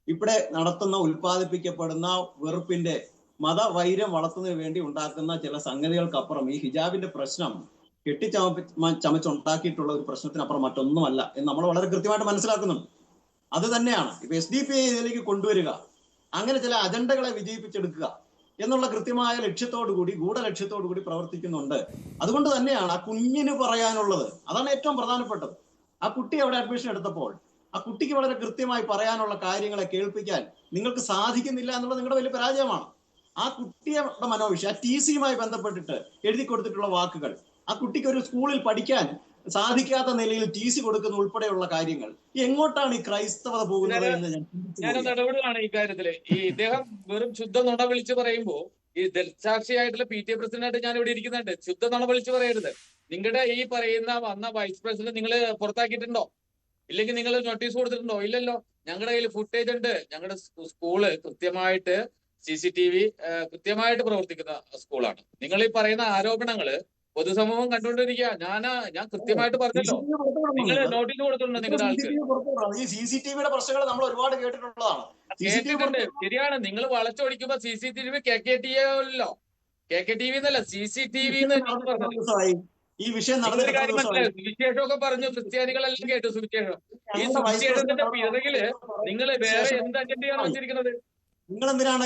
ഇവിടെ നടത്തുന്ന ഉൽപ്പാദിപ്പിക്കപ്പെടുന്ന വെറുപ്പിന്റെ മതവൈര്യം വളർത്തുന്നതിന് വേണ്ടി ഉണ്ടാക്കുന്ന ചില സംഗതികൾക്കപ്പുറം ഈ ഹിജാബിന്റെ പ്രശ്നം ചമച്ചുണ്ടാക്കിയിട്ടുള്ള ഒരു പ്രശ്നത്തിനപ്പുറം മറ്റൊന്നുമല്ല എന്ന് നമ്മൾ വളരെ കൃത്യമായിട്ട് മനസ്സിലാക്കുന്നുണ്ട്. അത് തന്നെയാണ് ഇപ്പൊ SDPI ഇതിലേക്ക് കൊണ്ടുവരിക, അങ്ങനെ ചില അജണ്ടകളെ വിജയിപ്പിച്ചെടുക്കുക എന്നുള്ള കൃത്യമായ ലക്ഷ്യത്തോടുകൂടി, ഗൂഢലക്ഷ്യത്തോടുകൂടി പ്രവർത്തിക്കുന്നുണ്ട്. അതുകൊണ്ട് തന്നെയാണ് ആ കുഞ്ഞിന് പറയാനുള്ളത്, അതാണ് ഏറ്റവും പ്രധാനപ്പെട്ടത്. ആ കുട്ടി അവിടെ അഡ്മിഷൻ എടുത്തപ്പോൾ ആ കുട്ടിക്ക് വളരെ കൃത്യമായി പറയാനുള്ള കാര്യങ്ങളെ കേൾപ്പിക്കാൻ നിങ്ങൾക്ക് സാധിക്കുന്നില്ല എന്നുള്ളത് നിങ്ങളുടെ വലിയ പരാജയമാണ്. ആ കുട്ടിയുടെ മനോവിഷയം, ആ TCയുമായി ബന്ധപ്പെട്ടിട്ട് എഴുതി കൊടുത്തിട്ടുള്ള വാക്കുകൾ, ആ കുട്ടിക്ക് ഒരു സ്കൂളിൽ പഠിക്കാൻ സാധിക്കാത്ത നിലയിൽ TC കൊടുക്കുന്ന ഉൾപ്പെടെയുള്ള കാര്യങ്ങൾ, എങ്ങോട്ടാണ് ഈ ക്രൈസ്തവത പോകുന്നത് എന്ന് ഞാനൊന്ന് ഇടപെടുകയാണ് ഈ കാര്യത്തില്. ഈ ഇദ്ദേഹം വെറും ശുദ്ധ നുണ വിളിച്ച് പറയുമ്പോ ഈ ദർശാക്ഷിയായിട്ടുള്ള PTA പ്രസിഡന്റായിട്ട് ഞാൻ ഇവിടെ ഇരിക്കുന്നുണ്ട്. ശുദ്ധ നുണ വിളിച്ച് പറയരുത്. നിങ്ങളുടെ ഈ പറയുന്ന വന്ന വൈസ് പ്രസിഡന്റ് നിങ്ങൾ പുറത്താക്കിയിട്ടുണ്ടോ? ഇല്ലെങ്കിൽ നിങ്ങൾ നോട്ടീസ് കൊടുത്തിട്ടുണ്ടോ? ഇല്ലല്ലോ. ഞങ്ങളുടെ കയ്യിൽ ഫുട്ടേജ് ഉണ്ട്. ഞങ്ങളുടെ സ്കൂള് കൃത്യമായിട്ട് CCTV കൃത്യമായിട്ട് പ്രവർത്തിക്കുന്ന സ്കൂളാണ്. നിങ്ങൾ ഈ പറയുന്ന ആരോപണങ്ങള് പൊതുസമൂഹം കണ്ടുകൊണ്ടിരിക്കുക. ഞാൻ കൃത്യമായിട്ട് പറഞ്ഞല്ലോ, നിങ്ങൾ നോട്ടീസ് കൊടുത്തിട്ടുണ്ട് നിങ്ങളുടെ ആൾക്ക്. ഈ CCTVയുടെ പ്രശ്നങ്ങൾ നമ്മൾ ഒരുപാട് കേട്ടിട്ടുള്ളതാണ്. കേട്ടിട്ടുണ്ട്, ശരിയാണ്. നിങ്ങൾ വളച്ചൊടിക്കുമ്പോ CCTV KKTV അല്ലോ, KKTV എന്നല്ല CCTV ഈ വിഷയം സുവിശേഷമൊക്കെ പറഞ്ഞു. ക്രിസ്ത്യാനികളെല്ലാം കേട്ടു സുവിശേഷം. ഈ സുവിശേഷത്തിന്റെ പിറകില് നിങ്ങൾ വേറെ എന്ത് അജണ്ടയാണ് വെച്ചിരിക്കുന്നത്? നിങ്ങളെന്തിനാണ്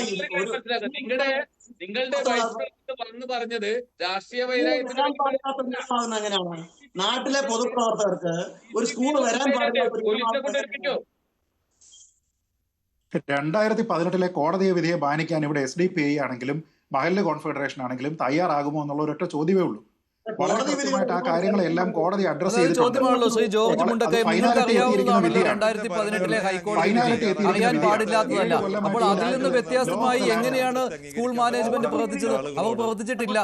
നിങ്ങളുടെ വൈസ് പ്രസിഡന്റ് വന്ന് പറഞ്ഞത് രാഷ്ട്രീയ വൈരാഗ്യത്തിന് എങ്ങനെയാണ്? നാട്ടിലെ പൊതുപ്രവർത്തകർക്ക് ഒരു സ്കൂൾ വരാൻ പോലീസിനെ കൊണ്ടെടുപ്പിക്കോ? 2018 കോടതി വിധിയെ മാനിക്കാൻ ഇവിടെ SDPI ആണെങ്കിലും മഹല്ല് കോൺഫെഡറേഷൻ ആണെങ്കിലും തയ്യാറാകുമോ എന്നുള്ള ഒരൊറ്റ ചോദ്യമേ ഉള്ളൂ. വളരെ കൃത്യമായിട്ട് ആ കാര്യങ്ങളെല്ലാം കോടതി അഡ്രസ് ചോദ്യമാണല്ലോ ശ്രീ ജോർജ് മുണ്ടക്കയം. നിങ്ങൾക്ക് അറിയാവുന്നതാണല്ലോ 2018 ഹൈക്കോടതി അറിയാൻ പാടില്ലാത്തതല്ല. അപ്പോൾ അതിൽ നിന്ന് വ്യത്യാസമായി എങ്ങനെയാണ് സ്കൂൾ മാനേജ്മെന്റ് പ്രവർത്തിച്ചത്? അവർ പ്രവർത്തിച്ചിട്ടില്ല.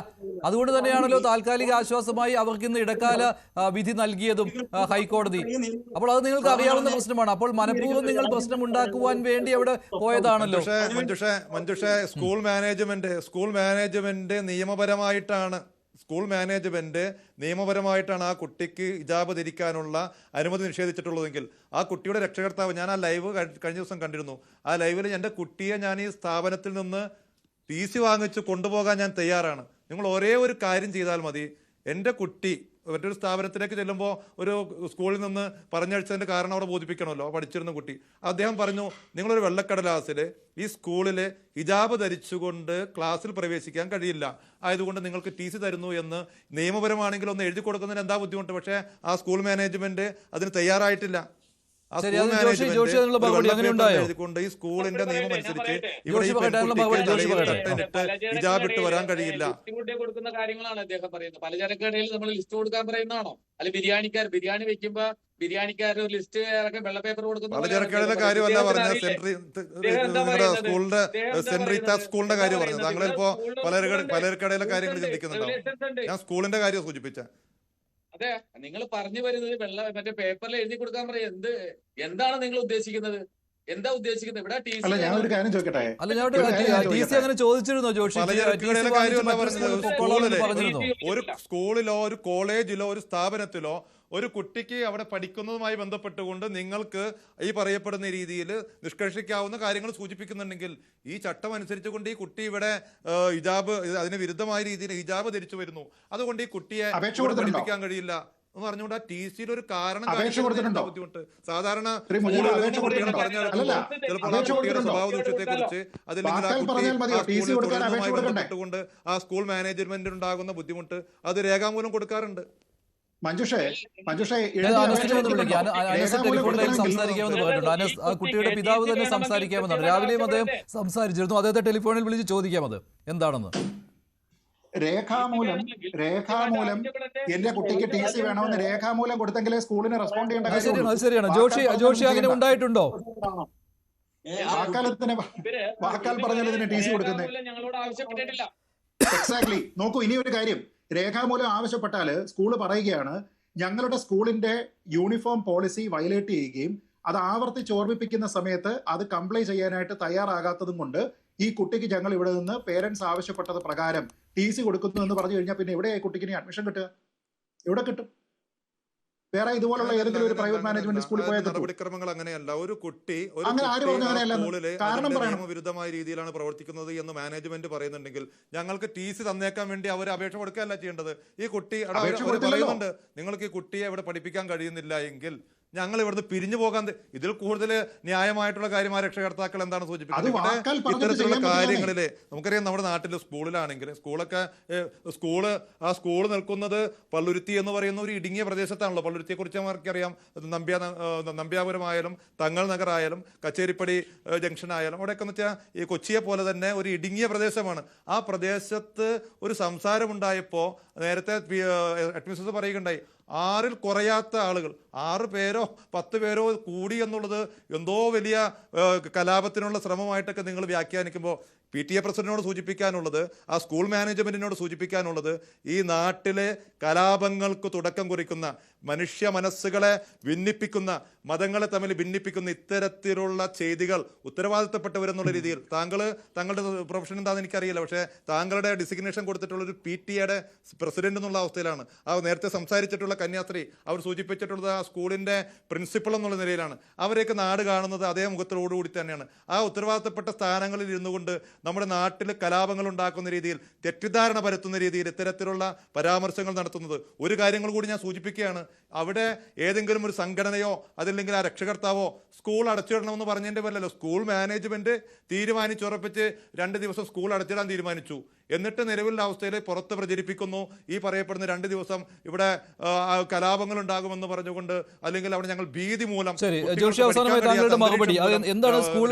അതുകൊണ്ട് തന്നെയാണല്ലോ താൽക്കാലിക ആശ്വാസമായി അവർക്ക് ഇന്ന് ഇടക്കാല വിധി നൽകിയതും ഹൈക്കോടതി. അപ്പോൾ അത് നിങ്ങൾക്ക് അറിയാവുന്ന പ്രശ്നമാണ്. അപ്പോൾ മനഃപൂർവ്വം നിങ്ങൾ പ്രശ്നം ഉണ്ടാക്കുവാൻ വേണ്ടി അവിടെ പോയതാണല്ലോ. മഞ്ജുഷ, സ്കൂൾ മാനേജ്മെന്റ് നിയമപരമായിട്ടാണ് ആ കുട്ടിക്ക് ഹിജാബ് ധരിക്കാനുള്ള അനുമതി നിഷേധിച്ചിട്ടുള്ളതെങ്കിൽ ആ കുട്ടിയുടെ രക്ഷകർത്താവ്, ഞാൻ ആ ലൈവ് കഴിഞ്ഞ ദിവസം കണ്ടിരുന്നു, ആ ലൈവിൽ എൻ്റെ കുട്ടിയെ ഞാൻ ഈ സ്ഥാപനത്തിൽ നിന്ന് TC വാങ്ങിച്ച് കൊണ്ടുപോകാൻ ഞാൻ തയ്യാറാണ്. നിങ്ങൾ ഒരേ ഒരു കാര്യം ചെയ്താൽ മതി. എൻ്റെ കുട്ടി മറ്റൊരു സ്ഥാപനത്തിലേക്ക് ചെല്ലുമ്പോൾ ഒരു സ്കൂളിൽ നിന്ന് പറഞ്ഞയച്ചതിൻ്റെ കാരണം അവിടെ ബോധിപ്പിക്കണമല്ലോ, പഠിച്ചിരുന്ന കുട്ടി. അദ്ദേഹം പറഞ്ഞു, നിങ്ങളൊരു വെള്ളക്കടലാസിൽ ഈ സ്കൂളിൽ ഹിജാബ് ധരിച്ചുകൊണ്ട് ക്ലാസ്സിൽ പ്രവേശിക്കാൻ കഴിയില്ല, ആയതുകൊണ്ട് നിങ്ങൾക്ക് TC തരുന്നു എന്ന് നിയമപരമാണെങ്കിൽ ഒന്ന് എഴുതി കൊടുക്കുന്നതിന് എന്താ ബുദ്ധിമുട്ട്? പക്ഷേ ആ സ്കൂൾ മാനേജ്മെന്റ് അതിന് തയ്യാറായിട്ടില്ല. ഈ സ്കൂളിന്റെ നിയമം അനുസരിച്ച് ഇവിടെ ഹിജാബ് ഇട്ട് വരാൻ കഴിയില്ല. കൊടുക്കുന്ന കാര്യങ്ങളാണ് അദ്ദേഹം പറയുന്നത്. പലചരക്ക് കടയിൽ നമ്മൾ ലിസ്റ്റ് കൊടുക്കാൻ പറയുന്നതാണോ? അല്ലെ ബിരിയാണി വെക്കുമ്പോ ബിരിയാണിക്കാർ ഒരു ലിസ്റ്റ് വെള്ള പേപ്പർ കൊടുക്കുന്ന പലചരക്കടയിലെ കാര്യമല്ല പറഞ്ഞത്, സെന്റ് റീത്താസ് സ്കൂളിന്റെ കാര്യം പറഞ്ഞത്. താങ്കൾ ഇപ്പോ പലചരക്കടയിലെ കാര്യങ്ങൾ ചിന്തിക്കുന്നുണ്ടാവും. ഞാൻ സ്കൂളിന്റെ കാര്യം സൂചിപ്പിച്ച. അതെ, നിങ്ങൾ പറഞ്ഞു വരുന്നത് മറ്റേ പേപ്പറിൽ എഴുതി കൊടുക്കാൻ പറയാം. എന്താണ് നിങ്ങൾ ഉദ്ദേശിക്കുന്നത്? എന്താ ഉദ്ദേശിക്കുന്നത്? ഇവിടെ ഞാനൊരു കാര്യം ചോദിക്കട്ടെ, TC അങ്ങനെ ചോദിച്ചിരുന്നോ ജോഷി? ഒരു സ്കൂളിലോ ഒരു കോളേജിലോ ഒരു സ്ഥാപനത്തിലോ ഒരു കുട്ടിക്ക് അവിടെ പഠിക്കുന്നതുമായി ബന്ധപ്പെട്ടുകൊണ്ട് നിങ്ങൾക്ക് ഈ പറയപ്പെടുന്ന രീതിയിൽ നിഷ്കർഷിക്കാവുന്ന കാര്യങ്ങൾ സൂചിപ്പിക്കുന്നുണ്ടെങ്കിൽ ഈ ചട്ടം അനുസരിച്ചുകൊണ്ട് ഈ കുട്ടി ഇവിടെ ഹിജാബ്, അതിന് വിരുദ്ധമായ രീതിയിൽ ഹിജാബ് ധരിച്ചു വരുന്നു, അതുകൊണ്ട് ഈ കുട്ടിയെ പഠിപ്പിക്കാൻ കഴിയില്ല എന്ന് പറഞ്ഞുകൊണ്ട് ആ TCയിൽ ഒരു കാരണം ബുദ്ധിമുട്ട്. സാധാരണ സ്വഭാവ ദൂഷ്യത്തെ കുറിച്ച് അതല്ലെങ്കിൽ ബന്ധപ്പെട്ടുകൊണ്ട് ആ സ്കൂൾ മാനേജ്മെന്റിന് ഉണ്ടാകുന്ന ബുദ്ധിമുട്ട് അത് രേഖാമൂലം കൊടുക്കാറുണ്ട്. സംസാരിക്കാമെന്ന് പറഞ്ഞിട്ടുണ്ട്. അനസ് ആ കുട്ടിയുടെ പിതാവ് തന്നെ സംസാരിക്കാമെന്നാണ്. രാവിലെയും അദ്ദേഹം സംസാരിച്ചിരുന്നു. അദ്ദേഹത്തെ ടെലിഫോണിൽ വിളിച്ച് ചോദിക്കാം അത് എന്താണെന്ന്. രേഖാമൂലം എന്റെ കുട്ടിക്ക് TC വേണമെന്ന് രേഖാമൂലം കൊടുത്തെങ്കിലേ സ്കൂളിന് റെസ്പോണ്ട് ചെയ്യേണ്ട. ശരിയാണ്. ജോഷി അങ്ങനെ ഉണ്ടായിട്ടുണ്ടോ? വാക്കാൽ പറഞ്ഞാൽ ഇതിന് TC കൊടുക്കുന്നത്. എക്സാക്ട്ലി. നോക്കൂ, ഇനി ഒരു കാര്യം, രേഖാമൂലം ആവശ്യപ്പെട്ടാല് സ്കൂള് പറയുകയാണ് ഞങ്ങളുടെ സ്കൂളിന്റെ യൂണിഫോം പോളിസി വയലേറ്റ് ചെയ്യുകയും അത് ആവർത്തിച്ച് ഓർമ്മിപ്പിക്കുന്ന സമയത്ത് അത് കംപ്ലൈ ചെയ്യാനായിട്ട് തയ്യാറാകാത്തതും കൊണ്ട് ഈ കുട്ടിക്ക് ഞങ്ങൾ ഇവിടെ നിന്ന് പേരൻസ് ആവശ്യപ്പെട്ടത് പ്രകാരം TC കൊടുക്കുന്നു എന്ന് പറഞ്ഞു കഴിഞ്ഞാൽ പിന്നെ എവിടെയായി കുട്ടിക്ക് ഇനി അഡ്മിഷൻ കിട്ടുക? എവിടെ കിട്ടും? വേറെ ഇതുപോലുള്ള ഏതെങ്കിലും ഒരു പ്രൈവറ്റ് മാനേജ്മെന്റ് സ്കൂളിൽ പോയാൽ നടപടിക്രമങ്ങൾ അങ്ങനെയല്ല. ഒരു കുട്ടി നിയമവിരുദ്ധമായ രീതിയിലാണ് പ്രവർത്തിക്കുന്നത് എന്ന് മാനേജ്മെന്റ് പറയുന്നുണ്ടെങ്കിൽ ഞങ്ങൾക്ക് TC തന്നേക്കാൻ വേണ്ടി അവർ അപേക്ഷ കൊടുക്കുകയല്ല ചെയ്യേണ്ടത്. ഈ കുട്ടി പറയുന്നുണ്ട്, നിങ്ങൾക്ക് ഈ കുട്ടിയെ ഇവിടെ പഠിപ്പിക്കാൻ കഴിയുന്നില്ല എങ്കിൽ ഞങ്ങൾ ഇവിടുന്ന് പിരിഞ്ഞു പോകാൻ. ഇതിൽ കൂടുതൽ ന്യായമായിട്ടുള്ള കാര്യം ആ രക്ഷകർത്താക്കൾ എന്താണ് സൂചിപ്പിക്കുന്നത്? ഇത്തരത്തിലുള്ള കാര്യങ്ങളില് നമുക്കറിയാം, നമ്മുടെ നാട്ടിൽ സ്കൂളിലാണെങ്കിൽ സ്കൂള് നിൽക്കുന്നത് പള്ളുരുത്തി എന്ന് പറയുന്ന ഒരു ഇടുങ്ങിയ പ്രദേശത്താണല്ലോ. പള്ളുരുത്തിയെ കുറിച്ച് നമുക്കറിയാം. നമ്പ്യാപുരമായാലും തങ്ങൾ നഗറായാലും കച്ചേരിപ്പടി ജംഗ്ഷൻ ആയാലും അവിടെയൊക്കെ എന്ന് വെച്ചാൽ ഈ കൊച്ചിയെ പോലെ തന്നെ ഒരു ഇടുങ്ങിയ പ്രദേശമാണ്. ആ പ്രദേശത്ത് ഒരു സംസാരമുണ്ടായപ്പോൾ നേരത്തെ അഡ്മിനിസ്ട്രേറ്റർ പറയുകയുണ്ടായി, 6ൽ കുറയാത്ത ആളുകൾ, 6 പേരോ 10 പേരോ കൂടി എന്നുള്ളത് എന്തോ വലിയ കലാപത്തിനുള്ള ശ്രമമായിട്ടൊക്കെ നിങ്ങൾ വ്യാഖ്യാനിക്കുമ്പോൾ PTA പ്രസിഡന്റിനോട് സൂചിപ്പിക്കാനുള്ളത്, ആ സ്കൂൾ മാനേജ്മെന്റിനോട് സൂചിപ്പിക്കാനുള്ളത്, ഈ നാട്ടിലെ കലാപങ്ങൾക്ക് തുടക്കം കുറിക്കുന്ന, മനുഷ്യ മനസ്സുകളെ ഭിന്നിപ്പിക്കുന്ന, മതങ്ങളെ തമ്മിൽ ഭിന്നിപ്പിക്കുന്ന ഇത്തരത്തിലുള്ള ചെയ്തികൾ ഉത്തരവാദിത്തപ്പെട്ടവരെന്നുള്ള രീതിയിൽ താങ്കളുടെ പ്രൊഫഷൻ എന്താണെന്ന് എനിക്കറിയില്ല, പക്ഷേ താങ്കളുടെ ഡിസിഗ്നേഷൻ കൊടുത്തിട്ടുള്ള ഒരു PTA പ്രസിഡന്റ് എന്നുള്ള അവസ്ഥയിലാണ്. ആ നേരത്തെ സംസാരിച്ചിട്ടുള്ള കന്യാസ്ത്രീ അവർ സൂചിപ്പിച്ചിട്ടുള്ളത് ആ സ്കൂളിന്റെ പ്രിൻസിപ്പൾ എന്നുള്ള നിലയിലാണ്. അവരെയൊക്കെ നാട് കാണുന്നത് അതേ മുഖത്തോടുകൂടി തന്നെയാണ്. ആ ഉത്തരവാദിത്തപ്പെട്ട സ്ഥാനങ്ങളിൽ ഇരുന്നു കൊണ്ട് നമ്മുടെ നാട്ടിൽ കലാപങ്ങൾ ഉണ്ടാക്കുന്ന രീതിയിൽ, തെറ്റിദ്ധാരണ പരത്തുന്ന രീതിയിൽ ഇത്തരത്തിലുള്ള പരാമർശങ്ങൾ നടത്തുന്നത്. ഒരു കാര്യങ്ങൾ കൂടി ഞാൻ സൂചിപ്പിക്കുകയാണ്. അവിടെ ഏതെങ്കിലും ഒരു സംഘടനയോ അതല്ലെങ്കിൽ ആ രക്ഷകർത്താവോ സ്കൂൾ അടച്ചിടണമെന്ന് പറഞ്ഞതിൻ്റെ പേരിലല്ലോ. സ്കൂൾ മാനേജ്മെന്റ് തീരുമാനിച്ചുറപ്പിച്ച് 2 ദിവസം സ്കൂൾ അടച്ചിടാൻ തീരുമാനിച്ചു. എന്നിട്ട് നിലവിലുള്ള അവസ്ഥയിൽ പുറത്ത് പ്രചരിപ്പിക്കുന്നു ഈ പറയപ്പെടുന്ന 2 ദിവസം ഇവിടെ കലാപങ്ങൾ ഉണ്ടാകുമെന്ന് പറഞ്ഞുകൊണ്ട്, അല്ലെങ്കിൽ അവിടെ ഞങ്ങൾ ഭീതി മൂലം. ശരി, ജോഷി, അവസാനമായി താങ്കളുടെ മറുപടി. എന്താണ് സ്കൂൾ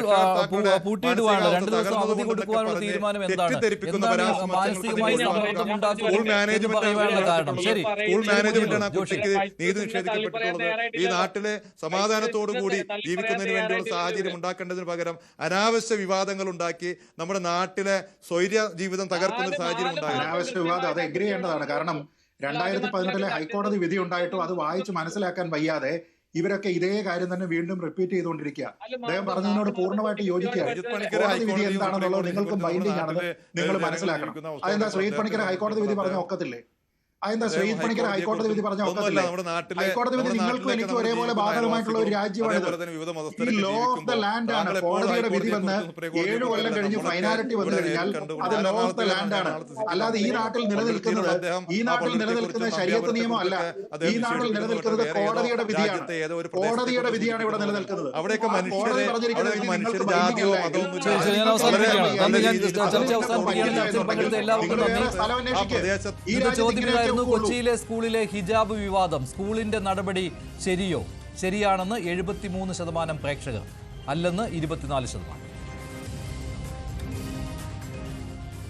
പൂട്ടിയിടുവാണ് 2 ദിവസം അവധി കൊടുക്കുവാനുള്ള തീരുമാനം? എന്താണ് മാനസികമായി സ്കൂൾ മാനേജ്മെന്റ് കാരണം? ശരി, സ്കൂൾ മാനേജ്മെന്റാണ് ആ കുട്ടിക്ക് നീതി നിഷേധിക്കപ്പെട്ടിട്ടുള്ളത്. ഈ നാട്ടിലെ സമാധാനത്തോടു കൂടി ജീവിക്കുന്നതിന് വേണ്ടിയുള്ള സാഹചര്യം ഉണ്ടാക്കേണ്ടതിന് പകരം അനാവശ്യ വിവാദങ്ങൾ ഉണ്ടാക്കി നമ്മുടെ നാട്ടിലെ സ്വൈര്യ ജീവിതം തകർക്കുന്ന സാഹചര്യം ഉണ്ടായി. അനാവശ്യ വിവാദം അത് എഗ്രി ചെയ്യേണ്ടതാണ്. കാരണം 2018 ഹൈക്കോടതി വിധി ഉണ്ടായിട്ടും അത് വായിച്ച് മനസ്സിലാക്കാൻ വയ്യാതെ ഇവരൊക്കെ ഇതേ കാര്യം തന്നെ വീണ്ടും റിപ്പീറ്റ് ചെയ്തുകൊണ്ടിരിക്കുക. അദ്ദേഹം പറഞ്ഞതിനോട് പൂർണ്ണമായിട്ട് യോജിക്കുകയാണ്. കോടതി വിധി എന്താണെന്നുള്ളത് നിങ്ങൾക്ക് ബൈൻഡിംഗ് ആണെന്ന് നിങ്ങൾ മനസ്സിലാക്കണം. അതെന്താ ശ്രീജിത് പണിക്കർ ഹൈക്കോടതി വിധി പറഞ്ഞ ഒക്കത്തില്ലേ? അതെന്താ ശ്രീജിത് പണിക്കർ ഹൈക്കോടതി വിധി പറഞ്ഞ ഒക്കത്തില്ലേ? ഹൈക്കോടതി വിധി നിങ്ങൾക്കും എനിക്കും ഒരേപോലെ ബാധകമായിട്ടുള്ള ഒരു രാജ്യമാണിത്. ഈ ലോ ഓഫ് ദ ലാൻഡ് ആണ്. കോടതിയുടെ വിധി വന്ന് 7 കൊല്ലം കഴിഞ്ഞ് ഫൈനാലിറ്റി വന്നു കഴിഞ്ഞാൽ അത് ലോ ഓഫ് ദ ലാൻഡ് ആണ്. അല്ലാതെ ഈ നാട്ടിൽ നിലനിൽക്കുന്നത് ശരീഅത്ത് നിയമം അല്ല. ഈ നാട്ടിൽ നിലനിൽക്കുന്നത് കോടതിയുടെ വിധിയാണ്. കോടതിയുടെ വിധിയാണ് ഇവിടെ നിലനിൽക്കുന്നത്. അവിടെയൊക്കെ കോടതി പറഞ്ഞിരിക്കുന്നത് കൊച്ചിയിലെ സ്കൂളിലെ ഹിജാബ് വിവാദം, സ്കൂളിന്റെ നടപടി ശരിയോ? ശരിയാണെന്ന് 73% പ്രേക്ഷകർ, അല്ലെന്ന് 24%.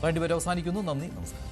വേണ്ടിവരെ അവസാനിക്കുന്നു. നന്ദി, നമസ്കാരം.